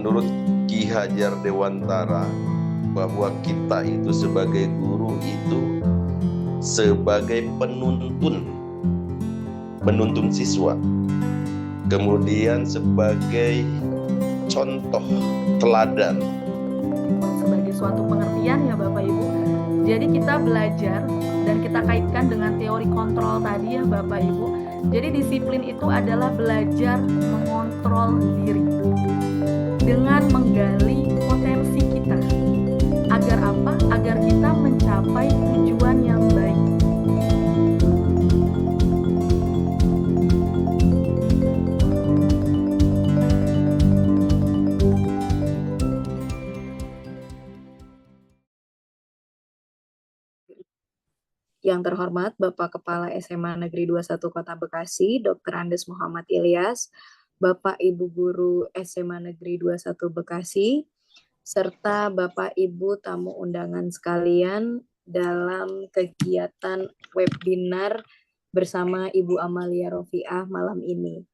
menurut Ki Hajar Dewantara bahwa kita itu sebagai guru itu sebagai menuntun siswa, kemudian sebagai contoh teladan, sebagai suatu pengertian ya Bapak Ibu. Jadi kita belajar dan kita kaitkan dengan teori kontrol tadi ya Bapak Ibu. Jadi disiplin itu adalah belajar mengontrol diri dengan menggali potensi kita. Agar apa? Agar kita mencapai tujuan yang baik. Yang terhormat Bapak Kepala SMA Negeri 21 Kota Bekasi, Dr. Andes Muhammad Ilyas, Bapak Ibu Guru SMA Negeri 21 Bekasi, serta Bapak Ibu tamu undangan sekalian dalam kegiatan webinar bersama Ibu Amalia Rofiah malam ini.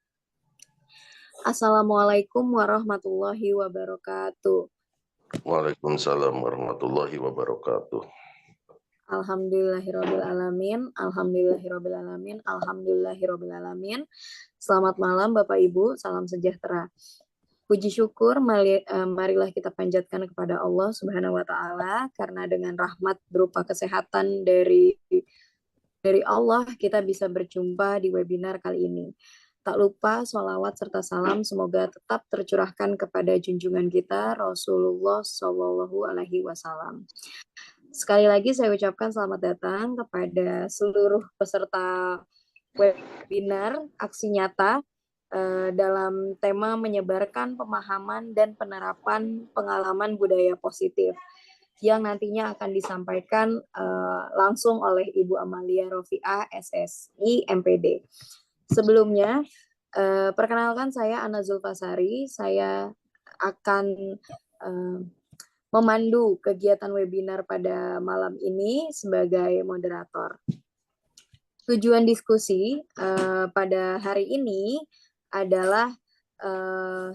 Assalamualaikum warahmatullahi wabarakatuh. Waalaikumsalam warahmatullahi wabarakatuh. Alhamdulillahirrabbilalamin, alhamdulillahirrabbilalamin, alhamdulillahirrabbilalamin. Selamat malam Bapak Ibu, salam sejahtera. Puji syukur marilah kita panjatkan kepada Allah Subhanahu wa taala, karena dengan rahmat berupa kesehatan dari Allah kita bisa berjumpa di webinar kali ini. Tak lupa sholawat serta salam semoga tetap tercurahkan kepada junjungan kita Rasulullah Shallallahu Alaihi Wasallam. Sekali lagi saya ucapkan selamat datang kepada seluruh peserta webinar aksi nyata dalam tema menyebarkan pemahaman dan penerapan pengalaman budaya positif yang nantinya akan disampaikan langsung oleh Ibu Amalia Rofiah, SSI, MPD. Sebelumnya, perkenalkan saya Ana Zulfasari, saya akan memandu kegiatan webinar pada malam ini sebagai moderator. Tujuan diskusi pada hari ini adalah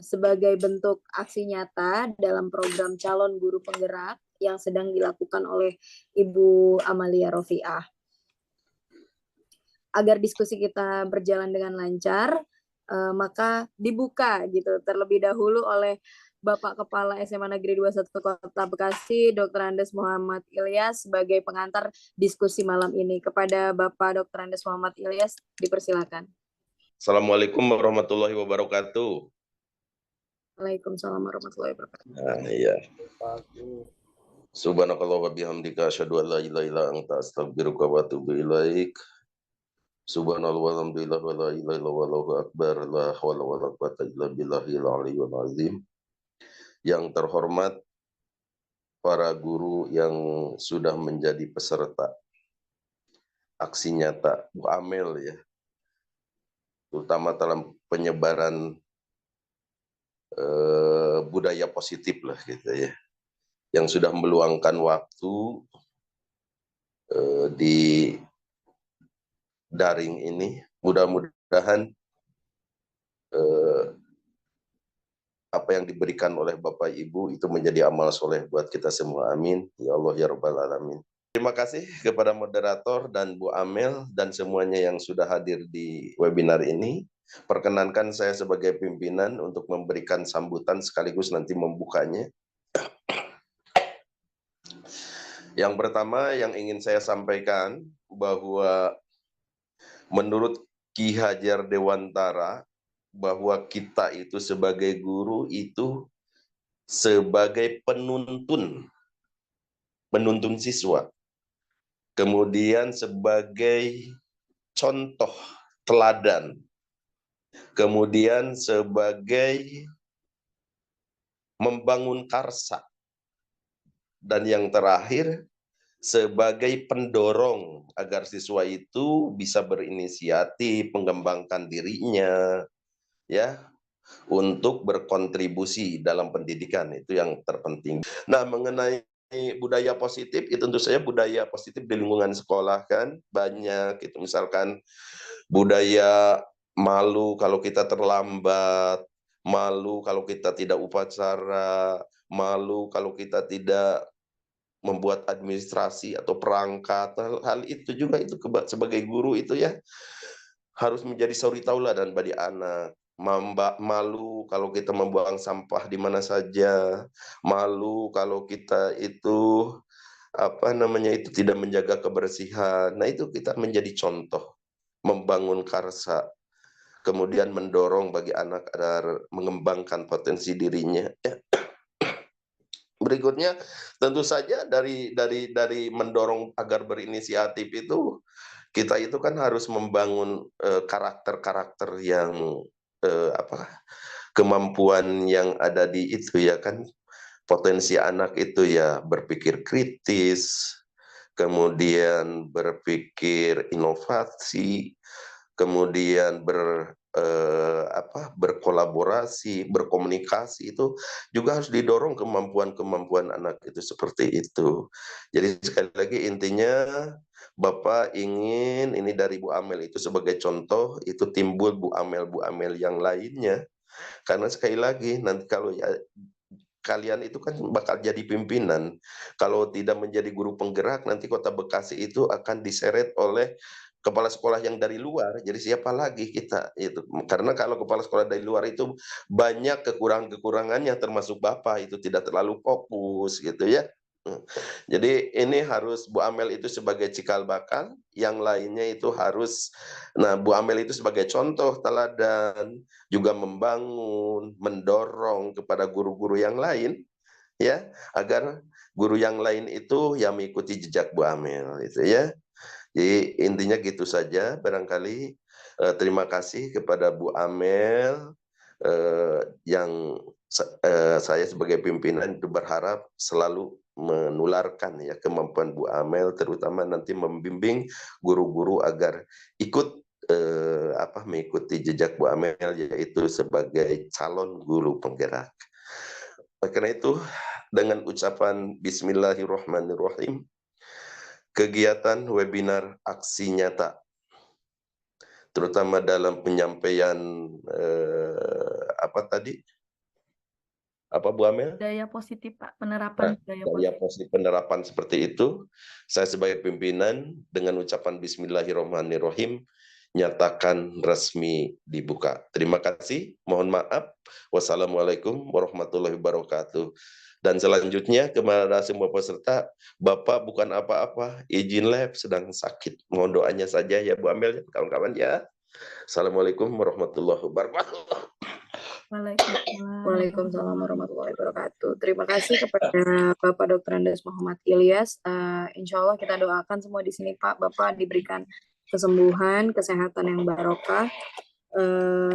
sebagai bentuk aksi nyata dalam program calon guru penggerak yang sedang dilakukan oleh Ibu Amalia Rofiah. Agar diskusi kita berjalan dengan lancar, maka dibuka gitu terlebih dahulu oleh Bapak Kepala SMA Negeri 21 Kota Bekasi, Dr. Andes Muhammad Ilyas sebagai pengantar diskusi malam ini. Kepada Bapak Dr. Andes Muhammad Ilyas, dipersilakan. Assalamualaikum warahmatullahi wabarakatuh. Waalaikumsalam warahmatullahi wabarakatuh. Iya. Subhanakallah wa bihamdika asyhadu an la ilaha illa anta astaghfiruka wa atubu ilaik. Subhanallah walhamdulillah wa la ilaha illallah wallahu akbar la haula wa la quwwata illa billahil aliyyil azim. Yang terhormat para guru yang sudah menjadi peserta aksi nyata Bu Amel ya, terutama dalam penyebaran budaya positif lah gitu ya, yang sudah meluangkan waktu di daring ini. Mudah-mudahan apa yang diberikan oleh Bapak Ibu itu menjadi amal soleh buat kita semua. Amin. Ya Allah ya Rabbal Alamin. Terima kasih kepada moderator dan Bu Amel dan semuanya yang sudah hadir di webinar ini. Perkenankan saya sebagai pimpinan untuk memberikan sambutan sekaligus nanti membukanya. Yang pertama yang ingin saya sampaikan bahwa menurut Ki Hajar Dewantara bahwa kita itu sebagai guru itu sebagai menuntun siswa, kemudian sebagai contoh teladan, kemudian sebagai membangun karsa, dan yang terakhir sebagai pendorong agar siswa itu bisa berinisiatif, mengembangkan dirinya, ya, untuk berkontribusi dalam pendidikan. Itu yang terpenting. Nah, mengenai budaya positif, itu tentu saja budaya positif di lingkungan sekolah kan banyak. Itu misalkan budaya malu kalau kita terlambat, malu kalau kita tidak upacara, malu kalau kita tidak membuat administrasi atau perangkat. Hal itu juga itu sebagai guru itu ya harus menjadi suri tauladan bagi anak. Malu kalau kita membuang sampah di mana saja, malu kalau kita itu apa namanya itu tidak menjaga kebersihan. Nah, itu kita menjadi contoh, membangun karsa, kemudian mendorong bagi anak agar mengembangkan potensi dirinya. Berikutnya tentu saja dari mendorong agar berinisiatif itu kita itu kan harus membangun karakter-karakter yang apa kemampuan yang ada di itu ya kan, potensi anak itu ya berpikir kritis, kemudian berpikir inovasi, kemudian berkolaborasi, berkomunikasi, itu juga harus didorong kemampuan-kemampuan anak itu seperti itu. Jadi sekali lagi intinya Bapak ingin ini dari Bu Amel itu sebagai contoh, itu timbul Bu Amel yang lainnya. Karena sekali lagi nanti kalau ya kalian itu kan bakal jadi pimpinan. Kalau tidak menjadi guru penggerak, nanti Kota Bekasi itu akan diseret oleh kepala sekolah yang dari luar. Jadi siapa lagi kita itu? Karena kalau kepala sekolah dari luar itu banyak kekurangan-kekurangannya, termasuk Bapak itu tidak terlalu fokus gitu ya. Jadi ini harus Bu Amel itu sebagai cikal bakal, yang lainnya itu harus, nah Bu Amel itu sebagai contoh teladan, juga membangun, mendorong kepada guru-guru yang lain, ya, agar guru yang lain itu yang mengikuti jejak Bu Amel, itu ya. Jadi intinya gitu saja, barangkali terima kasih kepada Bu Amel yang saya sebagai pimpinan itu berharap selalu menularkan ya kemampuan Bu Amel, terutama nanti membimbing guru-guru agar ikut mengikuti jejak Bu Amel, yaitu sebagai calon guru penggerak. Karena itu dengan ucapan Bismillahirrahmanirrahim, kegiatan webinar aksi nyata, terutama dalam penyampaian apa Bu Amel? Daya positif Pak, penerapan Daya positif penerapan seperti itu, saya sebagai pimpinan dengan ucapan Bismillahirrahmanirrahim nyatakan resmi dibuka. Terima kasih, mohon maaf. Wassalamualaikum warahmatullahi wabarakatuh. Dan selanjutnya kepada semua peserta, Bapak bukan apa-apa, izin lab sedang sakit. Mohon doanya saja ya Bu Amel, kawan-kawan ya. Assalamualaikum warahmatullahi wabarakatuh. Waalaikumsalam warahmatullahi wabarakatuh. Terima kasih kepada Bapak Dr. Andes Muhammad Ilyas. Insya Allah kita doakan semua di sini Pak, Bapak diberikan kesembuhan, kesehatan yang barokah,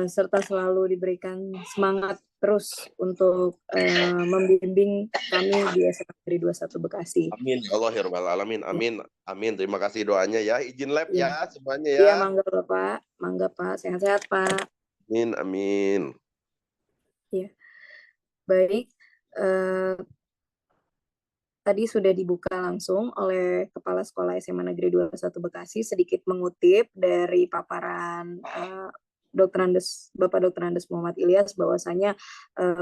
serta selalu diberikan semangat terus untuk membimbing kami di SMA Negeri 21 Bekasi. Amin, Allah ya Rabbal Alamin, amin, amin. Terima kasih doanya ya, izin lab ya semuanya ya. Iya, mangga Bapak, mangga Pak, sehat-sehat Pak. Amin, amin. Ya, baik. Tadi sudah dibuka langsung oleh Kepala Sekolah SMA Negeri 21 Bekasi, sedikit mengutip dari paparan Bapak Dr. Andes Muhammad Ilyas, bahwasanya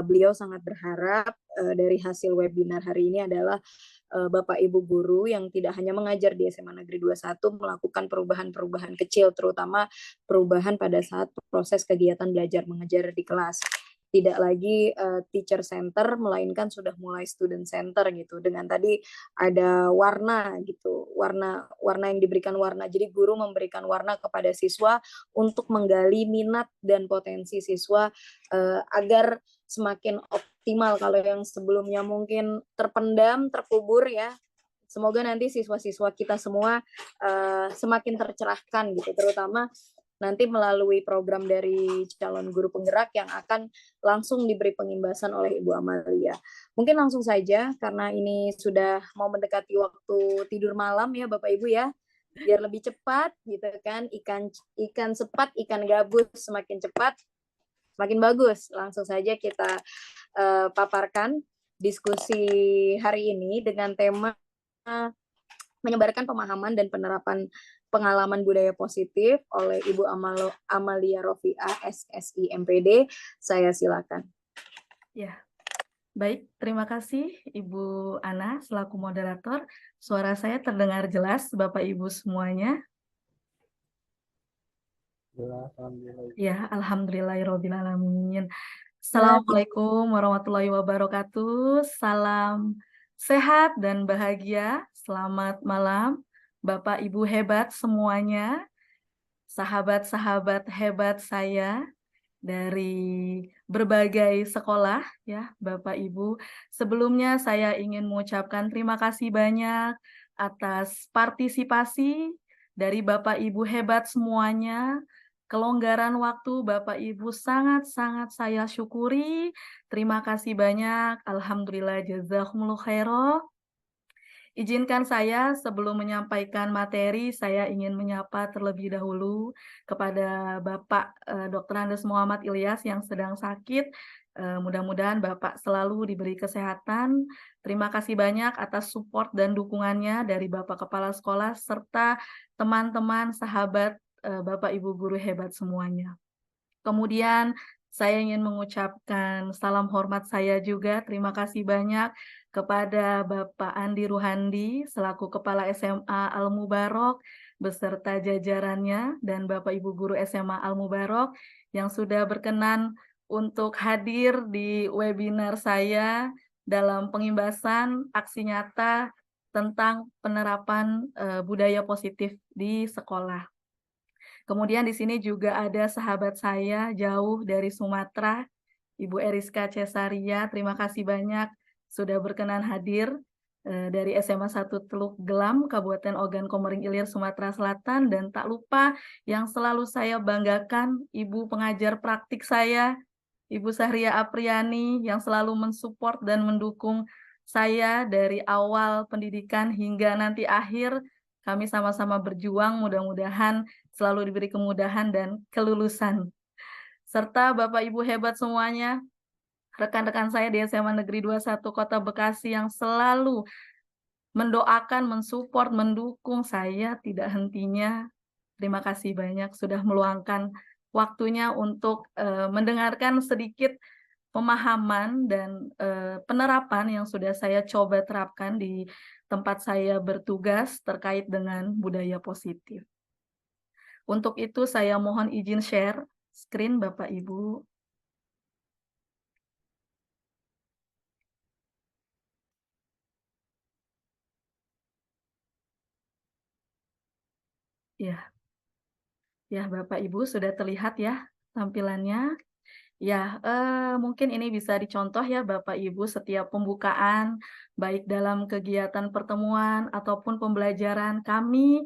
beliau sangat berharap dari hasil webinar hari ini adalah Bapak Ibu guru yang tidak hanya mengajar di SMA Negeri 21 melakukan perubahan-perubahan kecil, terutama perubahan pada saat proses kegiatan belajar mengajar di kelas. Tidak lagi teacher center, melainkan sudah mulai student center gitu. Dengan tadi ada warna gitu, warna yang diberikan warna. Jadi guru memberikan warna kepada siswa untuk menggali minat dan potensi siswa agar semakin optimal. Kalau yang sebelumnya mungkin terpendam, terkubur ya, semoga nanti siswa-siswa kita semua semakin tercerahkan gitu, terutama nanti melalui program dari calon guru penggerak yang akan langsung diberi pengimbasan oleh Ibu Amalia. Mungkin langsung saja, karena ini sudah mau mendekati waktu tidur malam ya Bapak Ibu ya, biar lebih cepat gitu kan, ikan cepat, ikan gabus semakin cepat, semakin bagus. Langsung saja kita paparkan diskusi hari ini dengan tema menyebarkan pemahaman dan penerapan pengalaman budaya positif oleh Ibu Amalia Rofiah, SSI MPD. Saya silakan. Ya, baik. Terima kasih Ibu Ana selaku moderator. Suara saya terdengar jelas, Bapak Ibu semuanya. Ya, alhamdulillahirrahmanirrahim. Assalamualaikum warahmatullahi wabarakatuh. Salam sehat dan bahagia. Selamat malam, Bapak Ibu hebat semuanya, sahabat-sahabat hebat saya dari berbagai sekolah, ya, Bapak Ibu. Sebelumnya saya ingin mengucapkan terima kasih banyak atas partisipasi dari Bapak Ibu hebat semuanya. Kelonggaran waktu Bapak Ibu sangat-sangat saya syukuri. Terima kasih banyak. Alhamdulillah, jazakumullah khairan. Izinkan saya sebelum menyampaikan materi, saya ingin menyapa terlebih dahulu kepada Bapak Dr. Andes Muhammad Ilyas yang sedang sakit. Mudah-mudahan Bapak selalu diberi kesehatan. Terima kasih banyak atas support dan dukungannya dari Bapak Kepala Sekolah serta teman-teman, sahabat, Bapak Ibu guru hebat semuanya. Kemudian saya ingin mengucapkan salam hormat saya juga. Terima kasih banyak kepada Bapak Andi Ruhandi selaku Kepala SMA Al-Mubarok beserta jajarannya dan Bapak Ibu guru SMA Al-Mubarok yang sudah berkenan untuk hadir di webinar saya dalam pengimbasan aksi nyata tentang penerapan budaya positif di sekolah. Kemudian di sini juga ada sahabat saya jauh dari Sumatera, Ibu Eriska Cesaria. Terima kasih banyak sudah berkenan hadir dari SMA 1 Teluk Gelam, Kabupaten Ogan Komering Ilir, Sumatera Selatan. Dan tak lupa yang selalu saya banggakan, Ibu pengajar praktik saya, Ibu Sahria Apriani, yang selalu mensupport dan mendukung saya dari awal pendidikan hingga nanti akhir. Kami sama-sama berjuang, mudah-mudahan selalu diberi kemudahan dan kelulusan. Serta Bapak Ibu hebat semuanya, rekan-rekan saya di SMA Negeri 21 Kota Bekasi yang selalu mendoakan, mensupport, mendukung saya tidak hentinya. Terima kasih banyak sudah meluangkan waktunya untuk mendengarkan sedikit pemahaman dan penerapan yang sudah saya coba terapkan di tempat saya bertugas terkait dengan budaya positif. Untuk itu saya mohon izin share screen Bapak Ibu. Ya Bapak Ibu sudah terlihat ya tampilannya. Ya, mungkin ini bisa dicontoh ya Bapak Ibu setiap pembukaan, baik dalam kegiatan pertemuan ataupun pembelajaran kami,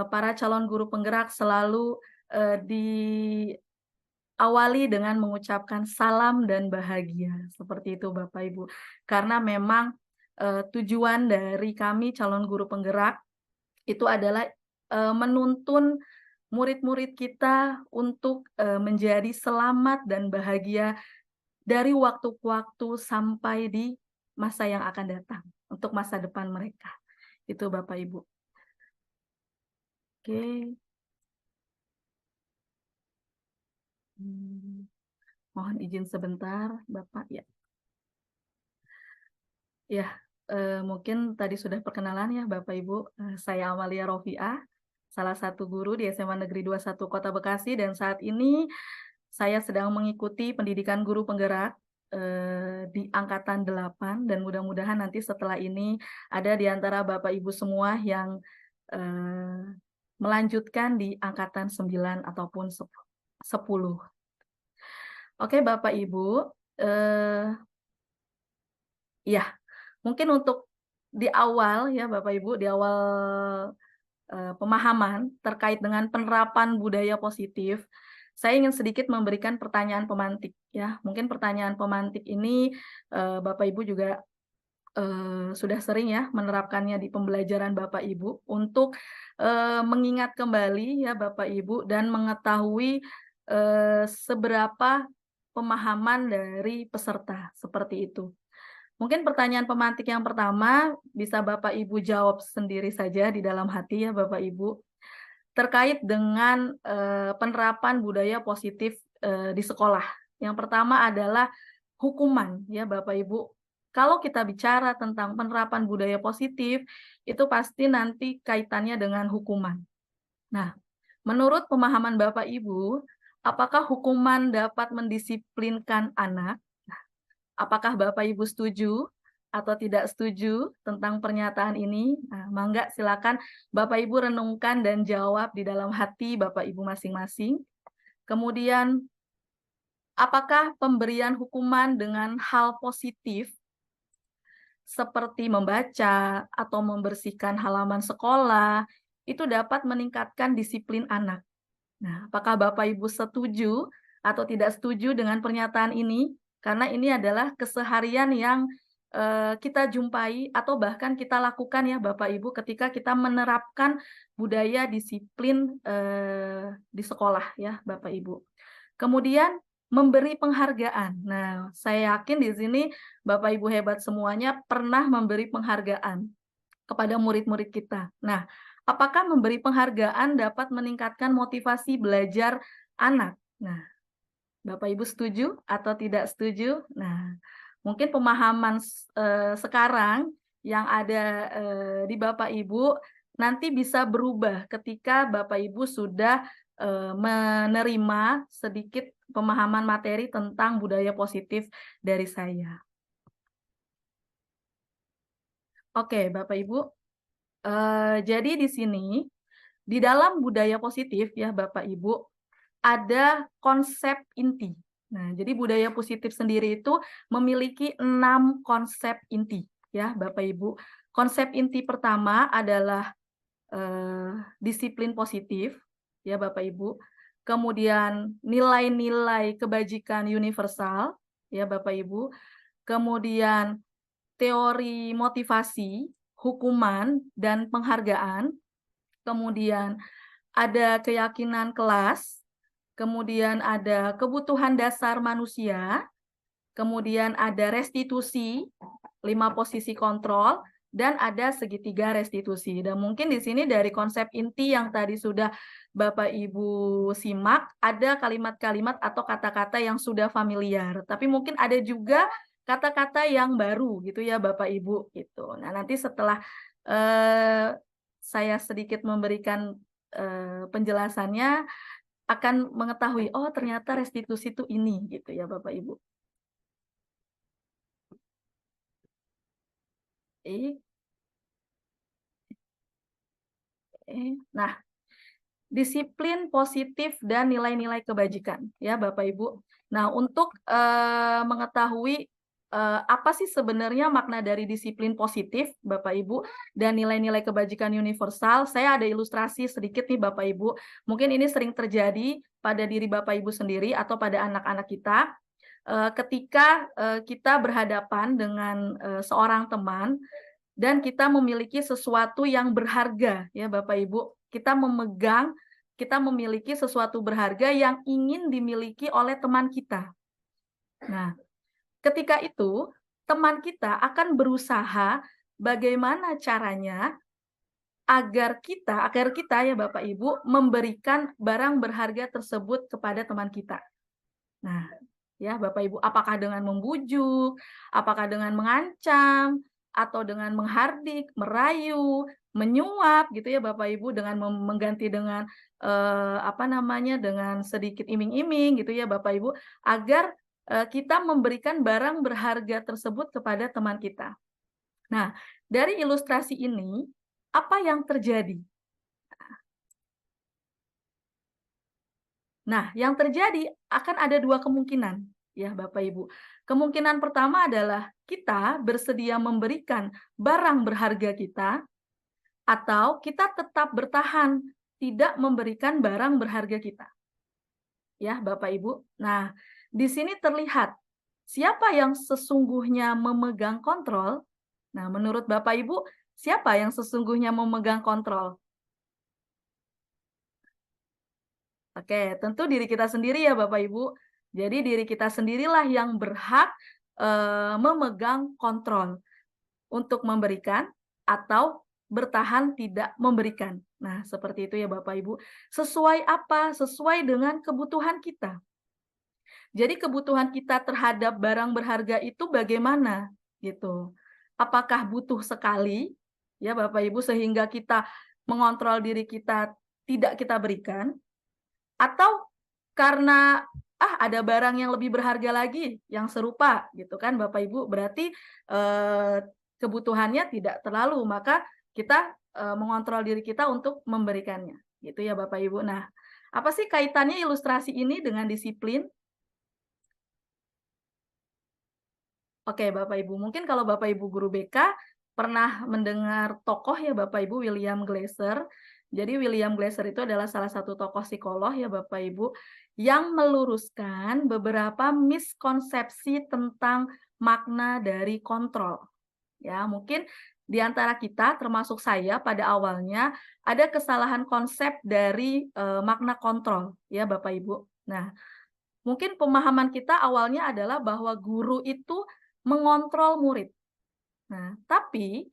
para calon guru penggerak selalu diawali dengan mengucapkan salam dan bahagia. Seperti itu Bapak Ibu. Karena memang tujuan dari kami calon guru penggerak itu adalah menuntun murid-murid kita untuk menjadi selamat dan bahagia dari waktu ke waktu sampai di masa yang akan datang, untuk masa depan mereka. Itu Bapak Ibu. Oke. Mohon izin sebentar, Bapak. Ya. Ya, mungkin tadi sudah perkenalan ya Bapak Ibu. Saya Amalia Rofiah, salah satu guru di SMA Negeri 21 Kota Bekasi, dan saat ini saya sedang mengikuti pendidikan guru penggerak di angkatan 8, dan mudah-mudahan nanti setelah ini ada di antara Bapak Ibu semua yang melanjutkan di angkatan 9 ataupun 10. Oke Bapak Ibu, ya mungkin untuk di awal ya Bapak Ibu, di awal pemahaman terkait dengan penerapan budaya positif, saya ingin sedikit memberikan pertanyaan pemantik ya. Mungkin pertanyaan pemantik ini Bapak Ibu juga sudah sering ya menerapkannya di pembelajaran Bapak Ibu untuk mengingat kembali ya Bapak Ibu dan mengetahui seberapa pemahaman dari peserta, seperti itu. Mungkin pertanyaan pemantik yang pertama bisa Bapak Ibu jawab sendiri saja di dalam hati ya Bapak Ibu. terkait dengan penerapan budaya positif di sekolah. Yang pertama adalah hukuman, ya Bapak Ibu. Kalau kita bicara tentang penerapan budaya positif, itu pasti nanti kaitannya dengan hukuman. Nah, menurut pemahaman Bapak Ibu, apakah hukuman dapat mendisiplinkan anak? Apakah Bapak Ibu setuju atau tidak setuju tentang pernyataan ini? Nah, mangga silakan Bapak Ibu renungkan dan jawab di dalam hati Bapak Ibu masing-masing. Kemudian, apakah pemberian hukuman dengan hal positif seperti membaca atau membersihkan halaman sekolah itu dapat meningkatkan disiplin anak? Nah, apakah Bapak Ibu setuju atau tidak setuju dengan pernyataan ini? Karena ini adalah keseharian yang kita jumpai atau bahkan kita lakukan ya Bapak Ibu ketika kita menerapkan budaya disiplin di sekolah ya Bapak Ibu. Kemudian memberi penghargaan. Nah, saya yakin di sini Bapak Ibu hebat semuanya pernah memberi penghargaan kepada murid-murid kita. Nah, apakah memberi penghargaan dapat meningkatkan motivasi belajar anak? Nah, Bapak Ibu setuju atau tidak setuju? Nah, mungkin pemahaman sekarang yang ada di Bapak Ibu nanti bisa berubah ketika Bapak Ibu sudah menerima sedikit pemahaman materi tentang budaya positif dari saya. Oke, Bapak Ibu. Jadi di sini, di dalam budaya positif ya Bapak Ibu, ada konsep inti. Nah, jadi budaya positif sendiri itu memiliki 6 konsep inti ya Bapak Ibu. Konsep inti pertama adalah disiplin positif ya Bapak Ibu. Kemudian nilai-nilai kebajikan universal ya Bapak Ibu. Kemudian teori motivasi, hukuman, dan penghargaan. Kemudian ada keyakinan kelas, kemudian ada kebutuhan dasar manusia, kemudian ada restitusi, 5 posisi kontrol, dan ada segitiga restitusi. Dan mungkin di sini dari konsep inti yang tadi sudah Bapak Ibu simak, ada kalimat-kalimat atau kata-kata yang sudah familiar. Tapi mungkin ada juga kata-kata yang baru gitu ya Bapak Ibu gitu. Nah, nanti setelah saya sedikit memberikan penjelasannya akan mengetahui oh ternyata restitusi itu ini gitu ya Bapak Ibu. Nah, disiplin positif dan nilai-nilai kebajikan ya Bapak Ibu. Nah, untuk mengetahui apa sih sebenarnya makna dari disiplin positif Bapak Ibu dan nilai-nilai kebajikan universal, saya ada ilustrasi sedikit nih Bapak Ibu. Mungkin ini sering terjadi pada diri Bapak Ibu sendiri atau pada anak-anak kita ketika kita berhadapan dengan seorang teman dan kita memiliki sesuatu yang berharga ya Bapak Ibu. Kita memiliki sesuatu berharga yang ingin dimiliki oleh teman kita. Nah, ketika itu teman kita akan berusaha bagaimana caranya agar kita ya Bapak Ibu memberikan barang berharga tersebut kepada teman kita. Nah, ya Bapak Ibu, apakah dengan membujuk, apakah dengan mengancam, atau dengan menghardik, merayu, menyuap gitu ya Bapak Ibu, dengan mengganti dengan dengan sedikit iming-iming gitu ya Bapak Ibu, agar kita memberikan barang berharga tersebut kepada teman kita. Nah, dari ilustrasi ini apa yang terjadi? Nah, yang terjadi akan ada 2 kemungkinan ya Bapak Ibu. Kemungkinan pertama adalah kita bersedia memberikan barang berharga kita atau kita tetap bertahan tidak memberikan barang berharga kita. Ya Bapak Ibu. Nah, di sini terlihat siapa yang sesungguhnya memegang kontrol. Nah, menurut Bapak Ibu, siapa yang sesungguhnya memegang kontrol? Oke, tentu diri kita sendiri ya Bapak Ibu. Jadi diri kita sendirilah yang berhak memegang kontrol untuk memberikan atau bertahan tidak memberikan. Nah, seperti itu ya Bapak Ibu. Sesuai apa? Sesuai dengan kebutuhan kita. Jadi kebutuhan kita terhadap barang berharga itu bagaimana gitu. Apakah butuh sekali ya Bapak Ibu sehingga kita mengontrol diri kita tidak kita berikan, atau karena ada barang yang lebih berharga lagi yang serupa gitu kan Bapak Ibu, berarti kebutuhannya tidak terlalu, maka kita mengontrol diri kita untuk memberikannya gitu ya Bapak Ibu. Nah, apa sih kaitannya ilustrasi ini dengan disiplin? Oke, Bapak Ibu, mungkin kalau Bapak Ibu guru BK pernah mendengar tokoh ya Bapak Ibu William Glasser. Jadi William Glasser itu adalah salah satu tokoh psikolog ya Bapak Ibu yang meluruskan beberapa miskonsepsi tentang makna dari kontrol. Ya, mungkin di antara kita termasuk saya pada awalnya ada kesalahan konsep dari makna kontrol ya Bapak Ibu. Nah, mungkin pemahaman kita awalnya adalah bahwa guru itu mengontrol murid. Nah, tapi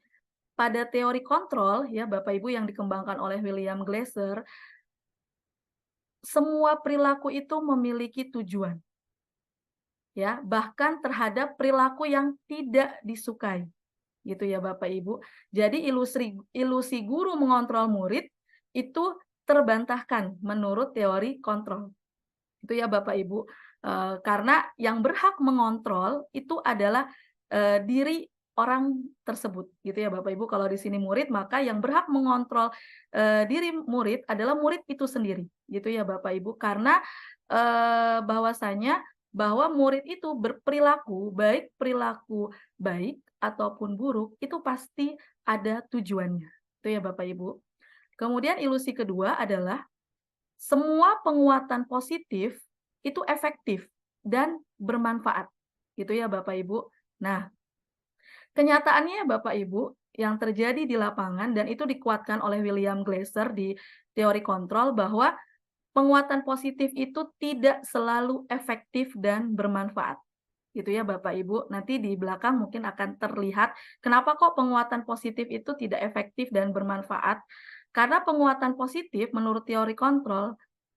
pada teori kontrol ya Bapak Ibu yang dikembangkan oleh William Glasser, semua perilaku itu memiliki tujuan. Ya, bahkan terhadap perilaku yang tidak disukai. Gitu ya Bapak Ibu. Jadi ilusi guru mengontrol murid itu terbantahkan menurut teori kontrol. Itu ya Bapak Ibu. Karena yang berhak mengontrol itu adalah diri orang tersebut gitu ya Bapak Ibu. Kalau di sini murid, maka yang berhak mengontrol diri murid adalah murid itu sendiri gitu ya Bapak Ibu. Karena bahwasanya bahwa murid itu berperilaku baik perilaku baik ataupun buruk itu pasti ada tujuannya. Itu ya Bapak Ibu. Kemudian ilusi kedua adalah semua penguatan positif itu efektif dan bermanfaat. Gitu ya Bapak Ibu. Nah, kenyataannya Bapak Ibu yang terjadi di lapangan dan itu dikuatkan oleh William Glasser di teori kontrol bahwa penguatan positif itu tidak selalu efektif dan bermanfaat. Gitu ya Bapak Ibu. Nanti di belakang mungkin akan terlihat kenapa kok penguatan positif itu tidak efektif dan bermanfaat. Karena penguatan positif menurut teori kontrol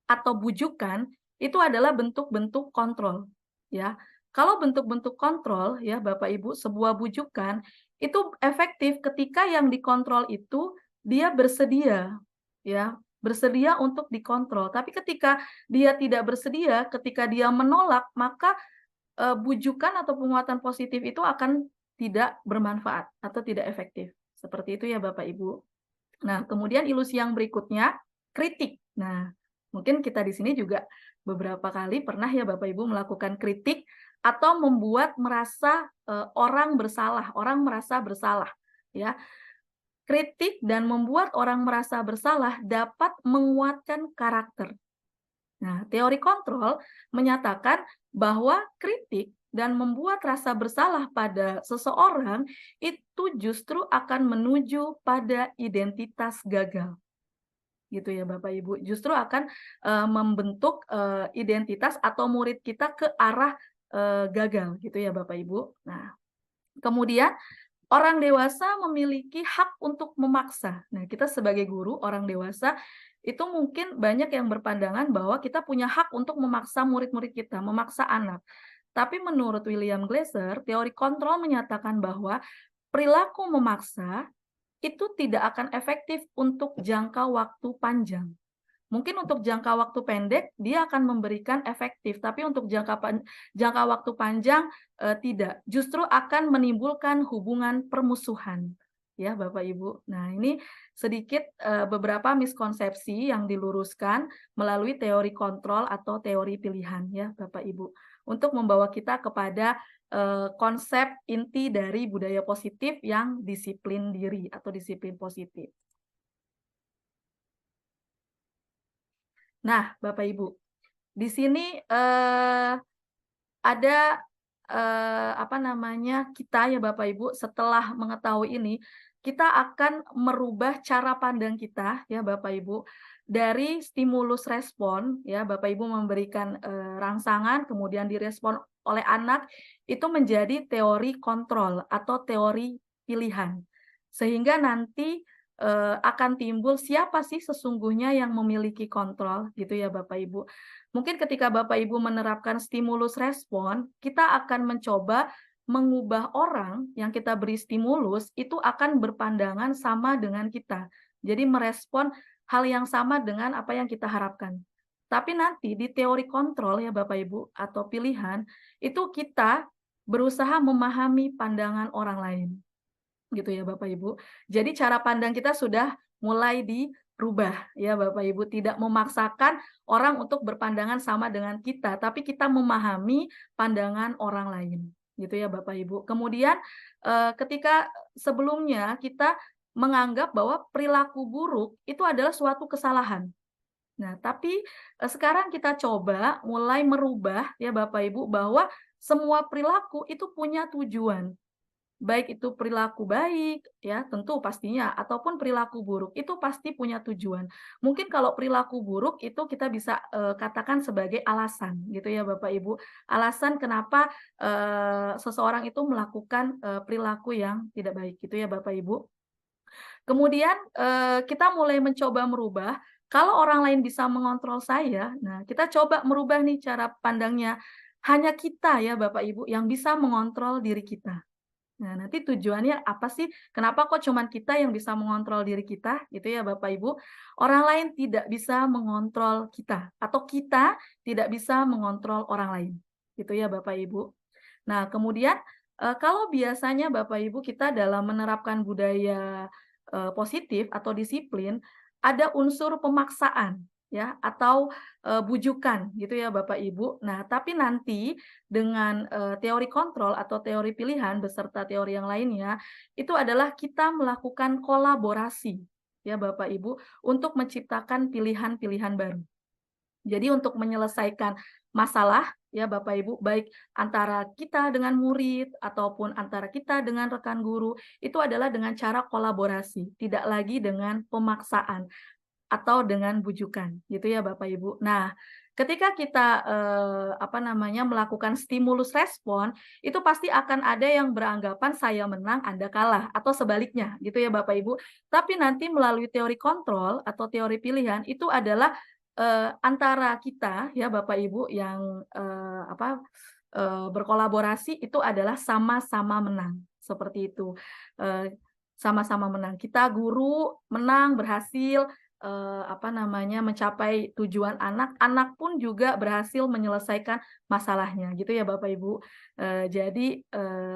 atau bujukan itu adalah bentuk-bentuk kontrol ya. Kalau bentuk-bentuk kontrol ya Bapak Ibu, sebuah bujukan itu efektif ketika yang dikontrol itu dia bersedia ya, bersedia untuk dikontrol. Tapi ketika dia tidak bersedia, ketika dia menolak, maka bujukan atau penguatan positif itu akan tidak bermanfaat atau tidak efektif. Seperti itu ya Bapak Ibu. Nah, kemudian ilusi yang berikutnya, kritik. Nah, mungkin kita di sini juga beberapa kali pernah ya Bapak Ibu melakukan kritik atau membuat merasa orang bersalah, orang merasa bersalah, ya. Kritik dan membuat orang merasa bersalah dapat menguatkan karakter. Nah, teori kontrol menyatakan bahwa kritik dan membuat rasa bersalah pada seseorang itu justru akan menuju pada identitas gagal. Gitu ya Bapak Ibu, justru akan membentuk identitas atau murid kita ke arah gagal gitu ya Bapak Ibu. Nah, kemudian orang dewasa memiliki hak untuk memaksa. Nah, kita sebagai guru orang dewasa itu mungkin banyak yang berpandangan bahwa kita punya hak untuk memaksa murid-murid kita, memaksa anak. Tapi menurut William Glasser, teori kontrol menyatakan bahwa perilaku memaksa itu tidak akan efektif untuk jangka waktu panjang. Mungkin untuk jangka waktu pendek dia akan memberikan efektif, tapi untuk jangka waktu panjang tidak. Justru akan menimbulkan hubungan permusuhan. Ya, Bapak Ibu. Nah, ini sedikit beberapa miskonsepsi yang diluruskan melalui teori kontrol atau teori pilihan ya, Bapak Ibu. Untuk membawa kita kepada konsep inti dari budaya positif yang disiplin diri atau disiplin positif. Nah, Bapak Ibu, di sini ada kita ya Bapak Ibu setelah mengetahui ini kita akan merubah cara pandang kita ya Bapak Ibu dari stimulus respon ya Bapak Ibu memberikan rangsangan kemudian direspon oleh anak itu menjadi teori kontrol atau teori pilihan sehingga nanti akan timbul siapa sih sesungguhnya yang memiliki kontrol gitu ya Bapak Ibu. Mungkin ketika Bapak Ibu menerapkan stimulus respon, kita akan mencoba mengubah orang yang kita beri stimulus itu akan berpandangan sama dengan kita. Jadi merespon hal yang sama dengan apa yang kita harapkan. Tapi nanti di teori kontrol ya Bapak Ibu atau pilihan, itu kita berusaha memahami pandangan orang lain. Gitu ya Bapak Ibu. Jadi cara pandang kita sudah mulai dirubah ya Bapak Ibu, tidak memaksakan orang untuk berpandangan sama dengan kita, tapi kita memahami pandangan orang lain. Gitu ya Bapak Ibu. Kemudian ketika sebelumnya kita menganggap bahwa perilaku buruk itu adalah suatu kesalahan. Nah, tapi sekarang kita coba mulai merubah ya Bapak Ibu bahwa semua perilaku itu punya tujuan. Baik itu perilaku baik, ya tentu pastinya, ataupun perilaku buruk, itu pasti punya tujuan. Mungkin kalau perilaku buruk itu kita bisa katakan sebagai alasan, gitu ya Bapak Ibu. Alasan kenapa seseorang itu melakukan perilaku yang tidak baik, gitu ya Bapak Ibu. Kemudian kita mulai mencoba merubah, kalau orang lain bisa mengontrol saya, nah kita coba merubah nih cara pandangnya. Hanya kita ya Bapak Ibu yang bisa mengontrol diri kita. Nah, nanti tujuannya apa sih? Kenapa kok cuman kita yang bisa mengontrol diri kita, gitu ya Bapak Ibu? Orang lain tidak bisa mengontrol kita, atau kita tidak bisa mengontrol orang lain, gitu ya Bapak Ibu. Nah, kemudian kalau biasanya Bapak Ibu kita dalam menerapkan budaya positif atau disiplin, ada unsur pemaksaan, ya, atau bujukan, gitu ya Bapak Ibu. Nah, tapi nanti dengan teori kontrol atau teori pilihan beserta teori yang lainnya, itu adalah kita melakukan kolaborasi, ya Bapak Ibu, untuk menciptakan pilihan-pilihan baru. Jadi untuk menyelesaikan masalah, ya Bapak Ibu, baik antara kita dengan murid ataupun antara kita dengan rekan guru, itu adalah dengan cara kolaborasi, tidak lagi dengan pemaksaan atau dengan bujukan, gitu ya Bapak Ibu. Nah, ketika kita melakukan stimulus respon, itu pasti akan ada yang beranggapan saya menang, Anda kalah, atau sebaliknya, gitu ya Bapak Ibu. Tapi nanti melalui teori kontrol atau teori pilihan itu adalah antara kita ya Bapak Ibu yang berkolaborasi itu adalah sama-sama menang, seperti itu. Sama-sama menang. Kita guru menang, berhasil mencapai tujuan anak, anak pun juga berhasil menyelesaikan masalahnya, gitu ya Bapak Ibu. Jadi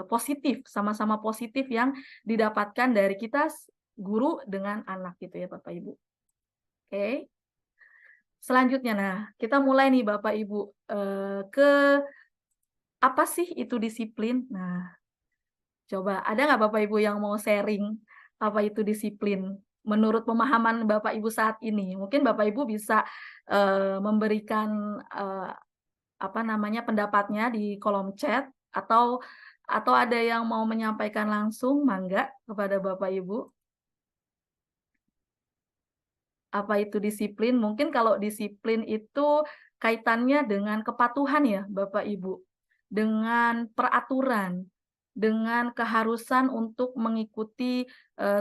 positif, sama-sama positif yang didapatkan dari kita guru dengan anak, gitu ya Bapak Ibu. Oke. Selanjutnya, nah kita mulai nih Bapak Ibu ke apa sih itu disiplin? Nah, coba ada nggak Bapak Ibu yang mau sharing apa itu disiplin? Menurut pemahaman Bapak Ibu saat ini, mungkin Bapak Ibu bisa memberikan pendapatnya di kolom chat atau ada yang mau menyampaikan langsung, mangga kepada Bapak Ibu. Apa itu disiplin? Mungkin kalau disiplin itu kaitannya dengan kepatuhan ya Bapak Ibu, dengan peraturan, dengan keharusan untuk mengikuti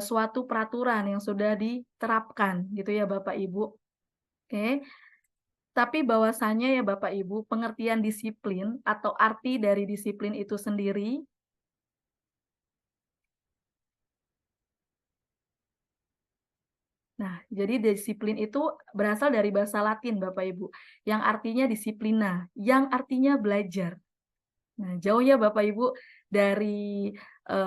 suatu peraturan yang sudah diterapkan gitu ya Bapak Ibu. Oke. Tapi bahwasanya ya Bapak Ibu, pengertian disiplin atau arti dari disiplin itu sendiri Nah, jadi disiplin itu berasal dari bahasa Latin, Bapak Ibu, yang artinya disiplina, yang artinya belajar. Nah, jauh ya Bapak Ibu dari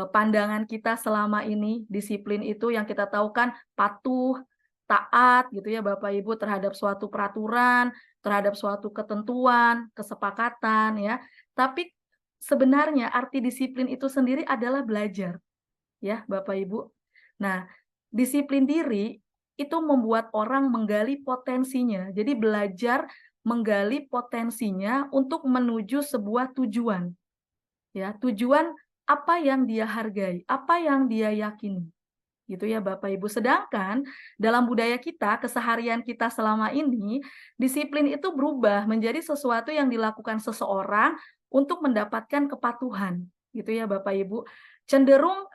pandangan kita selama ini, disiplin itu yang kita tahu kan patuh, taat gitu ya Bapak Ibu terhadap suatu peraturan, terhadap suatu ketentuan, kesepakatan ya. Tapi sebenarnya arti disiplin itu sendiri adalah belajar. Ya, Bapak Ibu. Nah, disiplin diri itu membuat orang menggali potensinya. Jadi belajar menggali potensinya untuk menuju sebuah tujuan. Ya, tujuan apa yang dia hargai, apa yang dia yakini. Gitu ya Bapak Ibu. Sedangkan dalam budaya kita, keseharian kita selama ini, disiplin itu berubah menjadi sesuatu yang dilakukan seseorang untuk mendapatkan kepatuhan. Gitu ya Bapak Ibu. Cenderung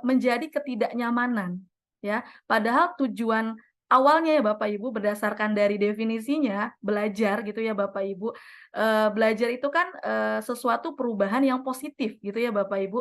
menjadi ketidaknyamanan. ya. Padahal tujuan awalnya ya Bapak Ibu berdasarkan dari definisinya belajar gitu ya Bapak Ibu. Belajar itu kan sesuatu perubahan yang positif gitu ya Bapak Ibu.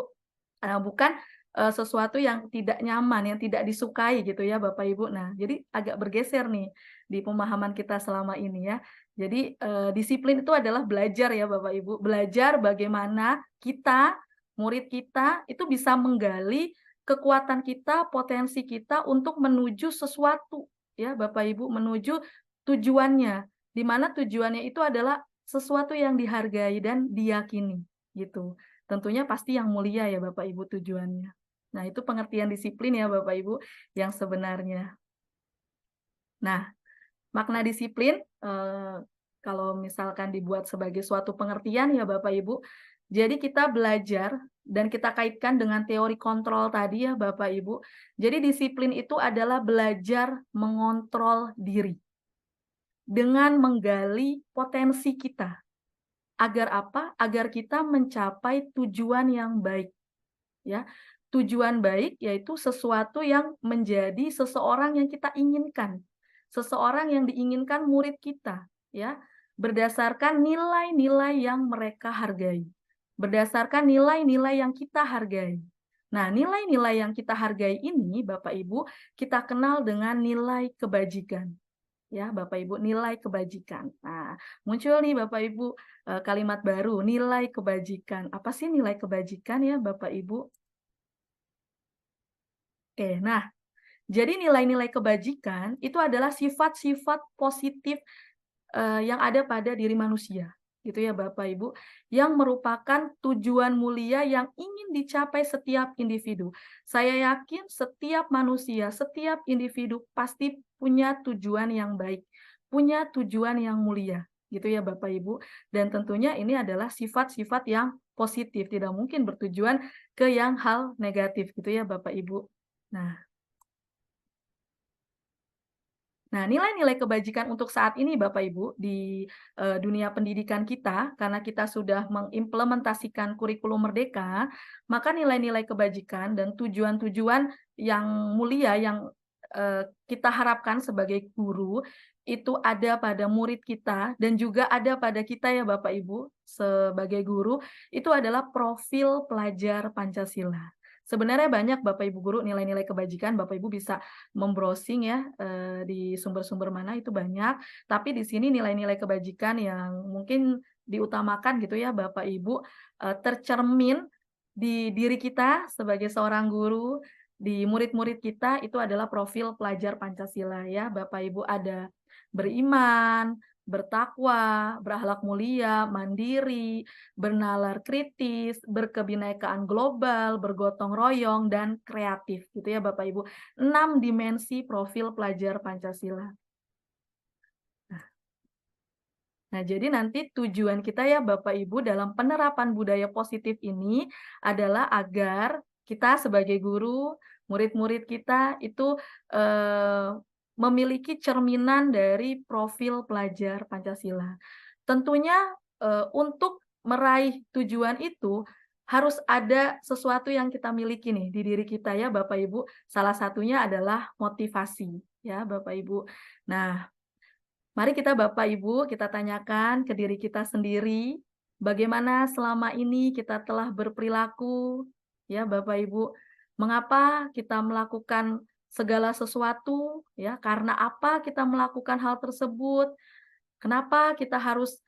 Bukan sesuatu yang tidak nyaman, yang tidak disukai gitu ya Bapak Ibu. Nah, jadi agak bergeser nih di pemahaman kita selama ini ya. Jadi disiplin itu adalah belajar ya Bapak Ibu. Belajar bagaimana kita, murid kita itu bisa menggali kekuatan kita, potensi kita untuk menuju sesuatu ya Bapak Ibu, menuju tujuannya. Di mana tujuannya itu adalah sesuatu yang dihargai dan diyakini gitu. Tentunya pasti yang mulia ya Bapak Ibu tujuannya. Nah, itu pengertian disiplin ya Bapak Ibu yang sebenarnya. Nah, makna disiplin kalau misalkan dibuat sebagai suatu pengertian ya Bapak Ibu, jadi kita belajar dan kita kaitkan dengan teori kontrol tadi ya Bapak Ibu. Jadi disiplin itu adalah belajar mengontrol diri dengan menggali potensi kita. Agar apa? Agar kita mencapai tujuan yang baik. Ya. Tujuan baik yaitu sesuatu yang menjadi seseorang yang kita inginkan. Seseorang yang diinginkan murid kita, ya. Berdasarkan nilai-nilai yang mereka hargai. Berdasarkan nilai-nilai yang kita hargai. Nah, nilai-nilai yang kita hargai ini, Bapak Ibu, kita kenal dengan nilai kebajikan. Ya, Bapak Ibu, nilai kebajikan. Nah, muncul nih Bapak Ibu kalimat baru, nilai kebajikan. Apa sih nilai kebajikan ya, Bapak Ibu? Oke, nah, jadi nilai-nilai kebajikan itu adalah sifat-sifat positif yang ada pada diri manusia, gitu ya Bapak Ibu, yang merupakan tujuan mulia yang ingin dicapai setiap individu. Saya yakin setiap manusia, setiap individu pasti punya tujuan yang baik, punya tujuan yang mulia, gitu ya Bapak Ibu. Dan tentunya ini adalah sifat-sifat yang positif, tidak mungkin bertujuan ke yang hal negatif, gitu ya Bapak Ibu. Nah, nilai-nilai kebajikan untuk saat ini Bapak Ibu di dunia pendidikan kita, karena kita sudah mengimplementasikan kurikulum merdeka, maka nilai-nilai kebajikan dan tujuan-tujuan yang mulia yang kita harapkan sebagai guru itu ada pada murid kita dan juga ada pada kita ya Bapak Ibu sebagai guru, itu adalah profil pelajar Pancasila. Sebenarnya banyak Bapak Ibu guru nilai-nilai kebajikan, Bapak Ibu bisa membrowsing ya di sumber-sumber mana itu banyak, tapi di sini nilai-nilai kebajikan yang mungkin diutamakan gitu ya Bapak Ibu tercermin di diri kita sebagai seorang guru, di murid-murid kita itu adalah profil pelajar Pancasila ya Bapak Ibu, ada beriman, bertakwa, berakhlak mulia, mandiri, bernalar kritis, berkebinekaan global, bergotong royong, dan kreatif gitu ya Bapak Ibu. 6 dimensi profil pelajar Pancasila. Nah, jadi nanti tujuan kita ya Bapak Ibu dalam penerapan budaya positif ini adalah agar kita sebagai guru, murid-murid kita itu memiliki cerminan dari profil pelajar Pancasila. Tentunya untuk meraih tujuan itu harus ada sesuatu yang kita miliki nih di diri kita ya Bapak Ibu. Salah satunya adalah motivasi ya Bapak Ibu. Nah, mari kita Bapak Ibu, kita tanyakan ke diri kita sendiri, bagaimana selama ini kita telah berperilaku, ya Bapak Ibu, mengapa kita melakukan segala sesuatu, ya karena apa kita melakukan hal tersebut, kenapa kita harus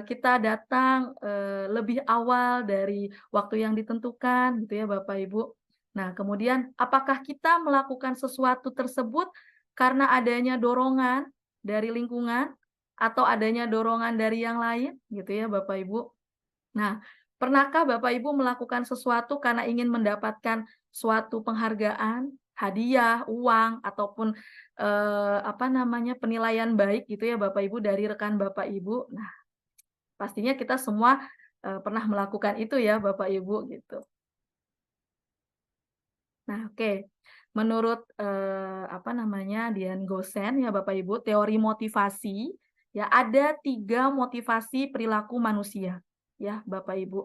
kita datang lebih awal dari waktu yang ditentukan, gitu ya Bapak Ibu. Nah, kemudian apakah kita melakukan sesuatu tersebut karena adanya dorongan dari lingkungan atau adanya dorongan dari yang lain gitu ya Bapak Ibu. Nah, pernahkah Bapak Ibu melakukan sesuatu karena ingin mendapatkan suatu penghargaan, hadiah, uang ataupun penilaian baik gitu ya Bapak Ibu dari rekan Bapak Ibu. Nah, pastinya kita semua pernah melakukan itu ya Bapak Ibu gitu. Nah, oke. Menurut Dian Gosen ya Bapak Ibu, teori motivasi ya ada 3 motivasi perilaku manusia ya Bapak Ibu.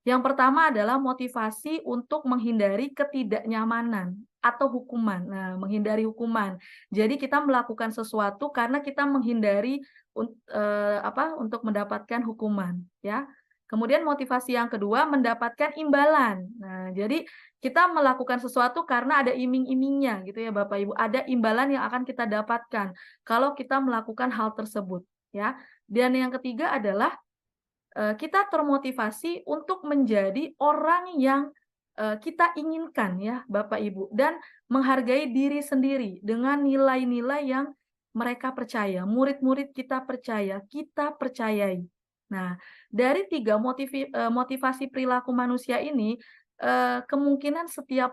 Yang pertama adalah motivasi untuk menghindari ketidaknyamanan atau hukuman. Nah, menghindari hukuman. Jadi kita melakukan sesuatu karena kita menghindari untuk mendapatkan hukuman, ya. Kemudian motivasi yang kedua mendapatkan imbalan. Nah, jadi kita melakukan sesuatu karena ada iming-imingnya gitu ya Bapak Ibu. Ada imbalan yang akan kita dapatkan kalau kita melakukan hal tersebut, ya. Dan yang ketiga adalah kita termotivasi untuk menjadi orang yang kita inginkan ya Bapak Ibu, dan menghargai diri sendiri dengan nilai-nilai yang mereka percaya, murid-murid kita percayai. Nah, dari 3 motivasi perilaku manusia ini, kemungkinan setiap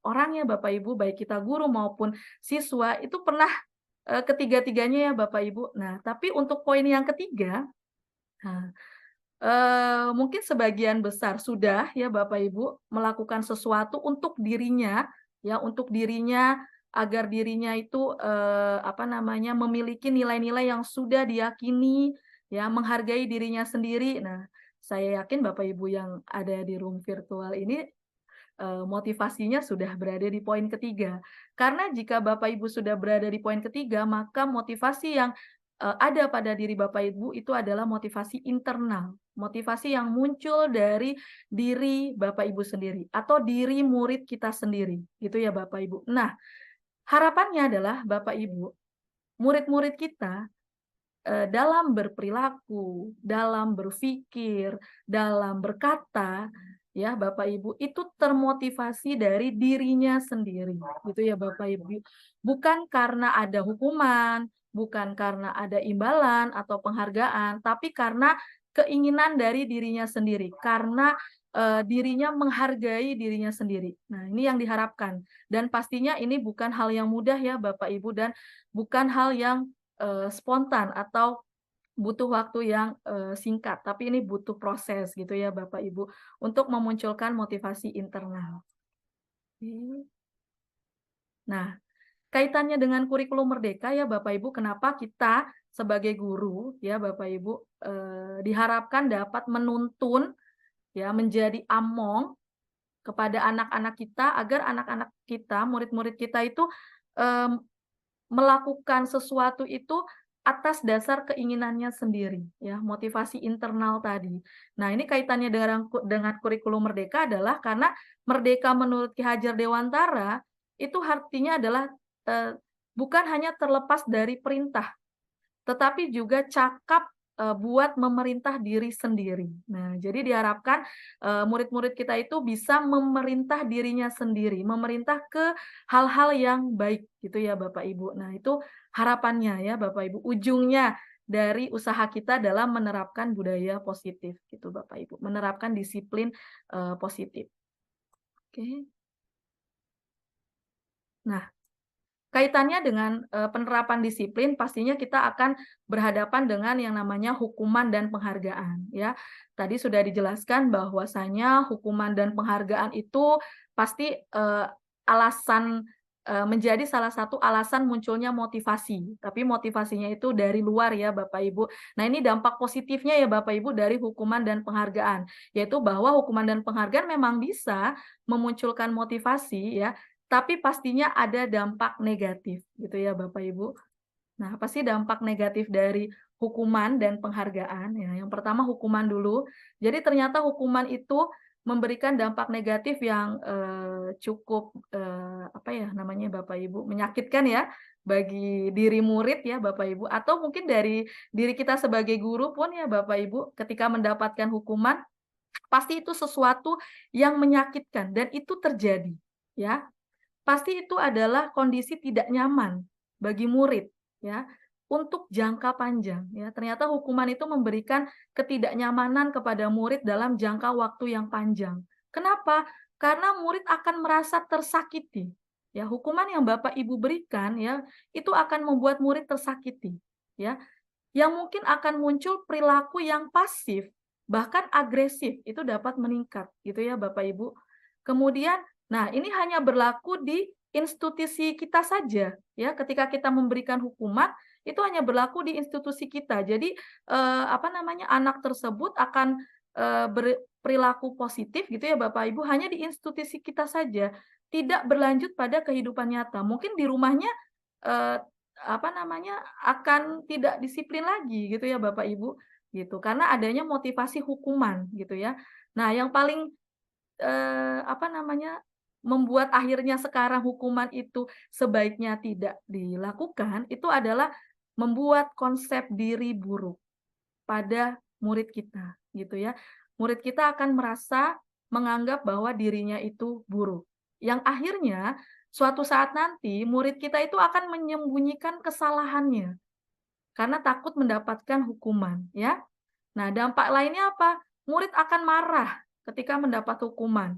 orang ya Bapak Ibu, baik kita guru maupun siswa itu pernah ketiga-tiganya ya Bapak Ibu. Nah, tapi untuk poin yang ketiga, nah, mungkin sebagian besar sudah ya Bapak Ibu melakukan sesuatu untuk dirinya, ya untuk dirinya agar dirinya itu memiliki nilai-nilai yang sudah diyakini, ya menghargai dirinya sendiri. Nah, saya yakin Bapak Ibu yang ada di room virtual ini motivasinya sudah berada di poin ketiga. Karena jika Bapak Ibu sudah berada di poin ketiga, maka motivasi yang ada pada diri Bapak Ibu itu adalah motivasi internal, motivasi yang muncul dari diri Bapak Ibu sendiri atau diri murid kita sendiri, gitu ya Bapak Ibu. Nah, harapannya adalah Bapak Ibu, murid-murid kita dalam berperilaku, dalam berpikir, dalam berkata, ya Bapak Ibu, itu termotivasi dari dirinya sendiri, gitu ya Bapak Ibu. Bukan karena ada hukuman, bukan karena ada imbalan atau penghargaan, tapi karena keinginan dari dirinya sendiri, karena dirinya menghargai dirinya sendiri. Nah, ini yang diharapkan. Dan pastinya ini bukan hal yang mudah ya Bapak Ibu, dan bukan hal yang spontan atau butuh waktu yang singkat, tapi ini butuh proses gitu ya Bapak Ibu untuk memunculkan motivasi internal. Nah, kaitannya dengan kurikulum merdeka ya Bapak Ibu, kenapa kita sebagai guru ya Bapak Ibu diharapkan dapat menuntun ya menjadi among kepada anak-anak kita agar anak-anak kita, murid-murid kita itu melakukan sesuatu itu atas dasar keinginannya sendiri, ya, motivasi internal tadi. Nah, ini kaitannya dengan kurikulum merdeka adalah karena merdeka menurut Ki Hajar Dewantara itu artinya adalah bukan hanya terlepas dari perintah, tetapi juga cakap buat memerintah diri sendiri. Nah, jadi diharapkan murid-murid kita itu bisa memerintah dirinya sendiri, memerintah ke hal-hal yang baik gitu ya Bapak Ibu. Nah, itu harapannya ya Bapak Ibu, ujungnya dari usaha kita dalam menerapkan budaya positif gitu Bapak Ibu, menerapkan disiplin positif. Oke. Nah, kaitannya dengan penerapan disiplin, pastinya kita akan berhadapan dengan yang namanya hukuman dan penghargaan, ya. Tadi sudah dijelaskan bahwasanya hukuman dan penghargaan itu pasti menjadi salah satu alasan munculnya motivasi. Tapi motivasinya itu dari luar ya Bapak Ibu. Nah, ini dampak positifnya ya Bapak Ibu dari hukuman dan penghargaan, yaitu bahwa hukuman dan penghargaan memang bisa memunculkan motivasi ya, tapi pastinya ada dampak negatif gitu ya Bapak Ibu. Nah, apa sih dampak negatif dari hukuman dan penghargaan? Ya, yang pertama hukuman dulu. Jadi ternyata hukuman itu memberikan dampak negatif yang cukup Bapak Ibu, menyakitkan ya bagi diri murid ya Bapak Ibu, atau mungkin dari diri kita sebagai guru pun ya Bapak Ibu, ketika mendapatkan hukuman pasti itu sesuatu yang menyakitkan dan itu terjadi ya. Pasti itu adalah kondisi tidak nyaman bagi murid ya untuk jangka panjang ya. Ternyata hukuman itu memberikan ketidaknyamanan kepada murid dalam jangka waktu yang panjang. Kenapa? Karena murid akan merasa tersakiti. Ya, hukuman yang Bapak Ibu berikan ya itu akan membuat murid tersakiti ya. Yang mungkin akan muncul perilaku yang pasif, bahkan agresif itu dapat meningkat gitu ya Bapak Ibu. Kemudian nah, ini hanya berlaku di institusi kita saja, ya. Ketika kita memberikan hukuman, itu hanya berlaku di institusi kita. Jadi, anak tersebut akan perilaku positif gitu ya Bapak Ibu hanya di institusi kita saja, tidak berlanjut pada kehidupan nyata. Mungkin di rumahnya akan tidak disiplin lagi gitu ya Bapak Ibu gitu karena adanya motivasi hukuman gitu ya. Nah, yang paling membuat akhirnya sekarang hukuman itu sebaiknya tidak dilakukan itu adalah membuat konsep diri buruk pada murid kita gitu ya. Murid kita akan merasa menganggap bahwa dirinya itu buruk. Yang akhirnya suatu saat nanti murid kita itu akan menyembunyikan kesalahannya karena takut mendapatkan hukuman ya. Nah, dampak lainnya apa? Murid akan marah ketika mendapat hukuman.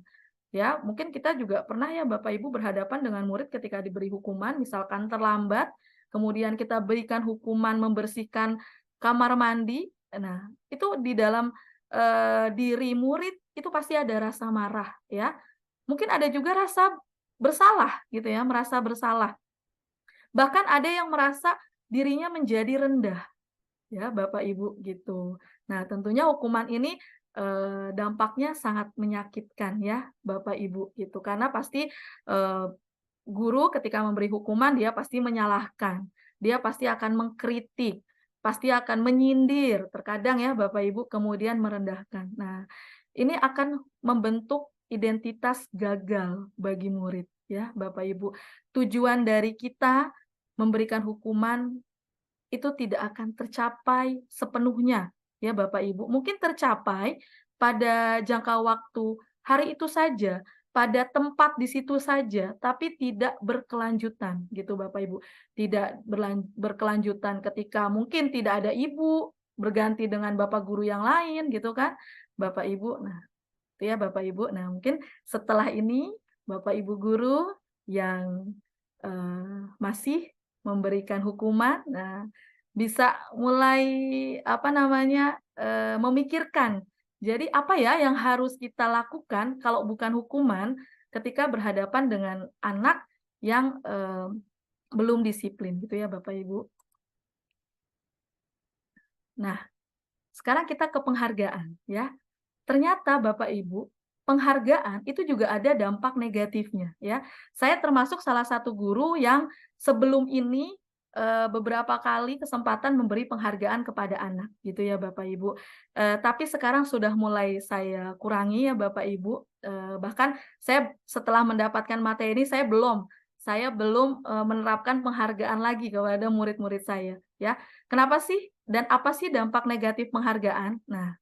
Ya, mungkin kita juga pernah ya Bapak Ibu berhadapan dengan murid ketika diberi hukuman, misalkan terlambat, kemudian kita berikan hukuman membersihkan kamar mandi. Nah, itu di dalam diri murid itu pasti ada rasa marah ya. Mungkin ada juga rasa bersalah gitu ya, merasa bersalah. Bahkan ada yang merasa dirinya menjadi rendah ya Bapak Ibu gitu. Nah, tentunya hukuman ini dampaknya sangat menyakitkan ya Bapak Ibu gitu. Karena pasti guru ketika memberi hukuman dia pasti menyalahkan. Dia pasti akan mengkritik, pasti akan menyindir, terkadang ya Bapak Ibu kemudian merendahkan. Nah, ini akan membentuk identitas gagal bagi murid ya Bapak Ibu. Tujuan dari kita memberikan hukuman itu tidak akan tercapai sepenuhnya ya Bapak Ibu. Mungkin tercapai pada jangka waktu hari itu saja, pada tempat di situ saja, tapi tidak berkelanjutan gitu Bapak Ibu. Tidak berkelanjutan ketika mungkin tidak ada ibu, berganti dengan Bapak guru yang lain gitu kan, Bapak Ibu. Nah, itu ya Bapak Ibu. Nah, mungkin setelah ini Bapak Ibu guru yang masih memberikan hukuman, nah bisa mulai memikirkan. Jadi apa ya yang harus kita lakukan kalau bukan hukuman ketika berhadapan dengan anak yang belum disiplin gitu ya Bapak Ibu. Nah, sekarang kita ke penghargaan ya. Ternyata Bapak Ibu, penghargaan itu juga ada dampak negatifnya ya. Saya termasuk salah satu guru yang sebelum ini beberapa kali kesempatan memberi penghargaan kepada anak gitu ya Bapak Ibu. Tapi sekarang sudah mulai saya kurangi ya Bapak Ibu. Bahkan saya setelah mendapatkan materi saya belum menerapkan penghargaan lagi kepada murid-murid saya ya. Kenapa sih dan apa sih dampak negatif penghargaan? Nah,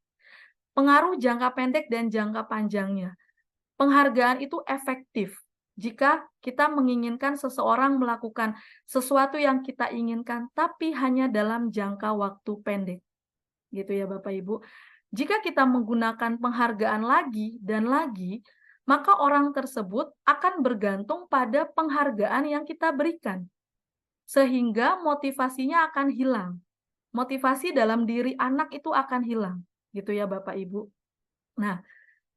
pengaruh jangka pendek dan jangka panjangnya. Penghargaan itu efektif jika kita menginginkan seseorang melakukan sesuatu yang kita inginkan, tapi hanya dalam jangka waktu pendek. Gitu ya Bapak Ibu. Jika kita menggunakan penghargaan lagi dan lagi, maka orang tersebut akan bergantung pada penghargaan yang kita berikan. Sehingga motivasinya akan hilang. Motivasi dalam diri anak itu akan hilang. Gitu ya Bapak Ibu. Nah,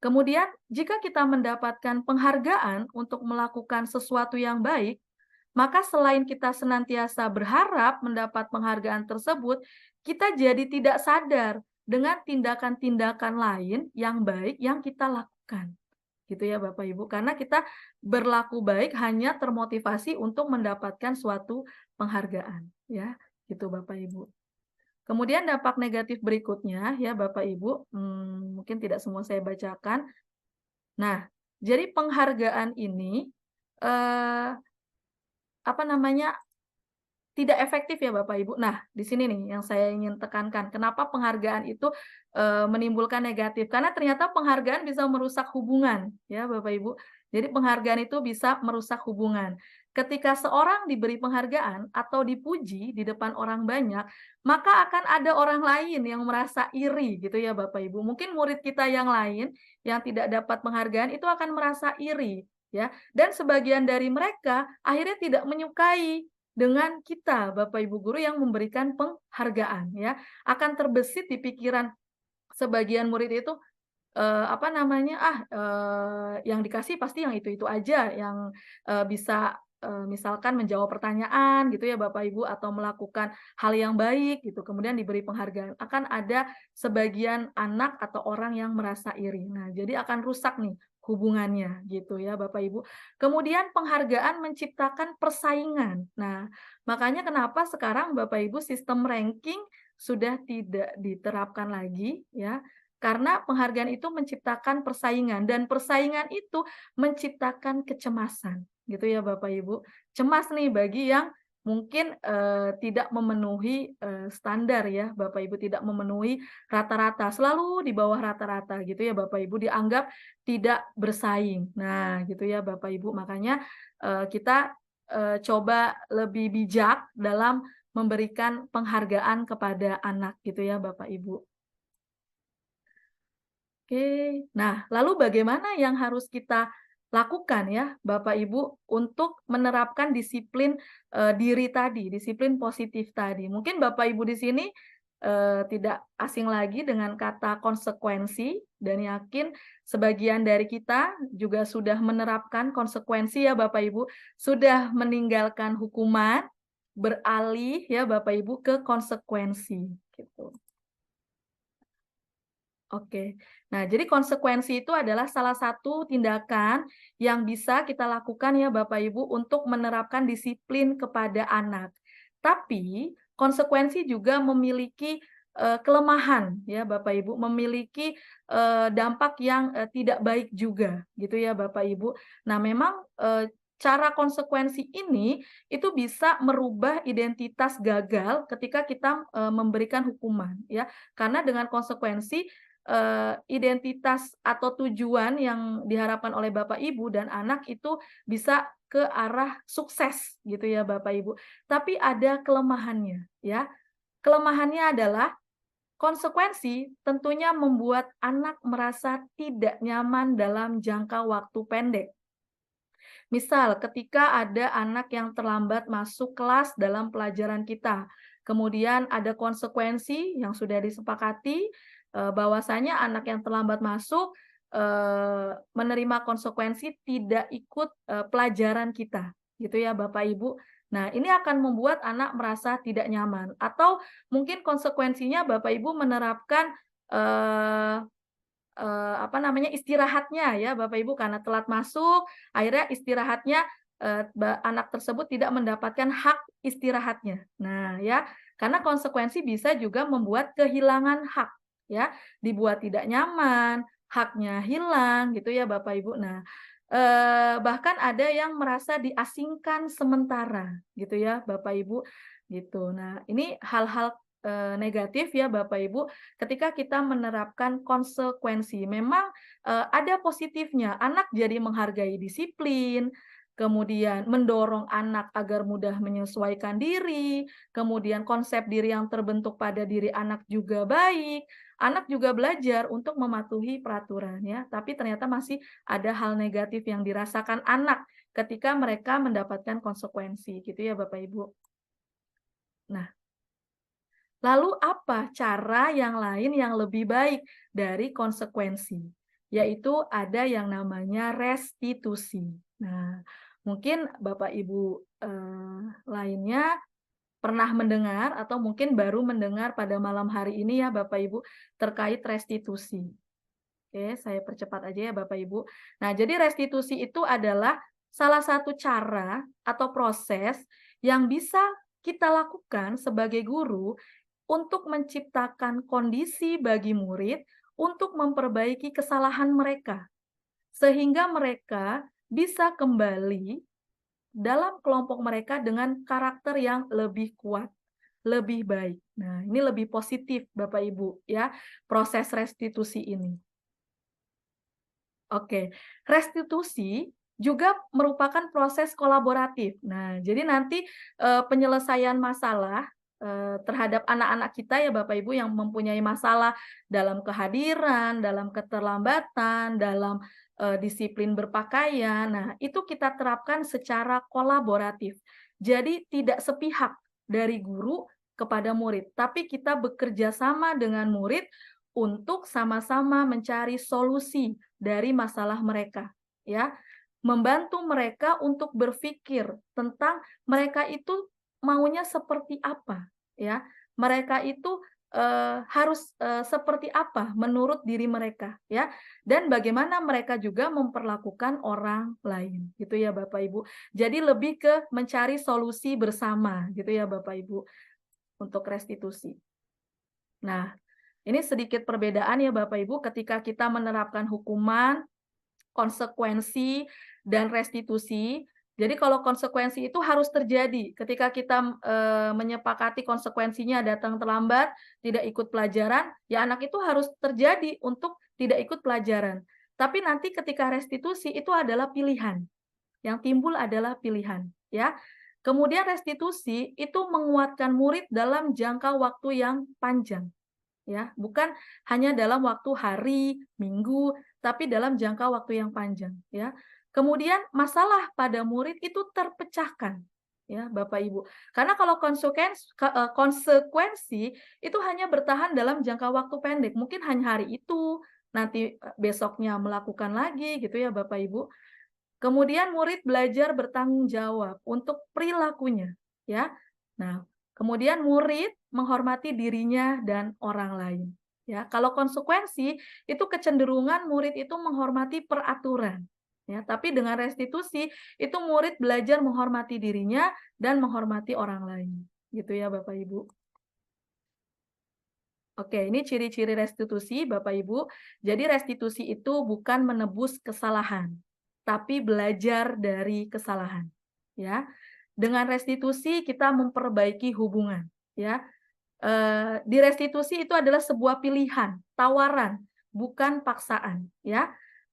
kemudian jika kita mendapatkan penghargaan untuk melakukan sesuatu yang baik, maka selain kita senantiasa berharap mendapat penghargaan tersebut, kita jadi tidak sadar dengan tindakan-tindakan lain yang baik yang kita lakukan. Gitu ya Bapak Ibu, karena kita berlaku baik hanya termotivasi untuk mendapatkan suatu penghargaan, ya. Gitu Bapak Ibu. Kemudian dampak negatif berikutnya ya Bapak Ibu, mungkin tidak semua saya bacakan. Nah, jadi penghargaan ini tidak efektif ya Bapak Ibu. Nah, di sini nih yang saya ingin tekankan. Kenapa penghargaan itu menimbulkan negatif? Karena ternyata penghargaan bisa merusak hubungan, ya Bapak Ibu. Jadi penghargaan itu bisa merusak hubungan. Ketika seorang diberi penghargaan atau dipuji di depan orang banyak, maka akan ada orang lain yang merasa iri gitu ya Bapak Ibu. Mungkin murid kita yang lain yang tidak dapat penghargaan itu akan merasa iri, ya. Dan sebagian dari mereka akhirnya tidak menyukai dengan kita Bapak Ibu guru yang memberikan penghargaan, ya. Akan terbesit di pikiran sebagian murid itu yang dikasih pasti yang itu aja yang bisa misalkan menjawab pertanyaan gitu ya Bapak Ibu, atau melakukan hal yang baik gitu, kemudian diberi penghargaan, akan ada sebagian anak atau orang yang merasa iri. Nah, jadi akan rusak nih hubungannya gitu ya Bapak Ibu. Kemudian penghargaan menciptakan persaingan. Nah, makanya kenapa sekarang Bapak Ibu sistem ranking sudah tidak diterapkan lagi ya. Karena penghargaan itu menciptakan persaingan, dan persaingan itu menciptakan kecemasan, gitu ya Bapak Ibu. Cemas nih bagi yang mungkin tidak memenuhi standar ya Bapak Ibu, tidak memenuhi rata-rata, selalu di bawah rata-rata gitu ya Bapak Ibu, dianggap tidak bersaing. Nah, gitu ya Bapak Ibu. Makanya kita coba lebih bijak dalam memberikan penghargaan kepada anak gitu ya Bapak Ibu. Oke, nah lalu bagaimana yang harus kita lakukan ya Bapak Ibu untuk menerapkan disiplin diri tadi, disiplin positif tadi. Mungkin Bapak Ibu di sini tidak asing lagi dengan kata konsekuensi, dan yakin sebagian dari kita juga sudah menerapkan konsekuensi ya Bapak Ibu, sudah meninggalkan hukuman, beralih ya Bapak Ibu ke konsekuensi gitu. Oke, nah jadi konsekuensi itu adalah salah satu tindakan yang bisa kita lakukan ya Bapak Ibu untuk menerapkan disiplin kepada anak. Tapi konsekuensi juga memiliki kelemahan ya Bapak Ibu, memiliki dampak yang tidak baik juga gitu ya Bapak Ibu. Nah memang cara konsekuensi ini itu bisa merubah identitas gagal ketika kita memberikan hukuman ya, karena dengan konsekuensi identitas atau tujuan yang diharapkan oleh Bapak Ibu dan anak itu bisa ke arah sukses gitu ya Bapak Ibu. Tapi ada kelemahannya ya. Kelemahannya adalah konsekuensi tentunya membuat anak merasa tidak nyaman dalam jangka waktu pendek. Misal ketika ada anak yang terlambat masuk kelas dalam pelajaran kita, kemudian ada konsekuensi yang sudah disepakati bahwasanya anak yang terlambat masuk menerima konsekuensi tidak ikut pelajaran kita, gitu ya Bapak Ibu. Nah, ini akan membuat anak merasa tidak nyaman, atau mungkin konsekuensinya Bapak Ibu menerapkan istirahatnya ya Bapak Ibu, karena telat masuk, akhirnya istirahatnya anak tersebut tidak mendapatkan hak istirahatnya. Nah, ya, karena konsekuensi bisa juga membuat kehilangan hak ya, dibuat tidak nyaman, haknya hilang gitu ya Bapak Ibu. Nah, bahkan ada yang merasa diasingkan sementara gitu ya Bapak Ibu gitu. Nah, ini hal-hal negatif ya Bapak Ibu ketika kita menerapkan konsekuensi. Memang ada positifnya, anak jadi menghargai disiplin, kemudian mendorong anak agar mudah menyesuaikan diri, kemudian konsep diri yang terbentuk pada diri anak juga baik, anak juga belajar untuk mematuhi peraturan ya, tapi ternyata masih ada hal negatif yang dirasakan anak ketika mereka mendapatkan konsekuensi gitu ya Bapak Ibu. Nah, lalu apa cara yang lain yang lebih baik dari konsekuensi? Yaitu ada yang namanya restitusi. Nah, mungkin Bapak Ibu lainnya pernah mendengar atau mungkin baru mendengar pada malam hari ini ya Bapak Ibu terkait restitusi. Oke, saya percepat aja ya Bapak Ibu. Nah, jadi restitusi itu adalah salah satu cara atau proses yang bisa kita lakukan sebagai guru untuk menciptakan kondisi bagi murid untuk memperbaiki kesalahan mereka, sehingga mereka bisa kembali dalam kelompok mereka dengan karakter yang lebih kuat, lebih baik. Nah, ini lebih positif Bapak Ibu ya, proses restitusi ini. Oke, restitusi juga merupakan proses kolaboratif. Nah, jadi nanti penyelesaian masalah terhadap anak-anak kita ya Bapak Ibu yang mempunyai masalah dalam kehadiran, dalam keterlambatan, dalam disiplin berpakaian. Nah, itu kita terapkan secara kolaboratif. Jadi tidak sepihak dari guru kepada murid, tapi kita bekerja sama dengan murid untuk sama-sama mencari solusi dari masalah mereka, ya. membantu mereka untuk berpikir tentang mereka itu maunya seperti apa, ya. Mereka itu harus seperti apa menurut diri mereka, ya. Dan bagaimana mereka juga memperlakukan orang lain, gitu ya Bapak Ibu. Jadi lebih ke mencari solusi bersama, gitu ya Bapak Ibu, untuk restitusi. Nah, ini sedikit perbedaan ya Bapak Ibu ketika kita menerapkan hukuman, konsekuensi, dan restitusi. Jadi kalau konsekuensi itu harus terjadi ketika kita menyepakati konsekuensinya datang terlambat, tidak ikut pelajaran, ya anak itu harus terjadi untuk tidak ikut pelajaran. Tapi nanti ketika restitusi itu adalah pilihan. Yang timbul adalah pilihan, ya. Kemudian restitusi itu menguatkan murid dalam jangka waktu yang panjang, ya, bukan hanya dalam waktu hari, minggu, tapi dalam jangka waktu yang panjang, ya. Kemudian masalah pada murid itu terpecahkan, ya Bapak Ibu. Karena kalau konsekuensi itu hanya bertahan dalam jangka waktu pendek, mungkin hanya hari itu, nanti besoknya melakukan lagi gitu ya Bapak Ibu. Kemudian murid belajar bertanggung jawab untuk perilakunya, ya. Nah, kemudian murid menghormati dirinya dan orang lain, ya. Kalau konsekuensi itu kecenderungan murid itu menghormati peraturan, ya. Tapi dengan restitusi itu murid belajar menghormati dirinya dan menghormati orang lain, gitu ya Bapak Ibu. Oke, ini ciri-ciri restitusi Bapak Ibu. Jadi restitusi itu bukan menebus kesalahan, tapi belajar dari kesalahan, ya. Dengan restitusi kita memperbaiki hubungan, ya. Di restitusi itu adalah sebuah pilihan, tawaran, bukan paksaan, ya.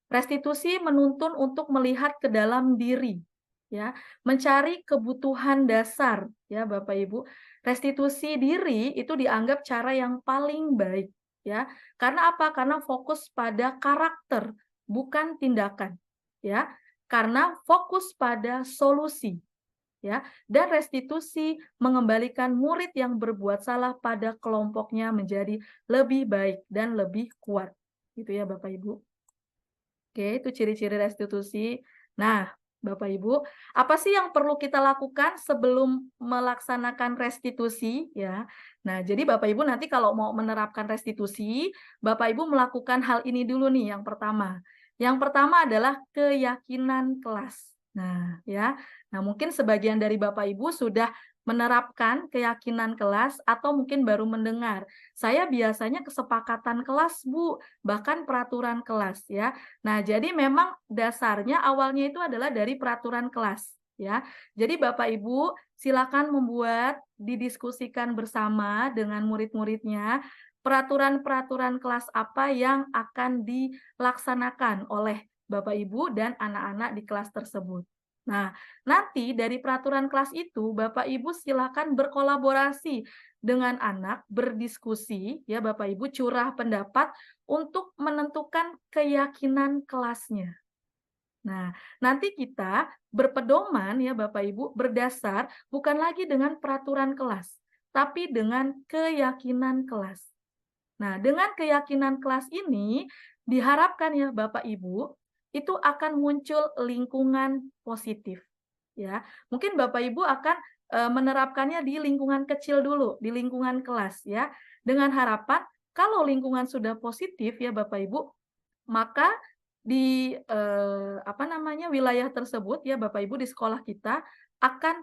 Restitusi menuntun untuk melihat ke dalam diri, ya, mencari kebutuhan dasar, ya Bapak Ibu. Restitusi diri itu dianggap cara yang paling baik, ya. Karena apa? Karena fokus pada karakter, bukan tindakan, ya. Karena fokus pada solusi, ya. Dan restitusi mengembalikan murid yang berbuat salah pada kelompoknya menjadi lebih baik dan lebih kuat. Gitu ya Bapak Ibu. Oke, itu ciri-ciri restitusi. Nah, Bapak Ibu, apa sih yang perlu kita lakukan sebelum melaksanakan restitusi ya? Nah, jadi Bapak Ibu nanti kalau mau menerapkan restitusi, Bapak Ibu melakukan hal ini dulu nih yang pertama. Yang pertama adalah keyakinan kelas. Nah, ya. Nah, mungkin sebagian dari Bapak Ibu sudah menerapkan keyakinan kelas atau mungkin baru mendengar. Saya biasanya kesepakatan kelas, Bu, bahkan peraturan kelas ya. Nah, jadi memang dasarnya awalnya itu adalah dari peraturan kelas, ya. Jadi Bapak Ibu silakan membuat, didiskusikan bersama dengan murid-muridnya peraturan-peraturan kelas apa yang akan dilaksanakan oleh Bapak Ibu dan anak-anak di kelas tersebut. Nah, nanti dari peraturan kelas itu Bapak Ibu silakan berkolaborasi dengan anak, berdiskusi, ya Bapak Ibu curah pendapat untuk menentukan keyakinan kelasnya. Nah, nanti kita berpedoman ya Bapak Ibu berdasar bukan lagi dengan peraturan kelas, tapi dengan keyakinan kelas. Nah, dengan keyakinan kelas ini diharapkan ya Bapak Ibu itu akan muncul lingkungan positif. Ya, mungkin Bapak Ibu akan menerapkannya di lingkungan kecil dulu, di lingkungan kelas ya. Dengan harapan kalau lingkungan sudah positif ya Bapak Ibu, maka di wilayah tersebut ya Bapak Ibu di sekolah kita akan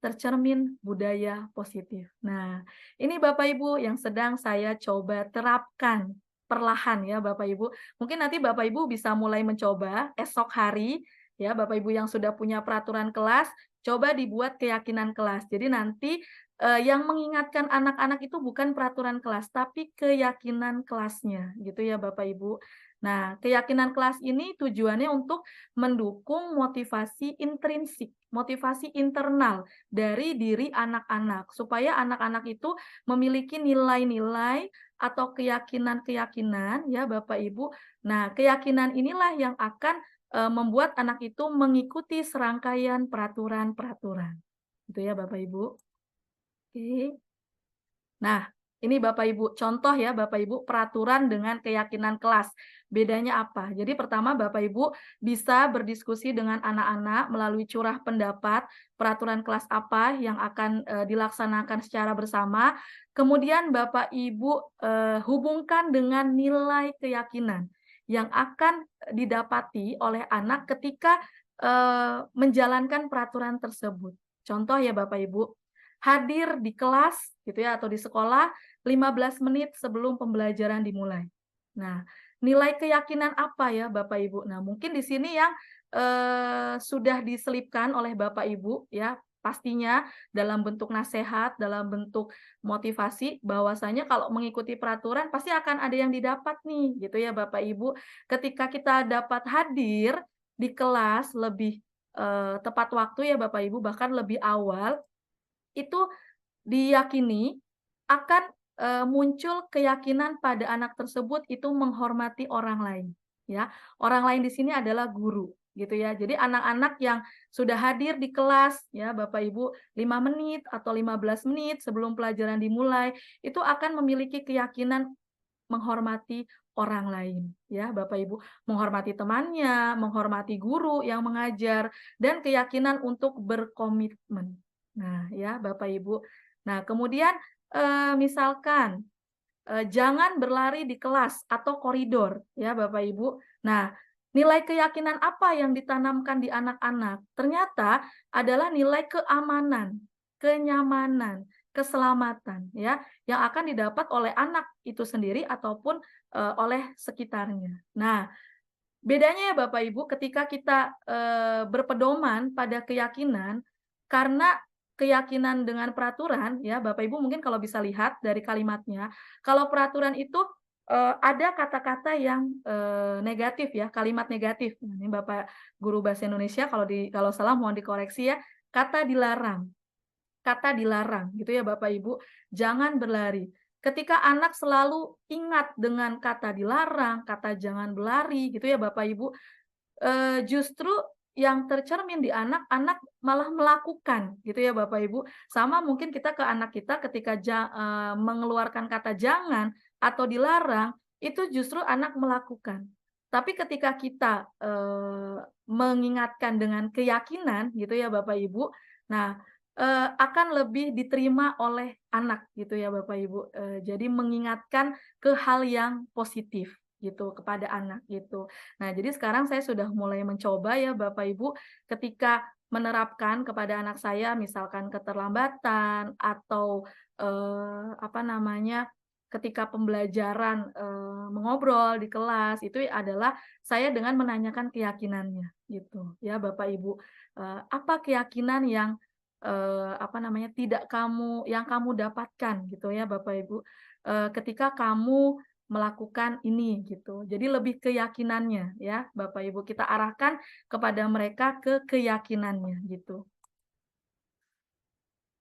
tercermin budaya positif. Nah, ini Bapak Ibu yang sedang saya coba terapkan perlahan ya Bapak Ibu. Mungkin nanti Bapak Ibu bisa mulai mencoba esok hari ya Bapak Ibu yang sudah punya peraturan kelas, coba dibuat keyakinan kelas. Jadi nanti yang mengingatkan anak-anak itu bukan peraturan kelas, tapi keyakinan kelasnya gitu ya Bapak Ibu. Nah, keyakinan kelas ini tujuannya untuk mendukung motivasi intrinsik, motivasi internal dari diri anak-anak, supaya anak-anak itu memiliki nilai-nilai atau keyakinan-keyakinan ya Bapak Ibu. Nah, keyakinan inilah yang akan membuat anak itu mengikuti serangkaian peraturan-peraturan. Gitu ya Bapak Ibu. Oke. Nah, Ini Bapak Ibu, contoh ya Bapak Ibu, peraturan dengan keyakinan kelas. Bedanya apa? Jadi pertama Bapak Ibu bisa berdiskusi dengan anak-anak melalui curah pendapat, peraturan kelas apa yang akan dilaksanakan secara bersama. Kemudian Bapak Ibu hubungkan dengan nilai keyakinan yang akan didapati oleh anak ketika menjalankan peraturan tersebut. Contoh ya Bapak Ibu, hadir di kelas gitu ya atau di sekolah 15 menit sebelum pembelajaran dimulai. Nah, nilai keyakinan apa ya Bapak Ibu? Nah, mungkin di sini yang sudah diselipkan oleh Bapak Ibu ya, pastinya dalam bentuk nasihat, dalam bentuk motivasi bahwasanya kalau mengikuti peraturan pasti akan ada yang didapat nih gitu ya Bapak Ibu. Ketika kita dapat hadir di kelas lebih tepat waktu ya Bapak Ibu, bahkan lebih awal, itu diyakini akan muncul keyakinan pada anak tersebut itu menghormati orang lain, ya. Orang lain di sini adalah guru, gitu ya. Jadi anak-anak yang sudah hadir di kelas, ya Bapak Ibu, 5 menit atau 15 menit sebelum pelajaran dimulai, itu akan memiliki keyakinan menghormati orang lain, ya Bapak Ibu. Menghormati temannya, menghormati guru yang mengajar, dan keyakinan untuk berkomitmen. Nah, ya Bapak Ibu. Nah, kemudian misalkan jangan berlari di kelas atau koridor, ya Bapak Ibu. Nah, nilai keyakinan apa yang ditanamkan di anak-anak? Ternyata adalah nilai keamanan, kenyamanan, keselamatan, ya, yang akan didapat oleh anak itu sendiri ataupun oleh sekitarnya. Nah, bedanya ya Bapak Ibu ketika kita berpedoman pada keyakinan, karena keyakinan dengan peraturan ya Bapak Ibu mungkin kalau bisa lihat dari kalimatnya, kalau peraturan itu ada kata-kata yang negatif ya, kalimat negatif. Nah, ini Bapak Guru Bahasa Indonesia kalau salah mohon dikoreksi ya, kata dilarang. Kata dilarang gitu ya Bapak Ibu, jangan berlari. Ketika anak selalu ingat dengan kata dilarang, kata jangan berlari gitu ya Bapak Ibu, justru yang tercermin di anak malah melakukan gitu ya Bapak Ibu. Sama mungkin kita ke anak kita ketika mengeluarkan kata jangan atau dilarang, itu justru anak melakukan. Tapi ketika kita mengingatkan dengan keyakinan gitu ya Bapak Ibu, nah akan lebih diterima oleh anak gitu ya Bapak Ibu. Jadi mengingatkan ke hal yang positif gitu kepada anak gitu. Nah, jadi sekarang saya sudah mulai mencoba ya Bapak Ibu ketika menerapkan kepada anak saya misalkan keterlambatan atau apa namanya ketika pembelajaran mengobrol di kelas itu adalah saya dengan menanyakan keyakinannya gitu ya Bapak Ibu. Apa keyakinan yang apa namanya yang kamu dapatkan gitu ya Bapak Ibu ketika kamu melakukan ini gitu. Jadi lebih keyakinannya ya Bapak Ibu, kita arahkan kepada mereka ke keyakinannya gitu.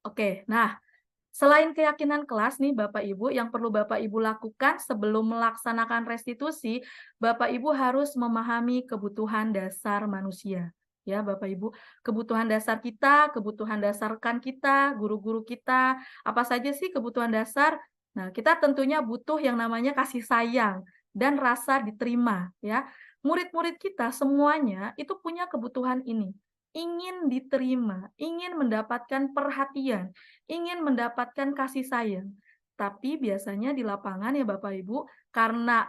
Oke, nah selain keyakinan kelas nih Bapak Ibu, yang perlu Bapak Ibu lakukan sebelum melaksanakan restitusi, Bapak Ibu harus memahami kebutuhan dasar manusia. Ya Bapak Ibu, kebutuhan dasar kita, kebutuhan dasar rekan kita, guru-guru kita, apa saja sih kebutuhan dasar? Nah, kita tentunya butuh yang namanya kasih sayang dan rasa diterima ya. Murid-murid kita semuanya itu punya kebutuhan ini. Ingin diterima, ingin mendapatkan perhatian, ingin mendapatkan kasih sayang. Tapi biasanya di lapangan ya Bapak Ibu, karena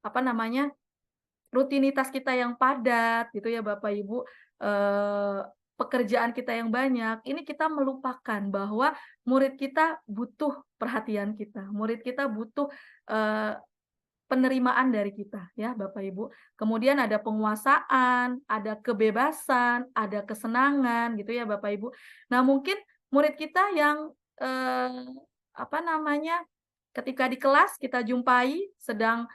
apa namanya rutinitas kita yang padat gitu ya Bapak Ibu, pekerjaan kita yang banyak, ini kita melupakan bahwa murid kita butuh perhatian kita, murid kita butuh penerimaan dari kita ya Bapak Ibu. Kemudian ada penguasaan, ada kebebasan, ada kesenangan gitu ya Bapak Ibu. Nah, mungkin murid kita yang apa namanya ketika di kelas kita jumpai sedang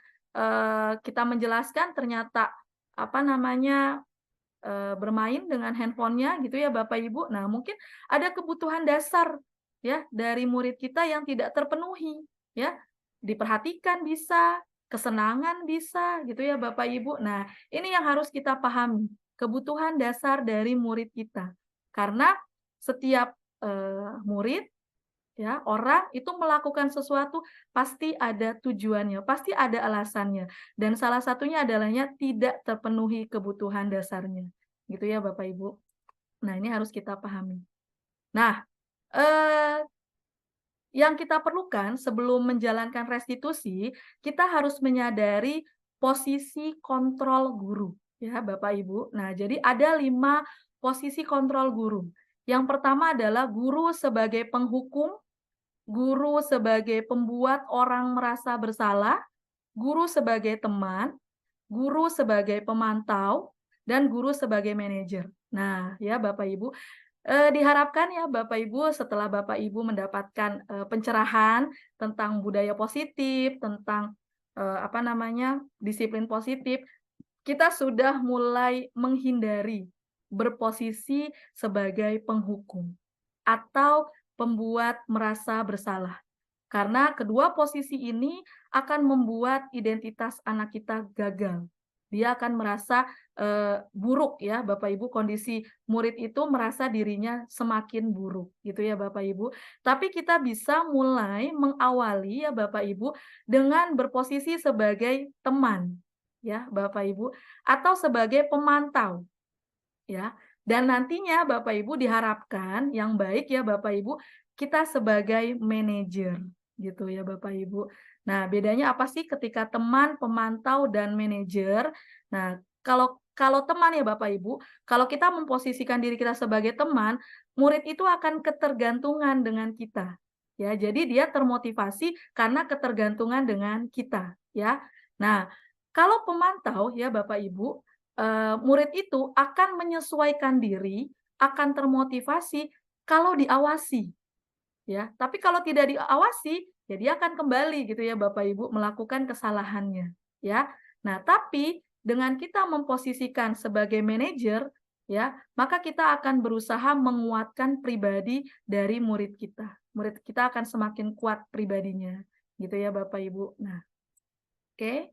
kita menjelaskan ternyata apa namanya bermain dengan handphonenya gitu ya Bapak Ibu. Nah, mungkin ada kebutuhan dasar ya dari murid kita yang tidak terpenuhi ya. Diperhatikan bisa, kesenangan bisa gitu ya Bapak Ibu. Nah, ini yang harus kita pahami, kebutuhan dasar dari murid kita. Karena setiap murid Ya, orang itu melakukan sesuatu pasti ada tujuannya, pasti ada alasannya. Dan salah satunya adalahnya tidak terpenuhi kebutuhan dasarnya. Gitu ya Bapak Ibu. Nah, ini harus kita pahami. Nah, eh, yang kita perlukan sebelum menjalankan restitusi, kita harus menyadari posisi kontrol guru, ya Bapak Ibu. Nah, jadi ada 5 posisi kontrol guru. Yang pertama adalah guru sebagai penghukum, guru sebagai pembuat orang merasa bersalah, guru sebagai teman, guru sebagai pemantau, dan guru sebagai manajer. Nah, ya Bapak Ibu, diharapkan ya Bapak Ibu setelah Bapak Ibu mendapatkan pencerahan tentang budaya positif, tentang disiplin positif, kita sudah mulai menghindari berposisi sebagai penghukum atau pembuat merasa bersalah. Karena kedua posisi ini akan membuat identitas anak kita gagal. Dia akan merasa buruk ya Bapak Ibu, kondisi murid itu merasa dirinya semakin buruk gitu ya Bapak Ibu. Tapi kita bisa mulai mengawali ya Bapak Ibu dengan berposisi sebagai teman ya Bapak Ibu atau sebagai pemantau ya. Dan nantinya Bapak Ibu diharapkan yang baik ya Bapak Ibu kita sebagai manajer gitu ya Bapak Ibu. Nah, bedanya apa sih ketika teman, pemantau dan manajer? Nah, kalau teman ya Bapak Ibu, kalau kita memposisikan diri kita sebagai teman, murid itu akan ketergantungan dengan kita. Ya, jadi dia termotivasi karena ketergantungan dengan kita, ya. Nah, kalau pemantau ya Bapak Ibu, murid itu akan menyesuaikan diri, akan termotivasi kalau diawasi, ya. Tapi kalau tidak diawasi, ya dia akan kembali gitu ya Bapak Ibu melakukan kesalahannya, ya. Nah, tapi dengan kita memposisikan sebagai manajer, ya, maka kita akan berusaha menguatkan pribadi dari murid kita. Murid kita akan semakin kuat pribadinya, gitu ya Bapak Ibu. Nah, oke.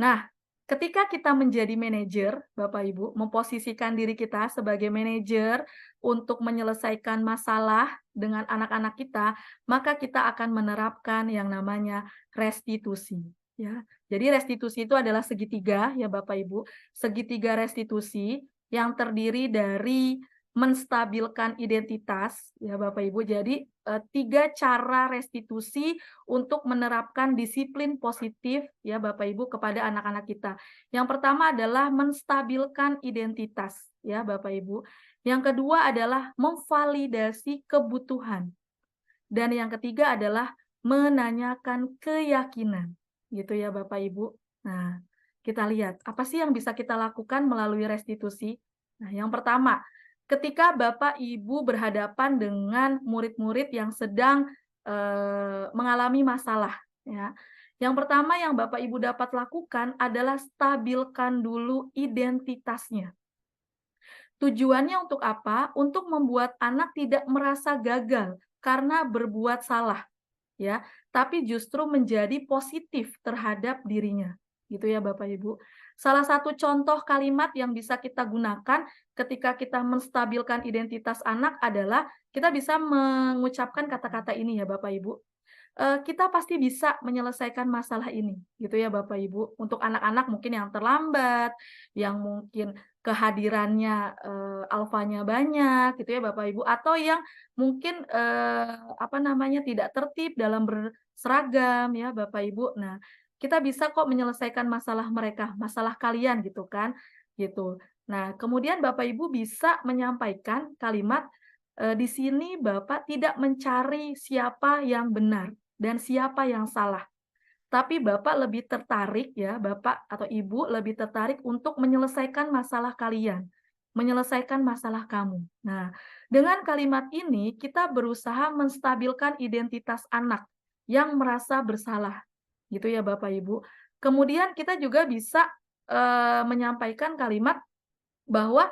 Nah, ketika kita menjadi manajer, Bapak Ibu, memposisikan diri kita sebagai manajer untuk menyelesaikan masalah dengan anak-anak kita, maka kita akan menerapkan yang namanya restitusi. Ya, jadi restitusi itu adalah segitiga, ya Bapak Ibu, segitiga restitusi yang terdiri dari menstabilkan identitas, ya Bapak Ibu. Jadi 3 cara restitusi untuk menerapkan disiplin positif ya Bapak Ibu kepada anak-anak kita. Yang pertama adalah menstabilkan identitas ya Bapak Ibu. Yang kedua adalah memvalidasi kebutuhan. Dan yang ketiga adalah menanyakan keyakinan. Gitu ya Bapak Ibu. Nah, kita lihat apa sih yang bisa kita lakukan melalui restitusi. Nah, yang pertama, ketika Bapak Ibu berhadapan dengan murid-murid yang sedang mengalami masalah, ya. Yang pertama yang Bapak Ibu dapat lakukan adalah stabilkan dulu identitasnya. Tujuannya untuk apa? Untuk membuat anak tidak merasa gagal karena berbuat salah, ya, tapi justru menjadi positif terhadap dirinya. Gitu ya Bapak Ibu. Salah satu contoh kalimat yang bisa kita gunakan ketika kita menstabilkan identitas anak adalah kita bisa mengucapkan kata-kata ini ya Bapak Ibu. Kita pasti bisa menyelesaikan masalah ini, gitu ya Bapak Ibu. Untuk anak-anak mungkin yang terlambat, yang mungkin kehadirannya alfanya banyak, gitu ya Bapak Ibu, atau yang mungkin tidak tertib dalam berseragam ya Bapak Ibu. Nah, kita bisa kok menyelesaikan masalah mereka, masalah kalian gitu kan, gitu. Nah, kemudian Bapak Ibu bisa menyampaikan kalimat di sini Bapak tidak mencari siapa yang benar dan siapa yang salah. Tapi Bapak lebih tertarik ya, Bapak atau Ibu lebih tertarik untuk menyelesaikan masalah kalian, menyelesaikan masalah kamu. Nah, dengan kalimat ini kita berusaha menstabilkan identitas anak yang merasa bersalah. Gitu ya Bapak Ibu. Kemudian kita juga bisa menyampaikan kalimat bahwa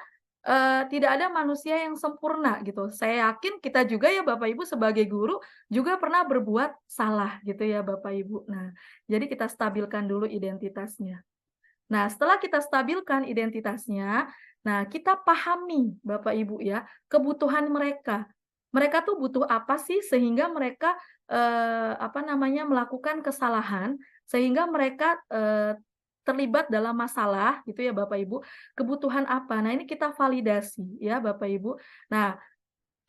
tidak ada manusia yang sempurna gitu. Saya yakin kita juga ya Bapak Ibu sebagai guru juga pernah berbuat salah gitu ya Bapak Ibu. Nah, jadi kita stabilkan dulu identitasnya. Nah, setelah kita stabilkan identitasnya, nah kita pahami Bapak Ibu ya, kebutuhan mereka. mereka tuh butuh apa sih sehingga mereka melakukan kesalahan, sehingga mereka terlibat dalam masalah gitu ya Bapak Ibu, kebutuhan apa. Nah, ini kita validasi ya Bapak Ibu. Nah,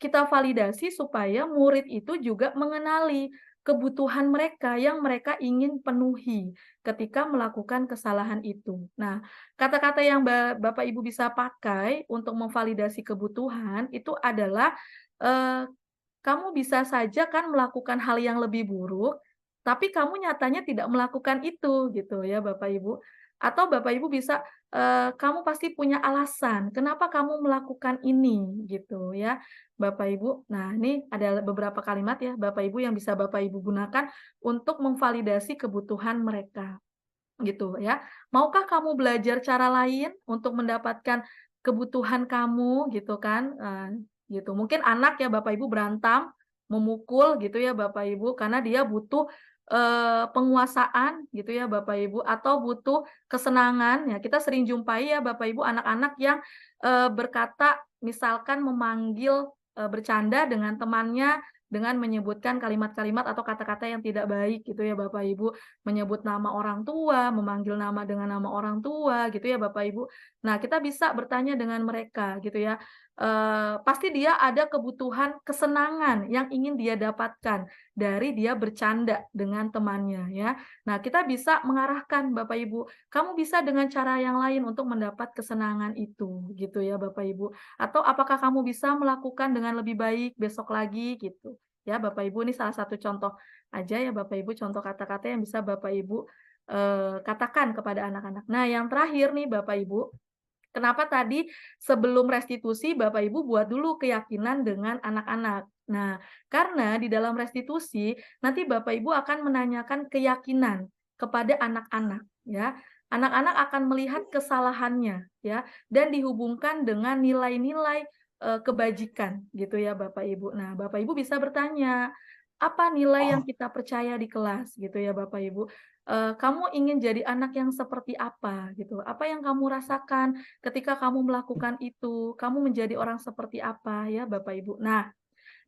kita validasi supaya murid itu juga mengenali kebutuhan mereka yang mereka ingin penuhi ketika melakukan kesalahan itu. Nah, kata-kata yang Bapak Ibu bisa pakai untuk memvalidasi kebutuhan itu adalah eh, kamu bisa saja kan melakukan hal yang lebih buruk, tapi kamu nyatanya tidak melakukan itu gitu ya Bapak Ibu. Atau Bapak Ibu bisa kamu pasti punya alasan kenapa kamu melakukan ini gitu ya. Bapak Ibu. Nah, ini ada beberapa kalimat ya Bapak Ibu yang bisa Bapak Ibu gunakan untuk memvalidasi kebutuhan mereka gitu ya. Maukah kamu belajar cara lain untuk mendapatkan kebutuhan kamu gitu kan? Gitu. Mungkin anak ya Bapak Ibu berantem, memukul gitu ya Bapak Ibu karena dia butuh penguasaan gitu ya Bapak Ibu atau butuh kesenangan ya. Kita sering jumpai ya Bapak Ibu anak-anak yang berkata misalkan memanggil bercanda dengan temannya dengan menyebutkan kalimat-kalimat atau kata-kata yang tidak baik gitu ya Bapak Ibu, menyebut nama orang tua, memanggil nama dengan nama orang tua gitu ya Bapak Ibu. Nah, kita bisa bertanya dengan mereka gitu ya. Pasti dia ada kebutuhan kesenangan yang ingin dia dapatkan dari dia bercanda dengan temannya ya. Nah, kita bisa mengarahkan Bapak Ibu, kamu bisa dengan cara yang lain untuk mendapat kesenangan itu gitu ya Bapak Ibu. Atau apakah kamu bisa melakukan dengan lebih baik besok lagi gitu. Ya Bapak Ibu, ini salah satu contoh aja ya Bapak Ibu, contoh kata-kata yang bisa Bapak Ibu katakan kepada anak-anak. Nah, yang terakhir nih Bapak Ibu, kenapa tadi sebelum restitusi Bapak Ibu buat dulu keyakinan dengan anak-anak. Nah, karena di dalam restitusi nanti Bapak Ibu akan menanyakan keyakinan kepada anak-anak ya. Anak-anak akan melihat kesalahannya ya dan dihubungkan dengan nilai-nilai kebajikan gitu ya Bapak Ibu. Nah, Bapak Ibu bisa bertanya, apa nilai yang kita percaya di kelas gitu ya Bapak Ibu. Kamu ingin jadi anak yang seperti apa gitu? Apa yang kamu rasakan ketika kamu melakukan itu? Kamu menjadi orang seperti apa ya Bapak Ibu? Nah,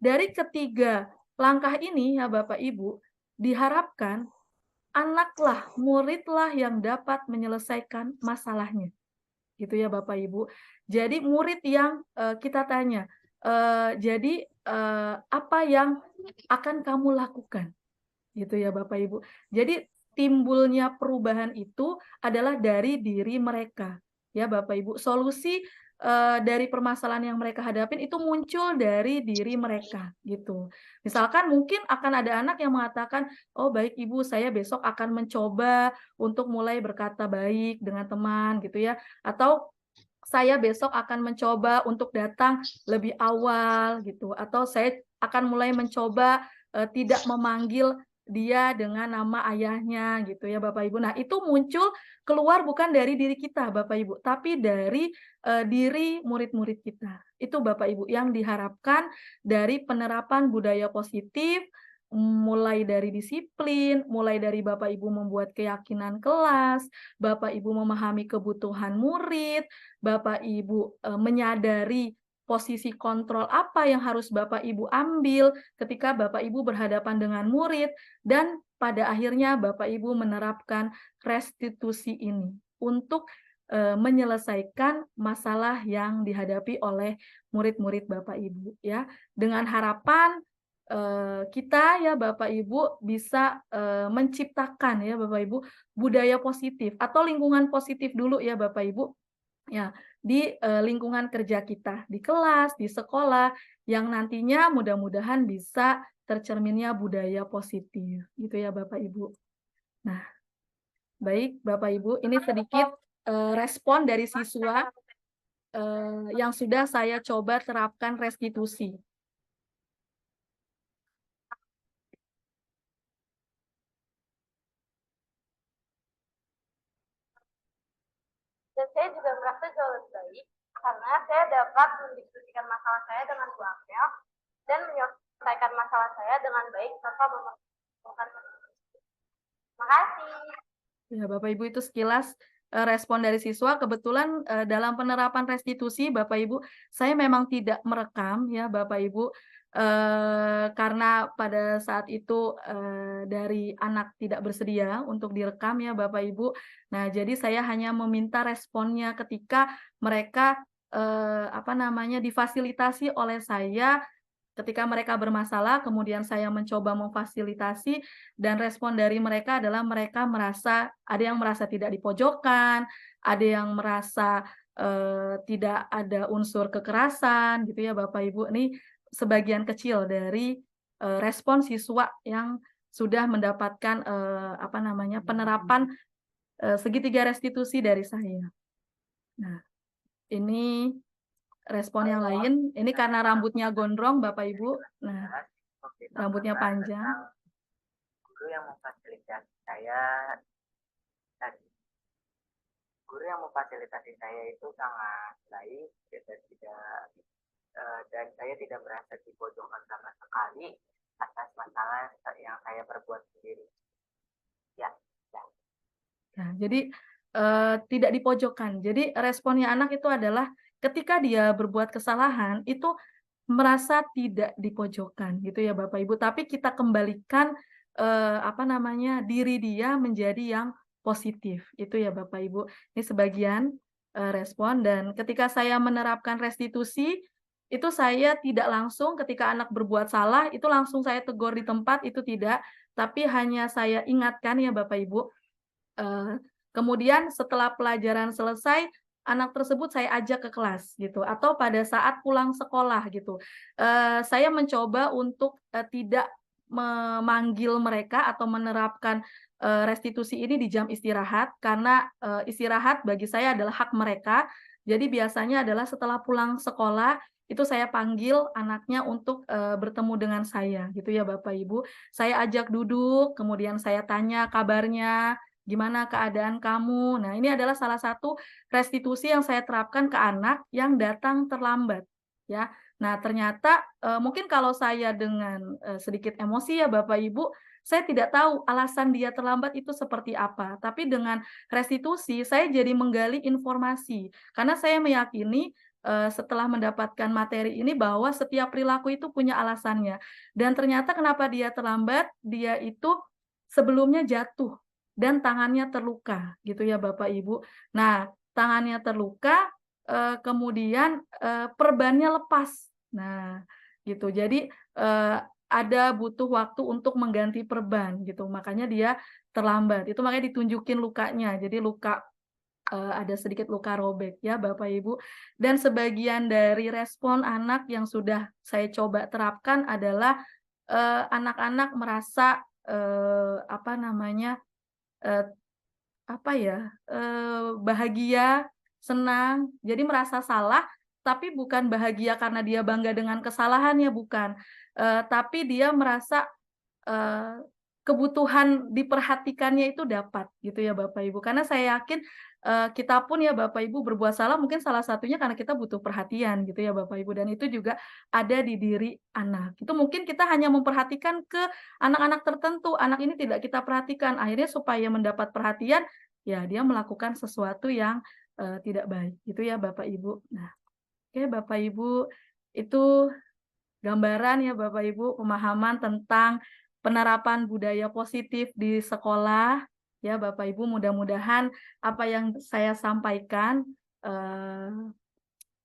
dari ketiga langkah ini ya Bapak Ibu, diharapkan anaklah, muridlah yang dapat menyelesaikan masalahnya. Gitu ya Bapak Ibu. Jadi murid yang kita tanya, jadi apa yang akan kamu lakukan? Gitu ya Bapak Ibu. Jadi timbulnya perubahan itu adalah dari diri mereka. Ya Bapak Ibu, solusi dari permasalahan yang mereka hadapin itu muncul dari diri mereka gitu. Misalkan mungkin akan ada anak yang mengatakan, "Oh, baik Ibu, saya besok akan mencoba untuk mulai berkata baik dengan teman," gitu ya. Atau saya besok akan mencoba untuk datang lebih awal gitu, atau saya akan mulai mencoba tidak memanggil dia dengan nama ayahnya gitu ya Bapak Ibu. Nah, itu muncul keluar bukan dari diri kita Bapak Ibu, tapi dari diri murid-murid kita. Itu Bapak Ibu yang diharapkan dari penerapan budaya positif, mulai dari disiplin, mulai dari Bapak Ibu membuat keyakinan kelas, Bapak Ibu memahami kebutuhan murid, Bapak Ibu menyadari posisi kontrol apa yang harus Bapak Ibu ambil ketika Bapak Ibu berhadapan dengan murid, dan pada akhirnya Bapak Ibu menerapkan restitusi ini untuk menyelesaikan masalah yang dihadapi oleh murid-murid Bapak Ibu ya, dengan harapan kita ya Bapak Ibu bisa menciptakan ya Bapak Ibu budaya positif atau lingkungan positif dulu ya Bapak Ibu ya di lingkungan kerja kita, di kelas, di sekolah yang nantinya mudah-mudahan bisa tercerminnya budaya positif gitu ya Bapak Ibu. Nah, baik Bapak Ibu, ini sedikit respon dari siswa yang sudah saya coba terapkan restitusi. Dan saya juga merasa jauh lebih baik karena saya dapat mendiskusikan masalah saya dengan Bu Apel dan menyelesaikan masalah saya dengan baik tanpa memerlukan. Terima kasih. Ya, Bapak Ibu, itu sekilas respon dari siswa. Kebetulan dalam penerapan restitusi Bapak Ibu, saya memang tidak merekam ya Bapak Ibu karena pada saat itu dari anak tidak bersedia untuk direkam ya Bapak Ibu. Nah, jadi saya hanya meminta responnya ketika mereka difasilitasi oleh saya ketika mereka bermasalah, kemudian saya mencoba memfasilitasi dan respon dari mereka adalah mereka merasa ada yang merasa tidak dipojokkan, ada yang merasa tidak ada unsur kekerasan gitu ya Bapak Ibu. Ini sebagian kecil dari respon siswa yang sudah mendapatkan penerapan segitiga restitusi dari saya. Nah, ini respon yang lain. Ini karena rambutnya gondrong Bapak Ibu. Nah, rambutnya panjang. Guru yang memfasilitasi saya tadi. Guru yang memfasilitasi saya itu sangat baik dan saya tidak merasa dipojokkan sama sekali atas masalah yang saya perbuat sendiri. Ya. Nah, jadi tidak dipojokkan. Jadi responnya anak itu adalah ketika dia berbuat kesalahan itu merasa tidak dipojokkan gitu ya Bapak Ibu. Tapi kita kembalikan diri dia menjadi yang positif. Itu ya Bapak Ibu. Ini sebagian respon, dan ketika saya menerapkan restitusi itu saya tidak langsung ketika anak berbuat salah itu langsung saya tegur di tempat, itu tidak, tapi hanya saya ingatkan ya Bapak Ibu. Kemudian setelah pelajaran selesai, anak tersebut saya ajak ke kelas gitu, atau pada saat pulang sekolah gitu. Saya mencoba untuk tidak memanggil mereka atau menerapkan restitusi ini di jam istirahat, karena istirahat bagi saya adalah hak mereka. Jadi biasanya adalah setelah pulang sekolah itu saya panggil anaknya untuk bertemu dengan saya gitu ya Bapak Ibu. Saya ajak duduk, kemudian saya tanya kabarnya, gimana keadaan kamu? Nah, ini adalah salah satu restitusi yang saya terapkan ke anak yang datang terlambat, ya. Nah, ternyata mungkin kalau saya dengan sedikit emosi ya Bapak Ibu, saya tidak tahu alasan dia terlambat itu seperti apa. Tapi dengan restitusi, saya jadi menggali informasi. Karena saya meyakini setelah mendapatkan materi ini bahwa setiap perilaku itu punya alasannya. Dan ternyata kenapa dia terlambat, dia itu sebelumnya jatuh dan tangannya terluka gitu ya Bapak Ibu. Nah, tangannya terluka, kemudian perbannya lepas. Nah, gitu. Jadi ada butuh waktu untuk mengganti perban gitu. Makanya dia terlambat. Itu makanya ditunjukin lukanya. Jadi luka ada sedikit luka robek ya Bapak Ibu. Dan sebagian dari respon anak yang sudah saya coba terapkan adalah anak-anak merasa bahagia, senang, jadi merasa salah, tapi bukan bahagia karena dia bangga dengan kesalahannya, bukan. Tapi dia merasa kebutuhan diperhatikannya itu dapat, gitu ya Bapak Ibu. Karena saya yakin kita pun ya Bapak Ibu berbuat salah mungkin salah satunya karena kita butuh perhatian, gitu ya Bapak Ibu. Dan itu juga ada di diri anak. Itu mungkin kita hanya memperhatikan ke anak-anak tertentu, anak ini tidak kita perhatikan. Akhirnya supaya mendapat perhatian, ya dia melakukan sesuatu yang tidak baik, gitu ya Bapak Ibu. Nah, oke Bapak Ibu, itu gambaran ya Bapak Ibu pemahaman tentang penerapan budaya positif di sekolah ya Bapak Ibu. Mudah-mudahan apa yang saya sampaikan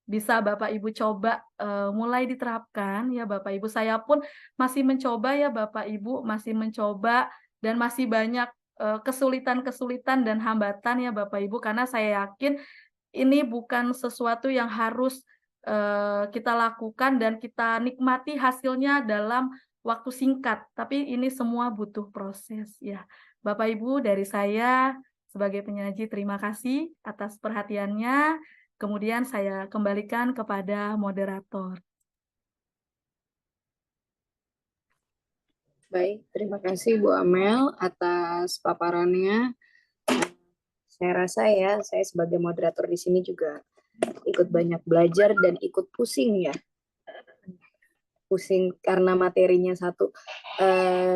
bisa Bapak Ibu coba mulai diterapkan ya Bapak Ibu. Saya pun masih mencoba ya Bapak Ibu, masih mencoba dan masih banyak kesulitan-kesulitan dan hambatan ya Bapak Ibu, karena saya yakin ini bukan sesuatu yang harus kita lakukan dan kita nikmati hasilnya dalam waktu singkat, tapi ini semua butuh proses ya. Bapak Ibu, dari saya sebagai penyaji terima kasih atas perhatiannya. Kemudian saya kembalikan kepada moderator. Baik, terima kasih Bu Amel atas paparannya. Saya rasa ya, saya sebagai moderator di sini juga ikut banyak belajar dan ikut pusing ya. Pusing karena materinya satu.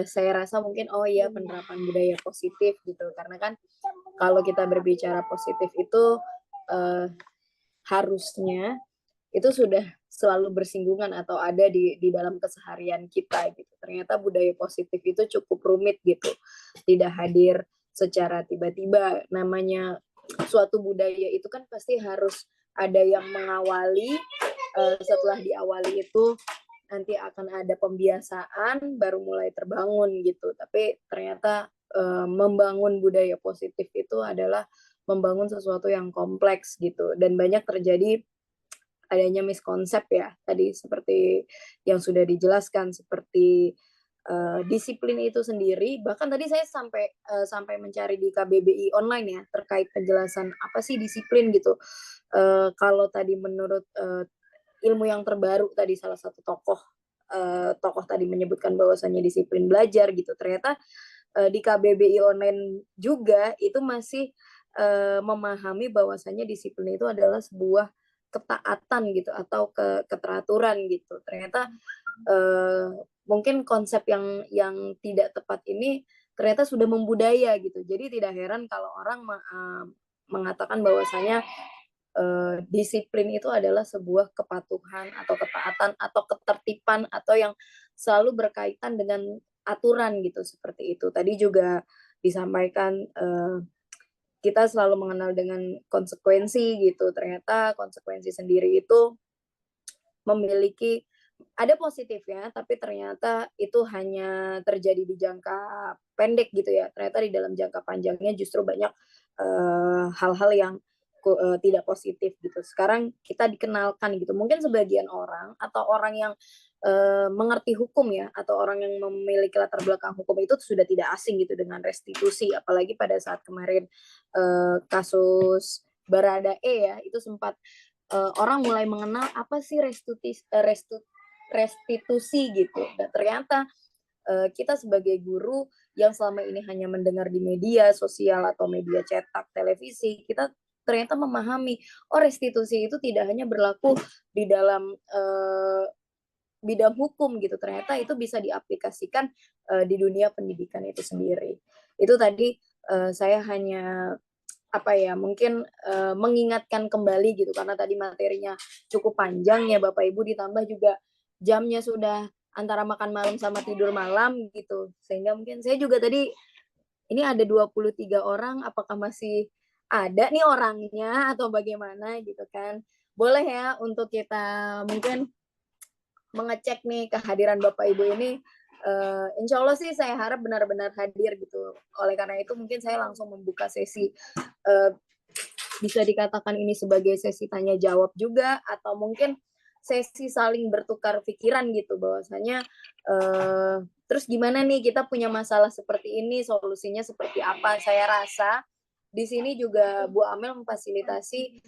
Saya rasa mungkin penerapan budaya positif gitu. Karena kan kalau kita berbicara positif itu harusnya itu sudah selalu bersinggungan atau ada di dalam keseharian kita gitu. Ternyata budaya positif itu cukup rumit gitu, tidak hadir secara tiba-tiba. Namanya suatu budaya itu kan pasti harus ada yang mengawali, setelah diawali itu nanti akan ada pembiasaan baru mulai terbangun gitu. Tapi ternyata membangun budaya positif itu adalah membangun sesuatu yang kompleks gitu, dan banyak terjadi adanya miskonsep ya, tadi seperti yang sudah dijelaskan, seperti disiplin itu sendiri. Bahkan tadi saya sampai mencari di KBBI online ya terkait penjelasan apa sih disiplin gitu. Kalau tadi menurut ilmu yang terbaru tadi salah satu tokoh tadi menyebutkan bahwasannya disiplin belajar gitu. Ternyata di KBBI online juga itu masih memahami bahwasannya disiplin itu adalah sebuah ketaatan gitu atau keteraturan gitu. Ternyata mungkin konsep yang tidak tepat ini ternyata sudah membudaya gitu. Jadi tidak heran kalau orang mengatakan bahwasanya disiplin itu adalah sebuah kepatuhan atau ketaatan atau ketertiban atau yang selalu berkaitan dengan aturan gitu, seperti itu. Tadi juga disampaikan kita selalu mengenal dengan konsekuensi gitu. Ternyata konsekuensi sendiri itu memiliki ada positifnya, tapi ternyata itu hanya terjadi di jangka pendek gitu ya. Ternyata di dalam jangka panjangnya justru banyak hal-hal yang tidak positif gitu. Sekarang kita dikenalkan gitu. Mungkin sebagian orang atau orang yang mengerti hukum ya, atau orang yang memiliki latar belakang hukum itu sudah tidak asing gitu dengan restitusi, apalagi pada saat kemarin kasus Baradae ya, itu sempat orang mulai mengenal apa sih restitusi gitu. Dan ternyata kita sebagai guru yang selama ini hanya mendengar di media sosial atau media cetak, televisi, kita ternyata memahami, oh restitusi itu tidak hanya berlaku di dalam bidang hukum gitu, ternyata itu bisa diaplikasikan di dunia pendidikan itu sendiri. Itu tadi saya hanya mungkin mengingatkan kembali gitu, karena tadi materinya cukup panjang ya Bapak Ibu, ditambah juga jamnya sudah antara makan malam sama tidur malam gitu, sehingga mungkin saya juga tadi ini ada 23 orang, apakah masih ada nih orangnya atau bagaimana gitu kan. Boleh ya untuk kita mungkin mengecek nih kehadiran Bapak Ibu ini. Insya Allah sih saya harap benar-benar hadir gitu. Oleh karena itu mungkin saya langsung membuka sesi, bisa dikatakan ini sebagai sesi tanya jawab juga, atau mungkin sesi saling bertukar pikiran gitu, bahwasanya terus gimana nih kita punya masalah seperti ini, solusinya seperti apa. Saya rasa di sini juga Bu Amel memfasilitasi,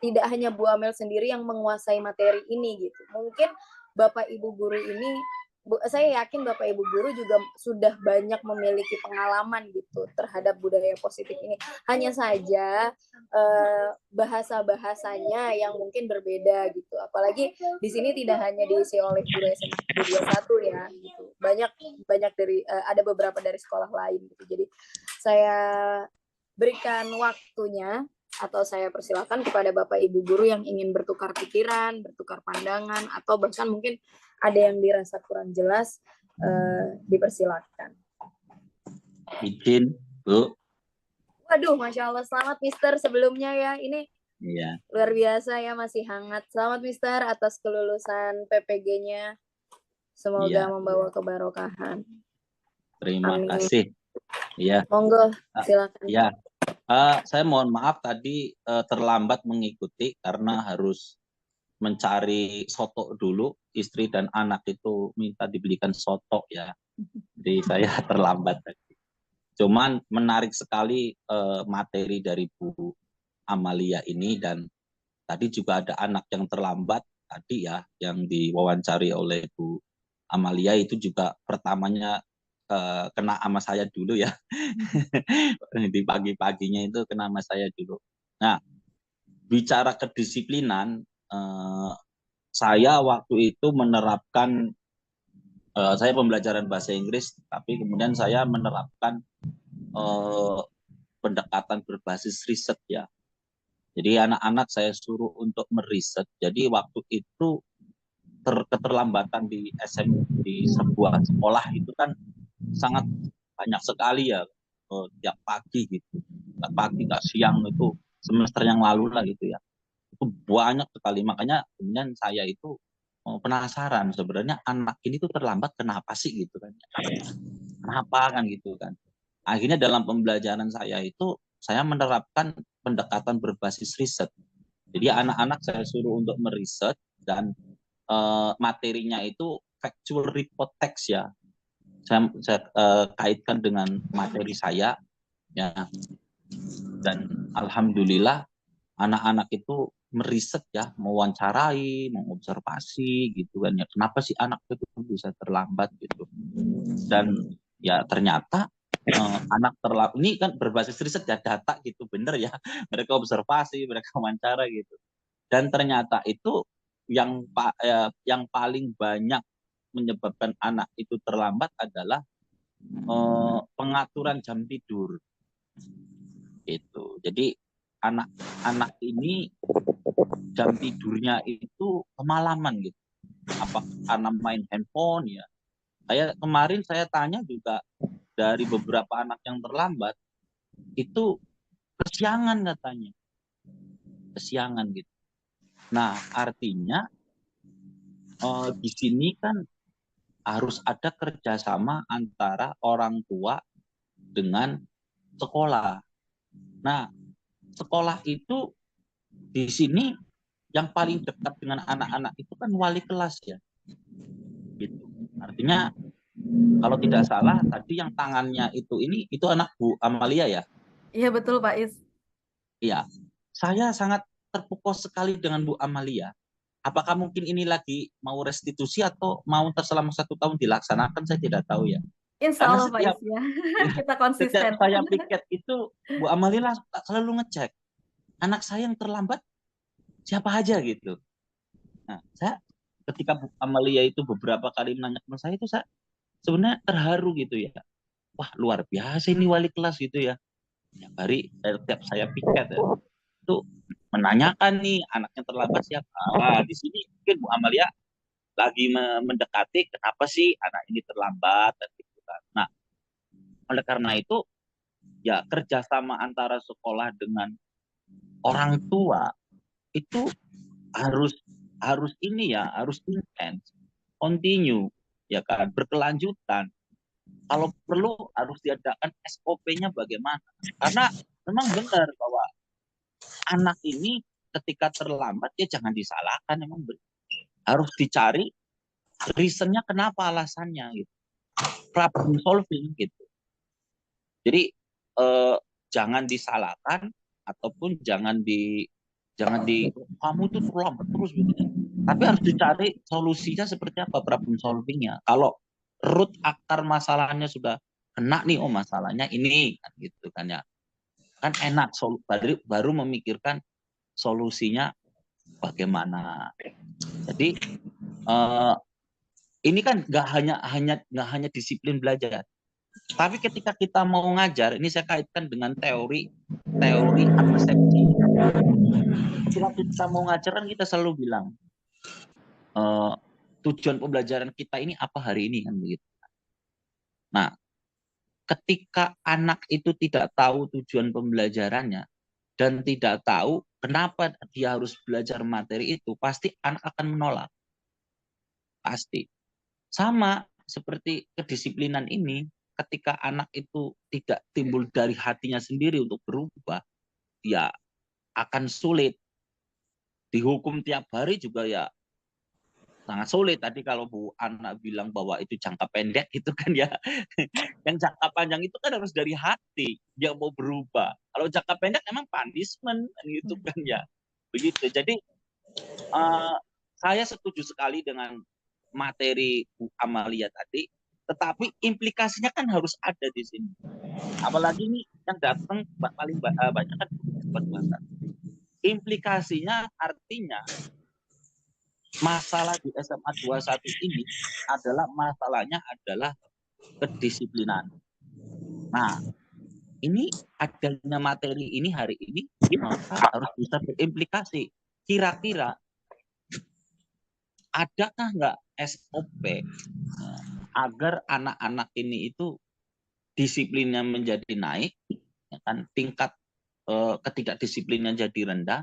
tidak hanya Bu Amel sendiri yang menguasai materi ini gitu. Mungkin Bapak Ibu guru ini, saya yakin Bapak Ibu guru juga sudah banyak memiliki pengalaman gitu terhadap budaya positif ini. Hanya saja bahasa-bahasanya yang mungkin berbeda gitu. Apalagi di sini tidak hanya diisi oleh guru SMA 21 ya gitu. Banyak dari ada beberapa dari sekolah lain gitu. Jadi saya berikan waktunya atau saya persilakan kepada Bapak Ibu guru yang ingin bertukar pikiran, bertukar pandangan, atau bahkan mungkin ada yang dirasa kurang jelas, dipersilakan. Izin, Bu. Waduh, Masya Allah. Selamat Mister sebelumnya ya. Ini Iya. luar biasa ya, masih hangat. Selamat Mister atas kelulusan PPG-nya. Semoga membawa kebarokahan. Terima kasih. Iya. Monggo, silakan. Iya. Saya mohon maaf tadi terlambat mengikuti karena harus mencari soto dulu. Istri dan anak itu minta dibelikan soto ya. Jadi saya terlambat tadi. Cuman menarik sekali materi dari Bu Amalia ini, dan tadi juga ada anak yang terlambat tadi ya, yang diwawancari oleh Bu Amalia itu juga pertamanya kena sama saya dulu ya. Di pagi-paginya itu kena sama saya dulu. Nah, bicara kedisiplinan, saya waktu itu menerapkan, saya pembelajaran bahasa Inggris, tapi kemudian saya menerapkan pendekatan berbasis riset ya. Jadi anak-anak saya suruh untuk meriset. Jadi waktu itu keterlambatan di di sebuah sekolah itu kan sangat banyak sekali ya, tiap pagi gitu, nggak pagi nggak siang, itu semester yang lalu lah gitu ya, itu banyak sekali. Makanya kemudian saya itu penasaran sebenarnya anak ini tuh terlambat kenapa sih gitu kan, kenapa kan gitu kan. Akhirnya dalam pembelajaran saya itu saya menerapkan pendekatan berbasis riset. Jadi anak-anak saya suruh untuk meriset dan materinya itu factual report text ya. Saya kaitkan dengan materi saya ya, dan alhamdulillah anak-anak itu meriset ya, mewawancarai, mengobservasi gitu kan ya, kenapa sih anak itu bisa terlambat gitu. Dan ya ternyata anak terlambat ini kan berbasis riset ya, data gitu, bener ya, mereka observasi, mereka wawancara gitu. Dan ternyata itu yang paling banyak menyebabkan anak itu terlambat adalah pengaturan jam tidur. Itu. Jadi anak-anak ini jam tidurnya itu kemalaman gitu. Apa karena main handphone ya? Kemarin saya tanya juga dari beberapa anak yang terlambat itu kesiangan katanya. Kesiangan gitu. Nah, artinya di sini kan harus ada kerjasama antara orang tua dengan sekolah. Nah, sekolah itu di sini yang paling dekat dengan anak-anak itu kan wali kelas ya. Gitu. Artinya kalau tidak salah tadi yang tangannya itu anak Bu Amalia ya. Iya betul Pak Is. Iya. Saya sangat terpukau sekali dengan Bu Amalia. Apakah mungkin ini lagi mau restitusi atau mau selama 1 tahun dilaksanakan, saya tidak tahu ya. Insya Karena Allah Pak Is ya. Kita konsisten. setiap saya piket itu Bu Amalia selalu ngecek anak saya yang terlambat siapa aja gitu. Nah, saya ketika Bu Amalia itu beberapa kali menanyakan saya itu saya sebenarnya terharu gitu ya. Wah, luar biasa ini wali kelas gitu ya. Tiap hari tiap saya piket ya, itu menanyakan nih anaknya terlambat siapa. Wah, di sini mungkin Bu Amalia lagi mendekati kenapa sih anak ini terlambat dan gitu kan. Nah, oleh karena itu ya kerjasama antara sekolah dengan orang tua itu harus ini ya, harus intens, continue ya kan, berkelanjutan. Kalau perlu harus diadakan SOP-nya bagaimana. Karena memang benar bahwa anak ini ketika terlambat ya jangan disalahkan, memang harus dicari reasonnya kenapa, alasannya gitu. Problem solving gitu. Jadi jangan disalahkan ataupun jangan di kamu tuh terlambat terus gitu. Tapi harus dicari solusinya seperti apa, problem solvingnya. Kalau root akar masalahnya sudah kena nih, oh masalahnya ini kan gitu kan ya. Kan enak baru memikirkan solusinya bagaimana. Jadi ini kan nggak hanya disiplin belajar. Tapi ketika kita mau ngajar, ini saya kaitkan dengan teori persepsi. Ketika kita mau ngajar kan kita selalu bilang tujuan pembelajaran kita ini apa hari ini kan begitu. Nah, ketika anak itu tidak tahu tujuan pembelajarannya dan tidak tahu kenapa dia harus belajar materi itu, pasti anak akan menolak. Pasti. Sama seperti kedisiplinan ini, ketika anak itu tidak timbul dari hatinya sendiri untuk berubah, ya akan sulit. Dihukum tiap hari juga ya sangat sulit. Tadi kalau Bu Ana bilang bahwa itu jangka pendek itu kan ya. Yang jangka panjang itu kan harus dari hati dia mau berubah. Kalau jangka pendek emang punishment gitu kan ya. Begitu. Jadi saya setuju sekali dengan materi Bu Amalia tadi, tetapi implikasinya kan harus ada di sini. Apalagi ini yang datang paling banyak kan implikasinya, artinya masalah di SMA 21 ini adalah masalahnya adalah kedisiplinan. Nah, ini adanya materi ini hari ini, maka harus bisa berimplikasi. Kira-kira adakah nggak SOP agar anak-anak ini itu disiplinnya menjadi naik, ya kan, tingkat ketidakdisiplinnya jadi rendah,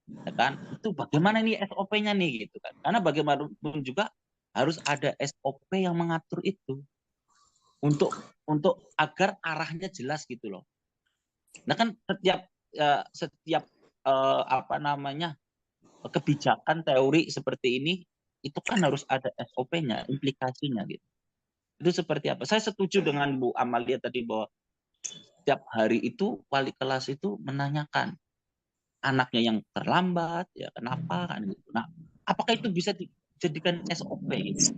ya kan? Itu bagaimana ini SOP-nya nih gitu kan? Karena bagaimanapun juga harus ada SOP yang mengatur itu untuk agar arahnya jelas gitu loh. Nah kan setiap apa namanya kebijakan teori seperti ini itu kan harus ada SOP-nya, implikasinya gitu. Itu seperti apa? Saya setuju dengan Bu Amalia tadi bahwa setiap hari itu wali kelas itu menanyakan anaknya yang terlambat, ya kenapa kan gitu. Nah, apakah itu bisa dijadikan SOP gitu?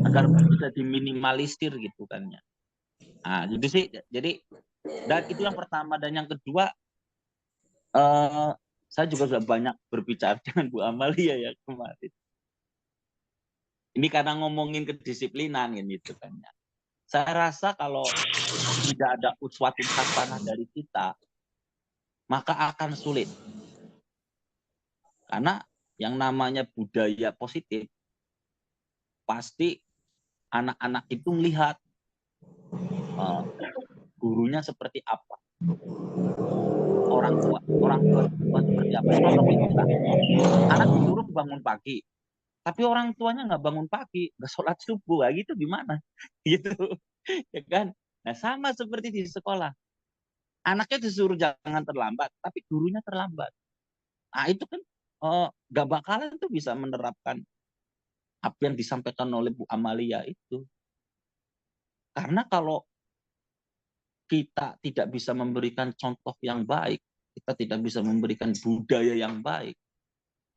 Agar bisa diminimalisir gitu kan ya. Nah, gitu sih. Jadi dan itu yang pertama, dan yang kedua saya juga sudah banyak berbicara dengan Bu Amalia ya kemarin. Ini karena ngomongin kedisiplinan gitu kan ya. Saya rasa kalau tidak ada uswatun hasanah dari kita, maka akan sulit. Karena yang namanya budaya positif, pasti anak-anak itu melihat gurunya seperti apa, orang tua seperti apa. Contoh kita, anak disuruh bangun pagi, tapi orang tuanya nggak bangun pagi, nggak sholat subuh, gitu gimana? Gitu, ya kan? Nah sama seperti di sekolah, anaknya disuruh jangan terlambat, tapi gurunya terlambat. Nah itu kan nggak bakalan tuh bisa menerapkan apa yang disampaikan oleh Bu Amalia itu. Karena kalau kita tidak bisa memberikan contoh yang baik, kita tidak bisa memberikan budaya yang baik,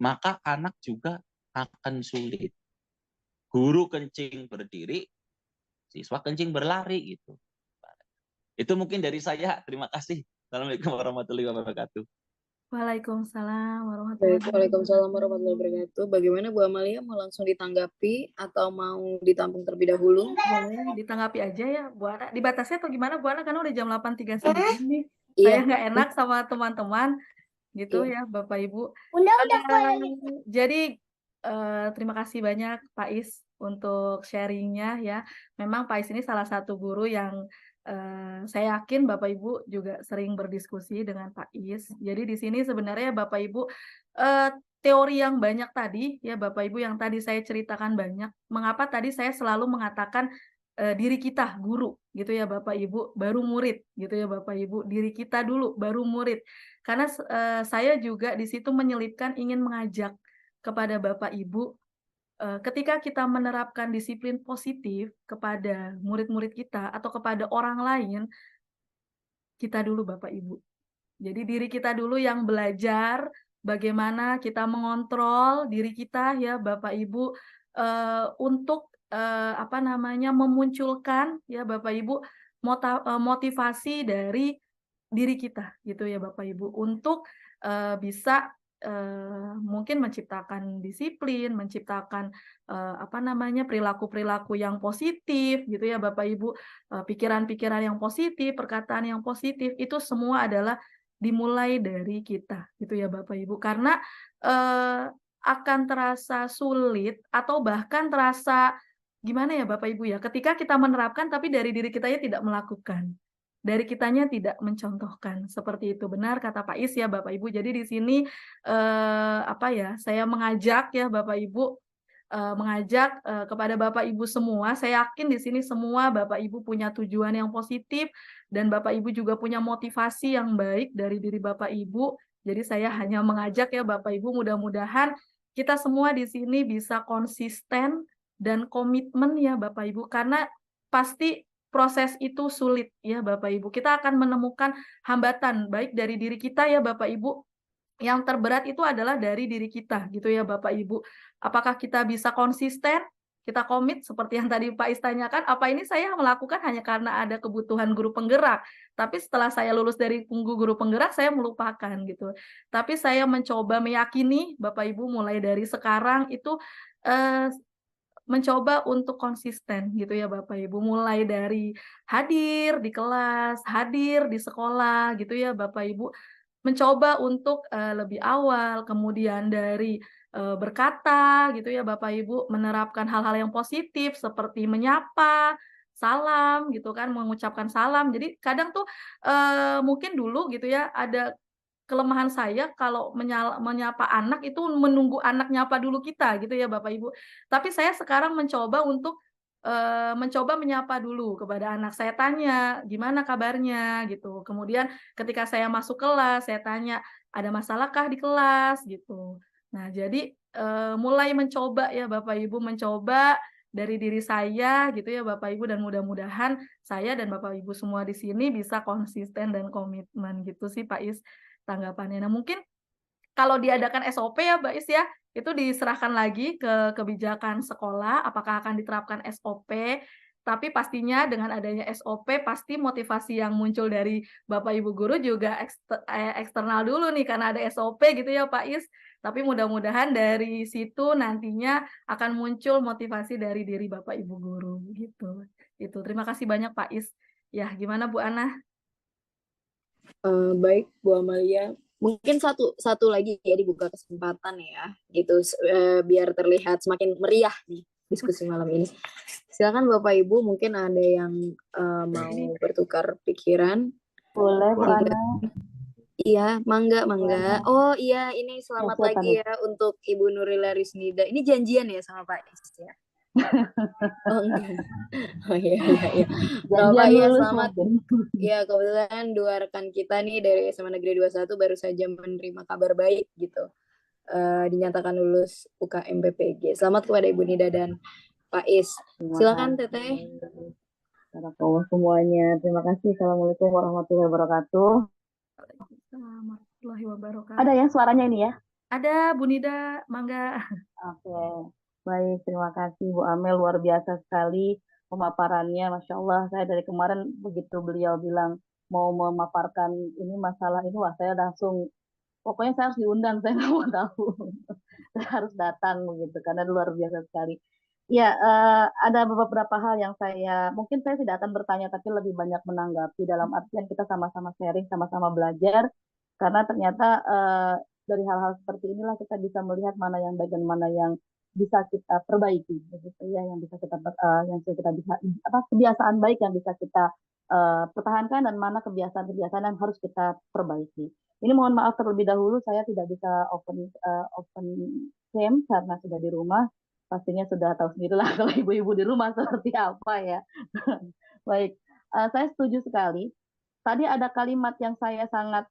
maka anak juga akan sulit. Guru kencing berdiri, siswa kencing berlari gitu. Itu mungkin dari saya. Terima kasih. Assalamualaikum warahmatullahi wabarakatuh. Waalaikumsalam Baik, warahmatullahi Waalaikumsalam wabarakatuh. warahmatullahi wabarakatuh. Bagaimana Bu Amalia, mau langsung ditanggapi atau mau ditampung terlebih dahulu? Boleh ditanggapi aja ya Bu Ana. Dibatasi atau gimana Bu Ana? Karena udah jam 8.39 nih. Iya. Saya nggak enak sama teman-teman gitu Iya. ya Bapak Ibu. Udah Jadi terima kasih banyak Pak Is untuk sharingnya ya. Memang Pak Is ini salah satu guru yang saya yakin Bapak Ibu juga sering berdiskusi dengan Pak Is. Jadi di sini sebenarnya Bapak Ibu teori yang banyak tadi ya Bapak Ibu yang tadi saya ceritakan banyak. Mengapa tadi saya selalu mengatakan diri kita guru gitu ya Bapak Ibu, baru murid gitu ya Bapak Ibu. Diri kita dulu baru murid. Karena saya juga di situ menyelipkan ingin mengajak kepada Bapak Ibu, ketika kita menerapkan disiplin positif kepada murid-murid kita atau kepada orang lain, kita dulu Bapak Ibu. Jadi diri kita dulu yang belajar bagaimana kita mengontrol diri kita ya Bapak Ibu untuk memunculkan ya Bapak Ibu motivasi dari diri kita gitu ya Bapak Ibu untuk bisa mungkin menciptakan disiplin, menciptakan perilaku-perilaku yang positif gitu ya Bapak Ibu, pikiran-pikiran yang positif, perkataan yang positif, itu semua adalah dimulai dari kita gitu ya Bapak Ibu. Karena akan terasa sulit atau bahkan terasa gimana ya Bapak Ibu ya, ketika kita menerapkan tapi dari diri kitanya tidak melakukan. Dari kitanya tidak mencontohkan. Seperti itu, benar kata Pak Is ya Bapak Ibu. Jadi di sini saya mengajak ya Bapak Ibu, kepada Bapak Ibu semua. Saya yakin di sini semua Bapak Ibu punya tujuan yang positif dan Bapak Ibu juga punya motivasi yang baik dari diri Bapak Ibu. Jadi saya hanya mengajak ya Bapak Ibu, mudah-mudahan kita semua di sini bisa konsisten dan komitmen ya Bapak Ibu, karena pasti proses itu sulit ya Bapak Ibu. Kita akan menemukan hambatan baik dari diri kita ya Bapak Ibu. Yang terberat itu adalah dari diri kita gitu ya Bapak Ibu. Apakah kita bisa konsisten? Kita komit seperti yang tadi Pak Is tanyakan, apa ini saya melakukan hanya karena ada kebutuhan guru penggerak, tapi setelah saya lulus dari guru penggerak saya melupakan gitu. Tapi saya mencoba meyakini Bapak Ibu mulai dari sekarang itu mencoba untuk konsisten gitu ya Bapak Ibu, mulai dari hadir di kelas, hadir di sekolah gitu ya Bapak Ibu, mencoba untuk lebih awal, kemudian dari berkata gitu ya Bapak Ibu, menerapkan hal-hal yang positif seperti menyapa, salam gitu kan, mengucapkan salam. Jadi kadang tuh mungkin dulu gitu ya ada kelemahan saya kalau menyapa anak itu menunggu anak nyapa dulu kita gitu ya Bapak Ibu. Tapi saya sekarang mencoba untuk, mencoba menyapa dulu kepada anak. Saya tanya, "Gimana kabarnya?" Gitu. Kemudian ketika saya masuk kelas, saya tanya, "Ada masalahkah di kelas?" Gitu. Nah jadi, mulai mencoba ya Bapak Ibu, mencoba dari diri saya gitu ya Bapak Ibu, dan mudah-mudahan saya dan Bapak Ibu semua di sini bisa konsisten dan komitmen gitu sih Pak Is tanggapannya. Nah, mungkin kalau diadakan SOP ya, Mbak Is ya, itu diserahkan lagi ke kebijakan sekolah, apakah akan diterapkan SOP, tapi pastinya dengan adanya SOP, pasti motivasi yang muncul dari Bapak Ibu guru juga eksternal dulu nih, karena ada SOP gitu ya, Pak Is. Tapi mudah-mudahan dari situ nantinya akan muncul motivasi dari diri Bapak Ibu guru, gitu. Itu. Terima kasih banyak, Pak Is. Ya, gimana Bu Ana? Baik Bu Amalia, mungkin satu lagi ya dibuka kesempatan ya gitu biar terlihat semakin meriah nih diskusi malam ini. Silakan Bapak Ibu, mungkin ada yang mau bertukar pikiran. Boleh Bu Monggo. Ana. Iya, mangga. Oh iya, ini selamat lagi ya untuk Ibu Nurila Risnida. Ini janjian ya sama Pak Is ya? Oh enggak. Oh iya. Bapak ya selamat. Ya kebetulan dua rekan kita nih dari SMA Negeri 21 baru saja menerima kabar baik gitu. Dinyatakan lulus UKM PPG. Selamat kepada Ibu Nida dan Pak Is. Silakan Teteh. Assalamualaikum semuanya. Terima kasih. Assalamualaikum warahmatullahi wabarakatuh. Warahmatullahi wabarakatuh. Ada yang suaranya ini ya? Ada, Bu Nida, mangga. Oke, baik. Terima kasih Bu Amel, luar biasa sekali pemaparannya. Masya Allah, saya dari kemarin begitu beliau bilang mau memaparkan ini masalah ini, wah saya langsung, pokoknya saya harus diundang, saya nggak mau tahu. Saya harus datang begitu, karena luar biasa sekali. Ya, ada beberapa hal yang mungkin saya tidak akan bertanya, tapi lebih banyak menanggapi dalam artian kita sama-sama sharing, sama-sama belajar, karena ternyata dari hal-hal seperti inilah kita bisa melihat mana yang baik dan mana yang bisa kita perbaiki, begitu ya, yang bisa kita bisa kebiasaan baik yang bisa kita pertahankan dan mana kebiasaan-kebiasaan yang harus kita perbaiki. Ini mohon maaf terlebih dahulu saya tidak bisa open cam karena sudah di rumah. Pastinya sudah tahu sendirilah kalau ibu-ibu di rumah seperti apa ya. Baik, saya setuju sekali. Tadi ada kalimat yang saya sangat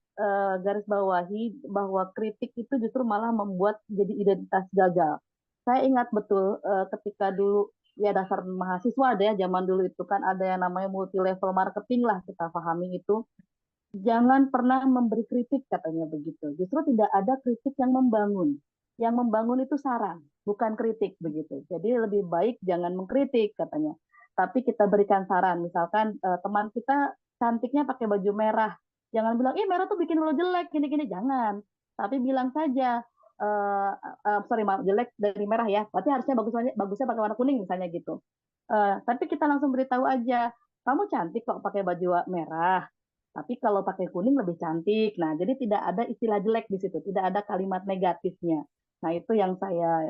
garis bawahi, bahwa kritik itu justru malah membuat jadi identitas gagal. Saya ingat betul ketika dulu ya dasar mahasiswa ada ya, zaman dulu itu kan ada yang namanya multi level marketing lah, kita pahami itu. Jangan pernah memberi kritik katanya begitu. Justru tidak ada kritik yang membangun. Yang membangun itu saran, bukan kritik begitu. Jadi lebih baik jangan mengkritik katanya. Tapi kita berikan saran. Misalkan teman kita cantiknya pakai baju merah. Jangan bilang, merah tuh bikin lo jelek, gini-gini. Jangan. Tapi bilang saja, sorry maaf, jelek dari merah ya. Berarti harusnya bagusnya pakai warna kuning misalnya gitu. Tapi kita langsung beritahu aja, kamu cantik kok pakai baju merah. Tapi kalau pakai kuning lebih cantik. Nah, jadi tidak ada istilah jelek di situ, tidak ada kalimat negatifnya. Nah, itu yang saya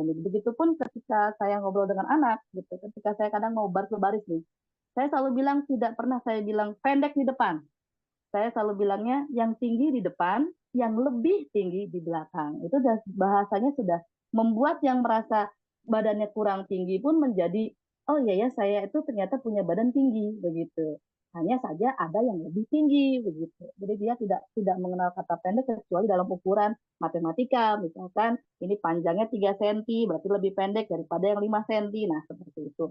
ini. Begitupun ketika saya ngobrol dengan anak, gitu. Ketika saya kadang mau baris nih, saya selalu bilang, tidak pernah saya bilang pendek di depan. Saya selalu bilangnya yang tinggi di depan, yang lebih tinggi di belakang. Itu bahasanya sudah membuat yang merasa badannya kurang tinggi pun menjadi, oh iya ya, saya itu ternyata punya badan tinggi begitu. Hanya saja ada yang lebih tinggi begitu. Jadi dia tidak mengenal kata pendek kecuali dalam ukuran matematika. Misalkan ini panjangnya 3 cm, berarti lebih pendek daripada yang 5 cm. Nah, seperti itu.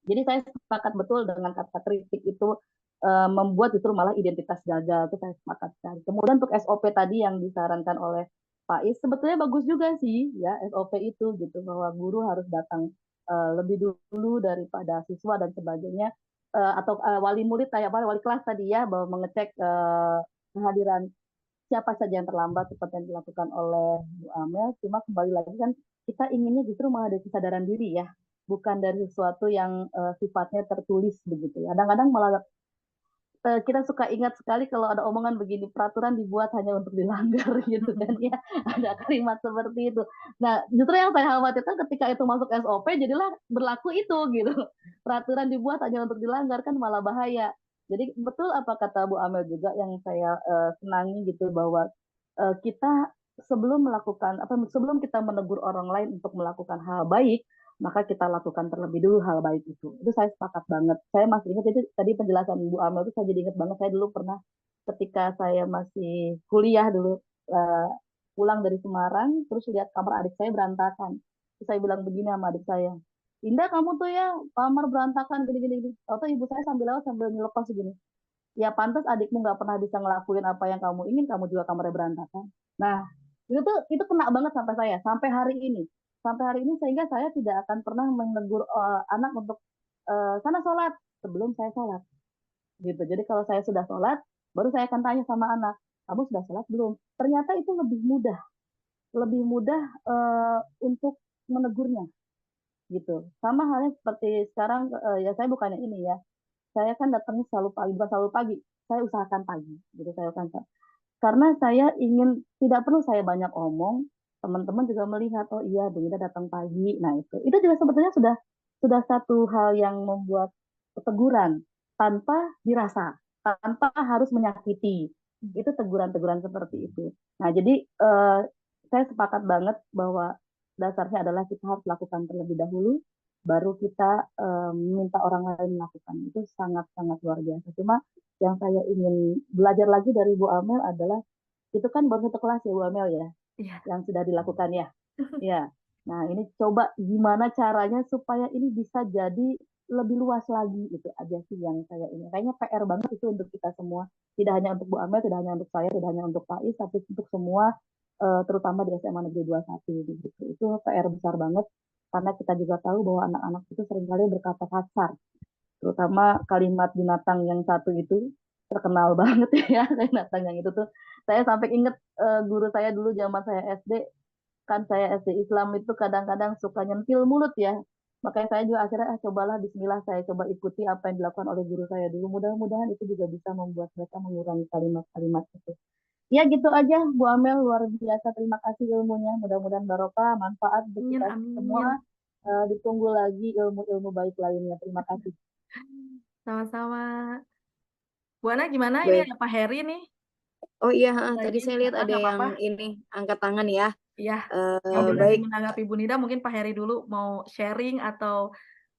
Jadi saya sepakat betul dengan kata kritik itu membuat justru malah identitas gagal. Itu saya sepakat sekali. Kemudian untuk SOP tadi yang disarankan oleh Pak Is, sebetulnya bagus juga sih ya SOP itu gitu, bahwa guru harus datang lebih dulu daripada siswa dan sebagainya, atau wali murid kayak wali kelas tadi ya, bahwa mengecek kehadiran siapa saja yang terlambat seperti yang dilakukan oleh Bu Amel. Cuma kembali lagi kan kita inginnya justru malah ada kesadaran diri ya. bukan dari sesuatu yang sifatnya tertulis begitu ya. Kadang-kadang malah kita suka ingat sekali kalau ada omongan begini, peraturan dibuat hanya untuk dilanggar gitu kan ya, ada kalimat seperti itu. Nah, justru yang saya khawatirkan ketika itu masuk SOP jadilah berlaku itu gitu. Peraturan dibuat hanya untuk dilanggar kan malah bahaya. Jadi betul apa kata Bu Amel juga yang saya senangi gitu, bahwa kita sebelum melakukan sebelum kita menegur orang lain untuk melakukan hal baik, maka kita lakukan terlebih dulu hal baik itu. Itu saya sepakat banget. Saya masih ingat itu tadi penjelasan Bu Amel itu, saya jadi ingat banget. Saya dulu pernah ketika saya masih kuliah dulu, pulang dari Semarang, terus lihat kamar adik saya berantakan. Terus saya bilang begini sama adik saya, Indah, kamu tuh ya kamar berantakan gini-gini. Atau ibu saya sambil lewat sambil nyelepas segini. Ya pantas adikmu nggak pernah bisa ngelakuin apa yang kamu ingin, kamu juga kamarnya berantakan. Nah, itu kena banget sampai hari ini. Sampai hari ini sehingga saya tidak akan pernah menegur anak untuk sana sholat sebelum saya sholat. Gitu. Jadi kalau saya sudah sholat, baru saya akan tanya sama anak, kamu sudah sholat belum? Ternyata itu lebih mudah untuk menegurnya. Gitu. Sama halnya seperti sekarang, ya saya bukannya ini ya, saya kan datangnya selalu pagi, bukan selalu pagi, saya usahakan pagi, gitu saya usahakan. Karena saya ingin, tidak perlu saya banyak omong, teman-teman juga melihat, oh iya, Bunda datang pagi. Nah itu juga sebetulnya sudah satu hal yang membuat teguran tanpa dirasa, tanpa harus menyakiti. Itu teguran-teguran seperti itu. Nah jadi saya sepakat banget bahwa dasarnya adalah kita harus lakukan terlebih dahulu, baru kita minta orang lain melakukan. Itu sangat-sangat luar biasa. Cuma yang saya ingin belajar lagi dari Bu Amel adalah, itu kan baru satu kelas ya Bu Amel ya, yang sudah dilakukan ya. Ya. Nah ini coba gimana caranya supaya ini bisa jadi lebih luas lagi, itu aja sih yang saya ingin. Kayaknya PR banget itu untuk kita semua. Tidak hanya untuk Bu Amel, tidak hanya untuk saya, tidak hanya untuk Pak Is, tapi untuk semua, terutama di SMA Negeri 21 gitu. Itu PR besar banget. Karena kita juga tahu bahwa anak-anak itu seringkali berkata kasar, terutama kalimat binatang yang satu itu terkenal banget ya, binatang yang itu tuh. Saya sampai inget guru saya dulu zaman saya SD, kan saya SD Islam itu kadang-kadang suka nyentil mulut ya. Makanya saya juga akhirnya cobalah Bismillah, saya coba ikuti apa yang dilakukan oleh guru saya dulu. Mudah-mudahan itu juga bisa membuat mereka mengurangi kalimat-kalimat itu. Ya gitu aja Bu Amel, luar biasa, terima kasih ilmunya, mudah-mudahan barokah, manfaat untuk kita semua. Ditunggu lagi ilmu-ilmu baik lainnya. Terima kasih. Sama-sama. Bu Ana gimana? Ini ada Pak Heri nih. Oh iya, tadi saya lihat ada yang ini angkat tangan ya. Iya. Baik. Menanggapi Bu Nida, mungkin Pak Heri dulu mau sharing atau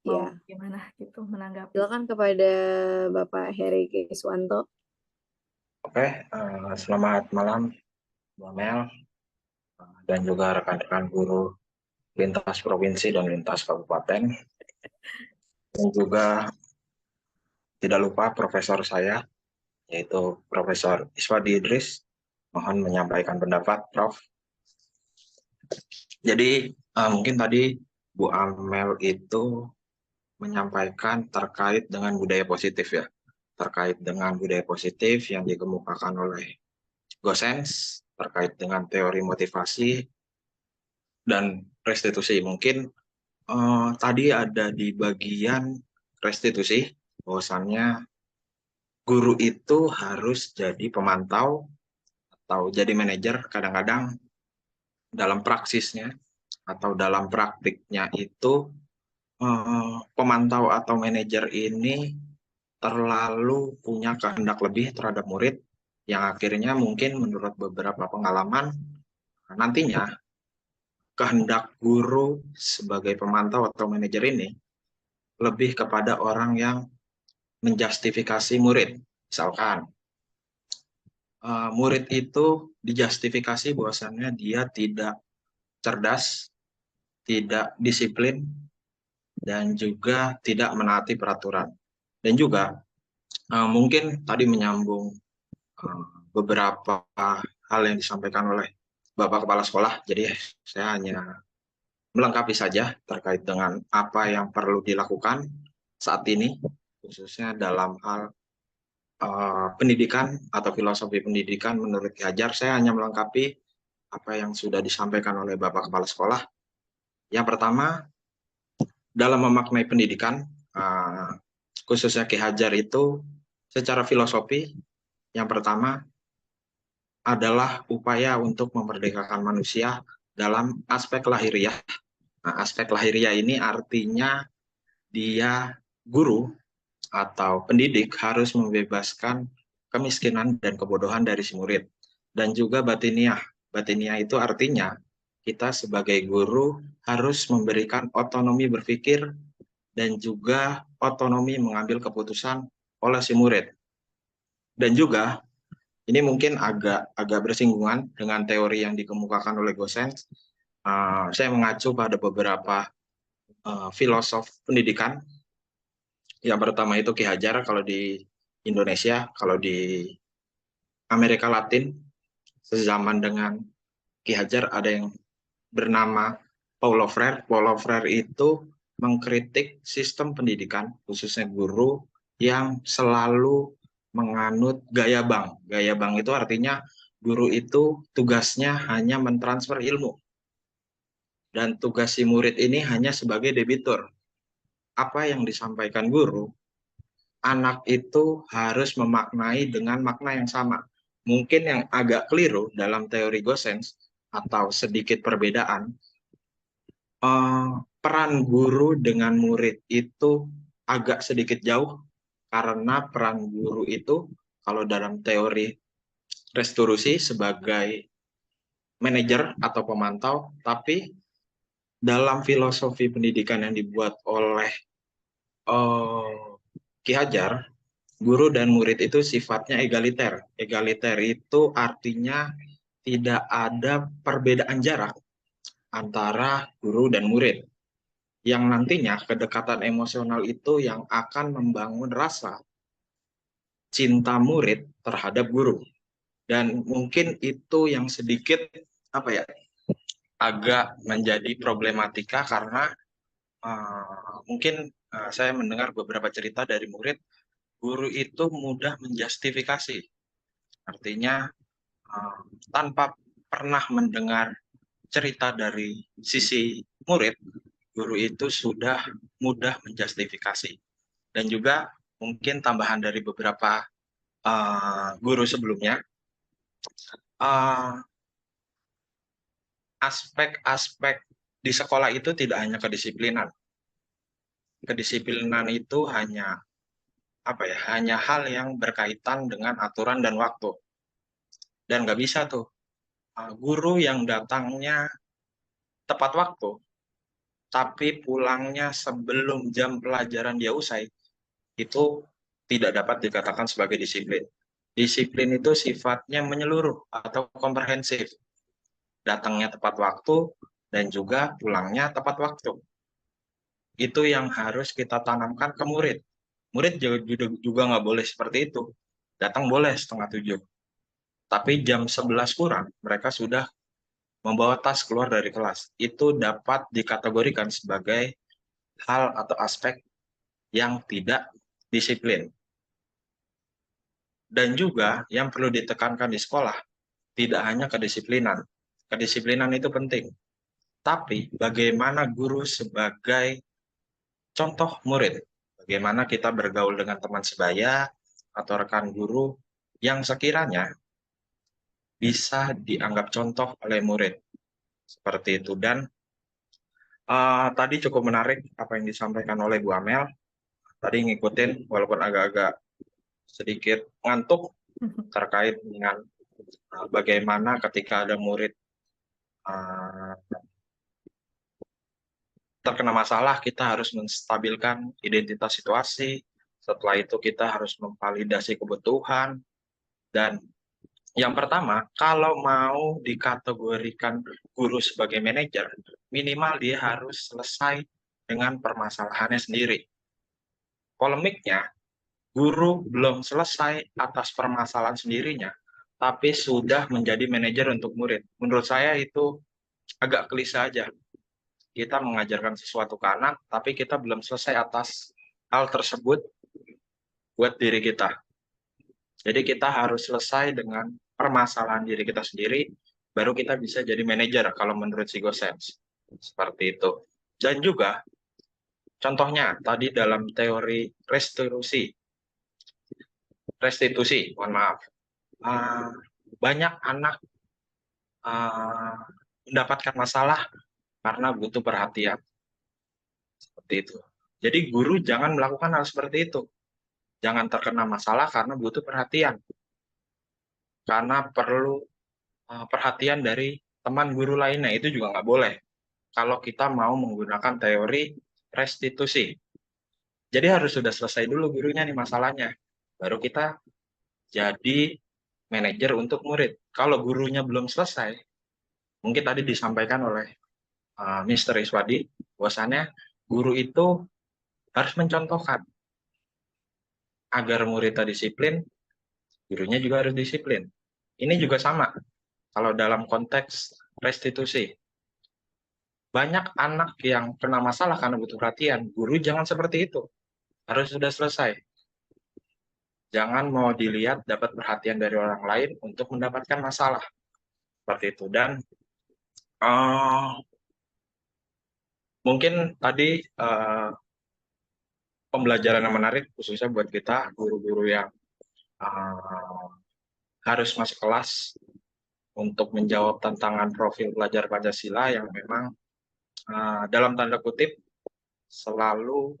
mau gimana gitu menanggapi. Silakan kepada Bapak Heri Kiswanto. Oke, selamat malam Bu Amel dan juga rekan-rekan guru lintas provinsi dan lintas kabupaten. Dan juga tidak lupa profesor saya, yaitu Profesor Iswadi Idris. Mohon menyampaikan pendapat, Prof. Jadi mungkin tadi Bu Amel itu menyampaikan terkait dengan budaya positif ya. Terkait dengan budaya positif yang dikemukakan oleh Gosens, terkait dengan teori motivasi dan restitusi. Mungkin tadi ada di bagian restitusi, bahwasannya guru itu harus jadi pemantau atau jadi manajer. Kadang-kadang dalam praksisnya atau dalam praktiknya itu pemantau atau manajer ini terlalu punya kehendak lebih terhadap murid, yang akhirnya mungkin menurut beberapa pengalaman nantinya kehendak guru sebagai pemantau atau manajer ini lebih kepada orang yang menjustifikasi murid. Misalkan murid itu dijustifikasi bahwasannya dia tidak cerdas, tidak disiplin, dan juga tidak menaati peraturan. Dan juga mungkin tadi menyambung beberapa hal yang disampaikan oleh Bapak Kepala Sekolah, jadi saya hanya melengkapi saja terkait dengan apa yang perlu dilakukan saat ini, khususnya dalam hal pendidikan atau filosofi pendidikan menurut Ki Hajar. Saya hanya melengkapi apa yang sudah disampaikan oleh Bapak Kepala Sekolah. Yang pertama, dalam memaknai pendidikan, khususnya Ki Hajar itu secara filosofi, yang pertama adalah upaya untuk memerdekakan manusia dalam aspek lahiriah. Nah, aspek lahiriah ini artinya dia guru atau pendidik harus membebaskan kemiskinan dan kebodohan dari si murid. Dan juga batiniah. Batiniah itu artinya kita sebagai guru harus memberikan otonomi berpikir dan juga otonomi mengambil keputusan oleh si murid. Dan juga ini mungkin agak bersinggungan dengan teori yang dikemukakan oleh Gosens. Saya mengacu pada beberapa filosof pendidikan. Yang pertama itu Ki Hajar kalau di Indonesia, kalau di Amerika Latin sezaman dengan Ki Hajar ada yang bernama Paulo Freire. Paulo Freire itu mengkritik sistem pendidikan, khususnya guru, yang selalu menganut gaya bank. Gaya bank itu artinya guru itu tugasnya hanya mentransfer ilmu. Dan tugas si murid ini hanya sebagai debitur. Apa yang disampaikan guru, anak itu harus memaknai dengan makna yang sama. Mungkin yang agak keliru dalam teori Gosens atau sedikit perbedaan, peran guru dengan murid itu agak sedikit jauh, karena peran guru itu kalau dalam teori restorusi sebagai manajer atau pemantau, tapi dalam filosofi pendidikan yang dibuat oleh Ki Hajar, guru dan murid itu sifatnya egaliter. Egaliter itu artinya tidak ada perbedaan jarak antara guru dan murid. Yang nantinya kedekatan emosional itu yang akan membangun rasa cinta murid terhadap guru. Dan mungkin itu yang sedikit agak menjadi problematika karena mungkin saya mendengar beberapa cerita dari murid, guru itu mudah menjustifikasi. Artinya tanpa pernah mendengar cerita dari sisi murid, guru itu sudah mudah menjustifikasi. Dan juga mungkin tambahan dari beberapa guru sebelumnya, aspek-aspek di sekolah itu tidak hanya kedisiplinan. Kedisiplinan itu hanya hal yang berkaitan dengan aturan dan waktu. Dan nggak bisa tuh guru yang datangnya tepat waktu, tapi pulangnya sebelum jam pelajaran dia usai, itu tidak dapat dikatakan sebagai disiplin. Disiplin itu sifatnya menyeluruh atau komprehensif. Datangnya tepat waktu dan juga pulangnya tepat waktu. Itu yang harus kita tanamkan ke murid. Murid juga nggak boleh seperti itu. Datang boleh 6:30. Tapi jam 11 kurang, mereka sudah membawa tas keluar dari kelas. Itu dapat dikategorikan sebagai hal atau aspek yang tidak disiplin. Dan juga yang perlu ditekankan di sekolah, tidak hanya kedisiplinan. Kedisiplinan itu penting. Tapi bagaimana guru sebagai contoh murid? Bagaimana kita bergaul dengan teman sebaya atau rekan guru yang sekiranya bisa dianggap contoh oleh murid. Seperti itu. Dan tadi cukup menarik apa yang disampaikan oleh Bu Amel. Tadi ngikutin walaupun agak-agak sedikit ngantuk terkait dengan bagaimana ketika ada murid terkena masalah, kita harus menstabilkan identitas situasi. Setelah itu kita harus memvalidasi kebutuhan. Dan yang pertama, kalau mau dikategorikan guru sebagai manajer, minimal dia harus selesai dengan permasalahannya sendiri. Polemiknya, guru belum selesai atas permasalahan sendirinya, tapi sudah menjadi manajer untuk murid. Menurut saya itu agak klise aja. Kita mengajarkan sesuatu ke anak, tapi kita belum selesai atas hal tersebut buat diri kita. Jadi kita harus selesai dengan permasalahan diri kita sendiri, baru kita bisa jadi manajer kalau menurut si Gosens. Seperti itu. Dan juga Contohnya tadi dalam teori restitusi, mohon maaf. Banyak anak mendapatkan masalah karena butuh perhatian. Seperti itu. Jadi guru jangan melakukan hal seperti itu. Jangan terkena masalah karena butuh perhatian. Karena perlu perhatian dari teman guru lainnya, itu juga nggak boleh. Kalau kita mau menggunakan teori restitusi. Jadi harus sudah selesai dulu gurunya nih masalahnya. Baru kita jadi manajer untuk murid. Kalau gurunya belum selesai, mungkin tadi disampaikan oleh Mr. Iswadi, bahwasannya guru itu harus mencontohkan agar muridnya disiplin, gurunya juga harus disiplin. Ini juga sama kalau dalam konteks restitusi. Banyak anak yang kena masalah karena butuh perhatian, guru jangan seperti itu. Harus sudah selesai. Jangan mau dilihat dapat perhatian dari orang lain untuk mendapatkan masalah. Seperti itu. Dan mungkin tadi pembelajaran yang menarik khususnya buat kita guru-guru yang harus masuk kelas untuk menjawab tantangan profil pelajar Pancasila yang memang dalam tanda kutip selalu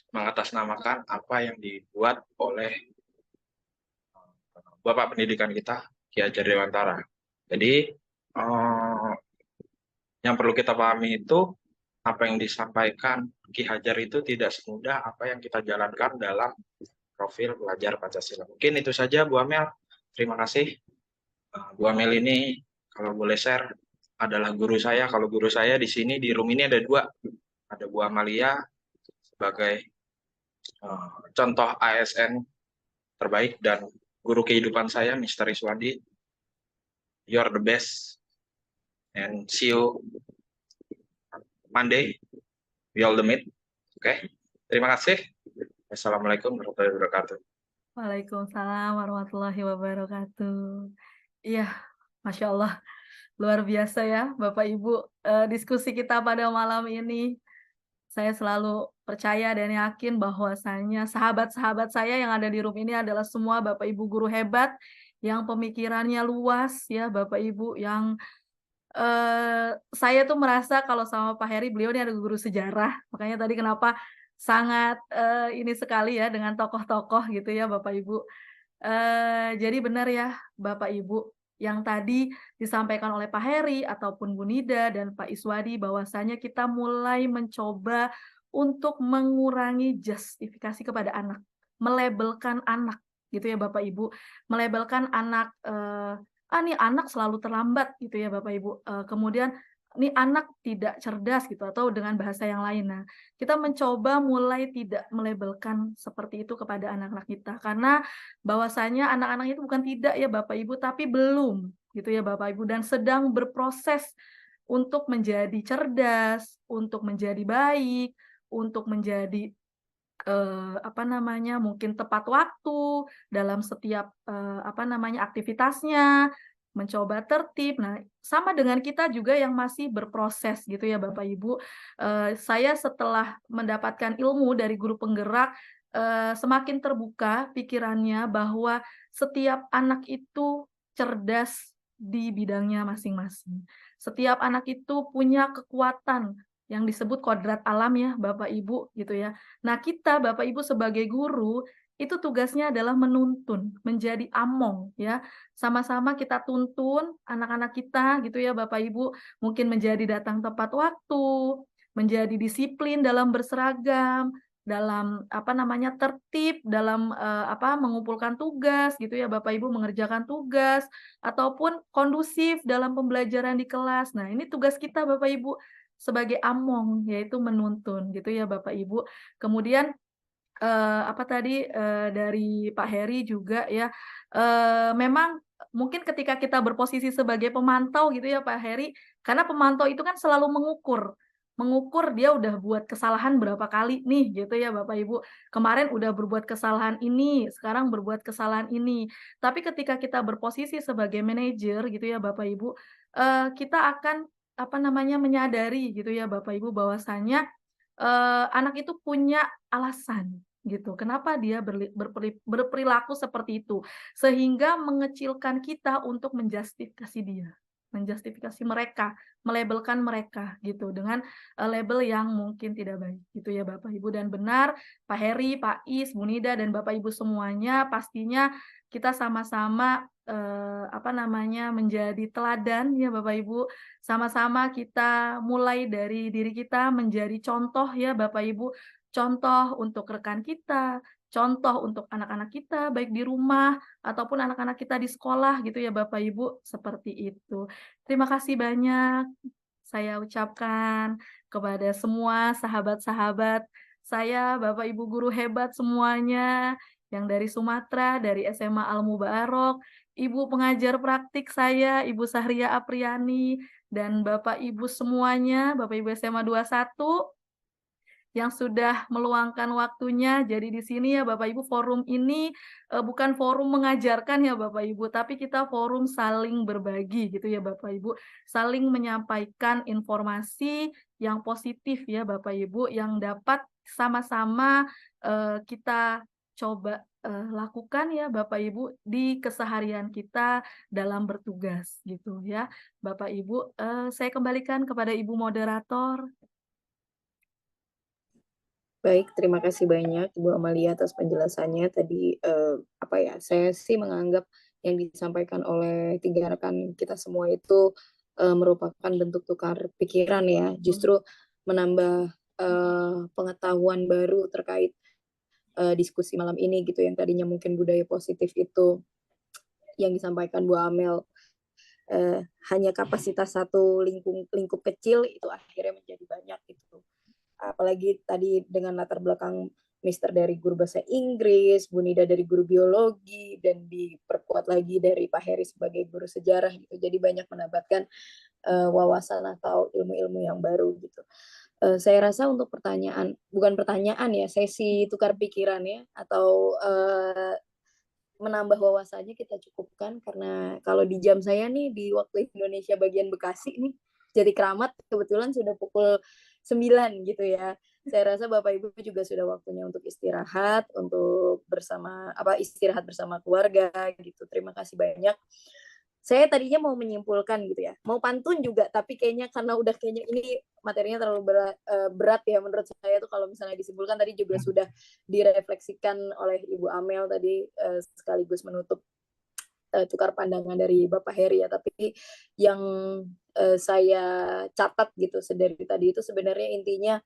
mengatasnamakan apa yang dibuat oleh Bapak Pendidikan kita, Ki Hajar Dewantara. Jadi yang perlu kita pahami itu apa yang disampaikan Ki Hajar itu tidak semudah apa yang kita jalankan dalam profil pelajar Pancasila. Mungkin itu saja Bu Amel. Terima kasih. Bu Amel ini kalau boleh share adalah guru saya. Kalau guru saya di sini di room ini ada dua. Ada Bu Amalia sebagai contoh ASN terbaik dan guru kehidupan saya Mr. Iswadi. You're the best and see you Monday. We all the meet. Oke. Terima kasih. Assalamualaikum warahmatullahi wabarakatuh. Waalaikumsalam warahmatullahi wabarakatuh. Iya, Masya Allah. Luar biasa ya Bapak Ibu diskusi kita pada malam ini. Saya selalu percaya dan yakin bahwasanya sahabat-sahabat saya yang ada di room ini adalah semua Bapak Ibu guru hebat yang pemikirannya luas ya Bapak Ibu, yang saya tuh merasa kalau sama Pak Heri beliau ini ada guru sejarah. Makanya tadi kenapa sangat ini sekali ya dengan tokoh-tokoh gitu ya Bapak Ibu. Jadi benar ya Bapak Ibu yang tadi disampaikan oleh Pak Heri ataupun Bu Nida dan Pak Iswadi, bahwasanya kita mulai mencoba untuk mengurangi justifikasi kepada anak, melabelkan anak gitu ya Bapak Ibu, melabelkan anak nih anak selalu terlambat gitu ya Bapak Ibu, kemudian nih anak tidak cerdas gitu atau dengan bahasa yang lain. Nah, kita mencoba mulai tidak melabelkan seperti itu kepada anak-anak kita, karena bahwasanya anak-anak itu bukan tidak ya Bapak Ibu, tapi belum gitu ya Bapak Ibu, dan sedang berproses untuk menjadi cerdas, untuk menjadi baik, untuk menjadi mungkin tepat waktu dalam setiap aktivitasnya, mencoba tertib. Nah, sama dengan kita juga yang masih berproses gitu ya Bapak Ibu. Saya setelah mendapatkan ilmu dari guru penggerak, semakin terbuka pikirannya bahwa setiap anak itu cerdas di bidangnya masing-masing. Setiap anak itu punya kekuatan yang disebut kodrat alam ya Bapak Ibu gitu ya. Nah, kita Bapak Ibu sebagai guru itu tugasnya adalah menuntun, menjadi among ya. Sama-sama kita tuntun anak-anak kita gitu ya Bapak Ibu, mungkin menjadi datang tepat waktu, menjadi disiplin dalam berseragam, dalam tertib dalam mengumpulkan tugas gitu ya Bapak Ibu, mengerjakan tugas ataupun kondusif dalam pembelajaran di kelas. Nah, ini tugas kita Bapak Ibu sebagai among, yaitu menuntun gitu ya Bapak Ibu. Kemudian dari Pak Heri juga ya, memang mungkin ketika kita berposisi sebagai pemantau gitu ya Pak Heri, karena pemantau itu kan selalu mengukur dia udah buat kesalahan berapa kali nih gitu ya Bapak Ibu. Kemarin udah berbuat kesalahan ini, sekarang berbuat kesalahan ini. Tapi ketika kita berposisi sebagai manajer gitu ya Bapak Ibu, kita akan menyadari gitu ya Bapak Ibu bahwasanya anak itu punya alasan gitu. Kenapa dia berperilaku seperti itu, sehingga mengecilkan kita untuk menjustifikasi dia, menjustifikasi mereka, melabelkan mereka gitu dengan label yang mungkin tidak baik gitu ya Bapak Ibu. Dan benar Pak Heri, Pak Is, Bu Nida dan Bapak Ibu semuanya, pastinya kita sama-sama menjadi teladan ya Bapak Ibu. Sama-sama kita mulai dari diri kita menjadi contoh ya Bapak Ibu, contoh untuk rekan kita, contoh untuk anak-anak kita baik di rumah ataupun anak-anak kita di sekolah gitu ya Bapak Ibu, seperti itu. Terima kasih banyak saya ucapkan kepada semua sahabat-sahabat saya, Bapak Ibu guru hebat semuanya yang dari Sumatera, dari SMA Al Mubarok, Ibu pengajar praktik saya, Ibu Sahria Apriani, dan Bapak Ibu semuanya, Bapak Ibu SMA 21 yang sudah meluangkan waktunya. Jadi di sini ya Bapak Ibu, forum ini bukan forum mengajarkan ya Bapak Ibu, tapi kita forum saling berbagi gitu ya Bapak Ibu, saling menyampaikan informasi yang positif ya Bapak Ibu, yang dapat sama-sama kita coba lakukan ya Bapak Ibu di keseharian kita dalam bertugas gitu ya Bapak Ibu. Saya kembalikan kepada Ibu moderator. Baik, terima kasih banyak Ibu Amalia atas penjelasannya tadi. Saya sih menganggap yang disampaikan oleh 3 rekan kita semua itu merupakan bentuk tukar pikiran ya, justru menambah pengetahuan baru terkait diskusi malam ini gitu, yang tadinya mungkin budaya positif itu yang disampaikan Bu Amel hanya kapasitas satu lingkup kecil, itu akhirnya menjadi banyak gitu. Apalagi tadi dengan latar belakang Mister dari guru bahasa Inggris, Bu Nida dari guru biologi, dan diperkuat lagi dari Pak Heri sebagai guru sejarah gitu. Jadi banyak mendapatkan wawasan atau ilmu-ilmu yang baru gitu. Saya rasa untuk sesi tukar pikiran ya, atau menambah wawasannya kita cukupkan, karena kalau di jam saya nih di waktu Indonesia bagian Bekasi nih, Jati Kramat kebetulan sudah pukul 9 gitu ya. Saya rasa Bapak Ibu juga sudah waktunya untuk istirahat, untuk istirahat bersama keluarga gitu. Terima kasih banyak. Saya tadinya mau menyimpulkan gitu ya, mau pantun juga, tapi kayaknya karena ini materinya terlalu berat ya menurut saya tuh, kalau misalnya disimpulkan tadi juga sudah direfleksikan oleh Ibu Amel tadi sekaligus menutup tukar pandangan dari Bapak Heri ya. Tapi yang saya catat gitu dari tadi itu sebenarnya intinya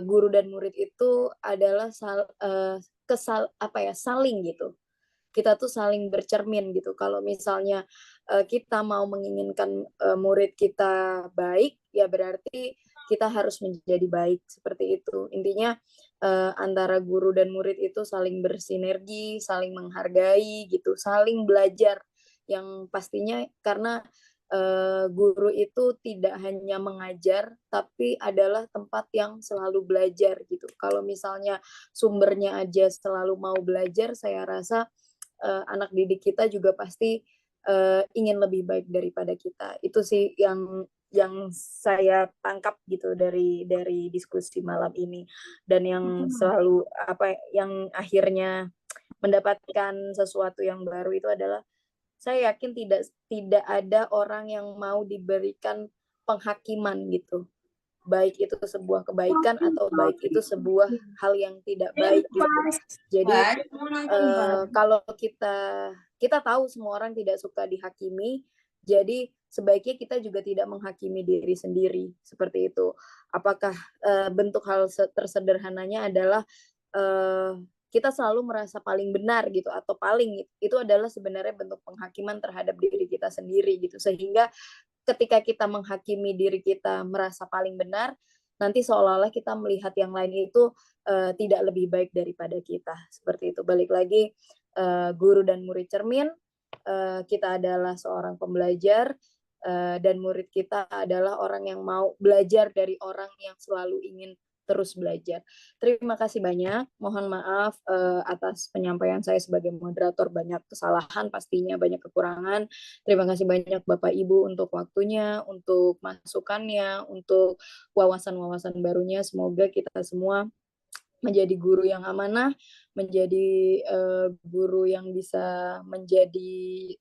guru dan murid itu adalah saling gitu. Kita tuh saling bercermin gitu. Kalau misalnya kita mau menginginkan murid kita baik, ya berarti kita harus menjadi baik, seperti itu. Intinya antara guru dan murid itu saling bersinergi, saling menghargai gitu, saling belajar. Yang pastinya karena guru itu tidak hanya mengajar, tapi adalah tempat yang selalu belajar gitu. Kalau misalnya sumbernya aja selalu mau belajar, saya rasa anak didik kita juga pasti ingin lebih baik daripada kita. Itu sih yang saya tangkap gitu dari diskusi malam ini, dan yang selalu yang akhirnya mendapatkan sesuatu yang baru itu adalah, saya yakin tidak ada orang yang mau diberikan penghakiman gitu, baik itu sebuah kebaikan atau baik itu sebuah hal yang tidak baik gitu. Jadi kalau kita tahu semua orang tidak suka dihakimi, jadi sebaiknya kita juga tidak menghakimi diri sendiri, seperti itu. Apakah bentuk hal tersederhananya adalah kita selalu merasa paling benar gitu, atau itu adalah sebenarnya bentuk penghakiman terhadap diri kita sendiri gitu. Sehingga ketika kita menghakimi diri kita merasa paling benar, nanti seolah-olah kita melihat yang lain itu tidak lebih baik daripada kita, seperti itu. Balik lagi, guru dan murid cermin, kita adalah seorang pembelajar, dan murid kita adalah orang yang mau belajar dari orang yang selalu ingin terus belajar. Terima kasih banyak. Mohon maaf atas penyampaian saya sebagai moderator, banyak kesalahan pastinya, banyak kekurangan. Terima kasih banyak Bapak Ibu untuk waktunya, untuk masukannya, untuk wawasan-wawasan barunya. Semoga kita semua menjadi guru yang amanah, menjadi guru yang bisa menjadi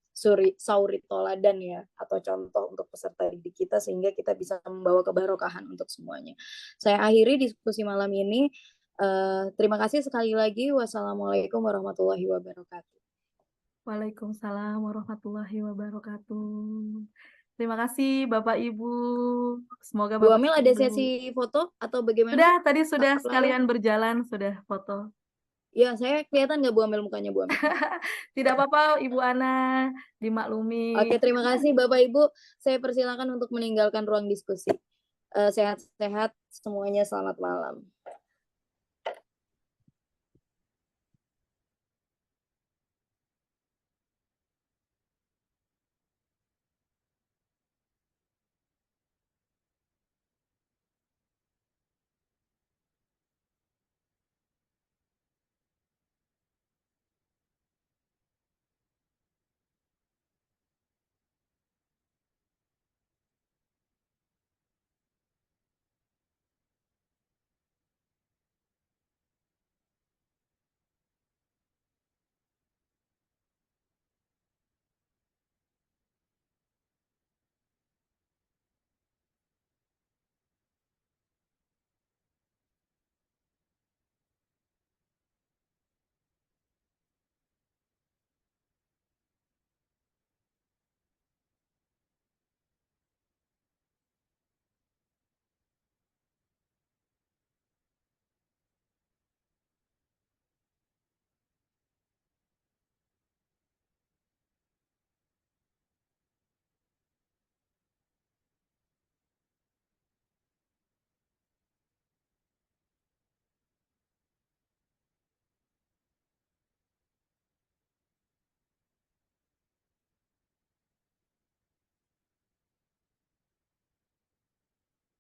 sauri toladan ya, atau contoh untuk peserta didik kita, sehingga kita bisa membawa kebarokahan untuk semuanya. Saya akhiri diskusi malam ini. Terima kasih sekali lagi. Wassalamualaikum warahmatullahi wabarakatuh. Waalaikumsalam warahmatullahi wabarakatuh. Terima kasih Bapak Ibu. Semoga Bu Bapak Amel ada sesi foto atau bagaimana? Tadi sudah Lalu? sekalian berjalan, sudah foto. Ya, saya kelihatan nggak Bu Amel mukanya Bu Amel? Tidak apa-apa Ibu Ana, dimaklumi. Oke, terima kasih Bapak Ibu. Saya persilakan untuk meninggalkan ruang diskusi. Sehat-sehat semuanya, selamat malam.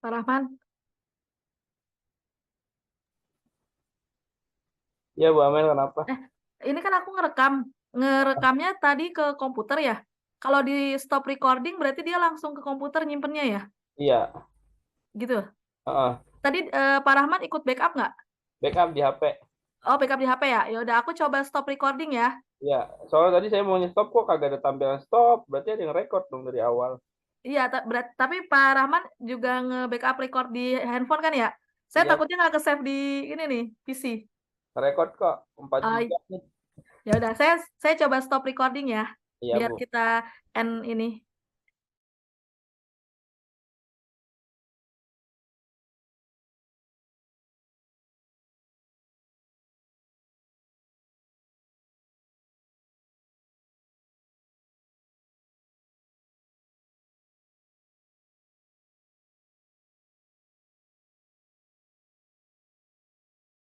Pak Rahman. Ya Bu Amel, kenapa? Ini kan aku ngerekamnya tadi ke komputer ya. Kalau di stop recording berarti dia langsung ke komputer nyimpennya ya? Iya. Gitu. Heeh. Tadi Pak Rahman ikut backup nggak? Backup di HP. Oh, backup di HP ya. Ya udah, aku coba stop recording ya. Iya, soalnya tadi saya mau stop kok kagak ada tampilan stop, berarti ada yang record dong dari awal. Iya, tapi Pak Rahman juga nge-backup record di handphone kan ya? Saya Iya. takutnya nggak ke-save di ini nih, PC. Record kok 4 GB nih. Ya udah, saya coba stop recording ya. Iya, Biar Bu. kita end ini.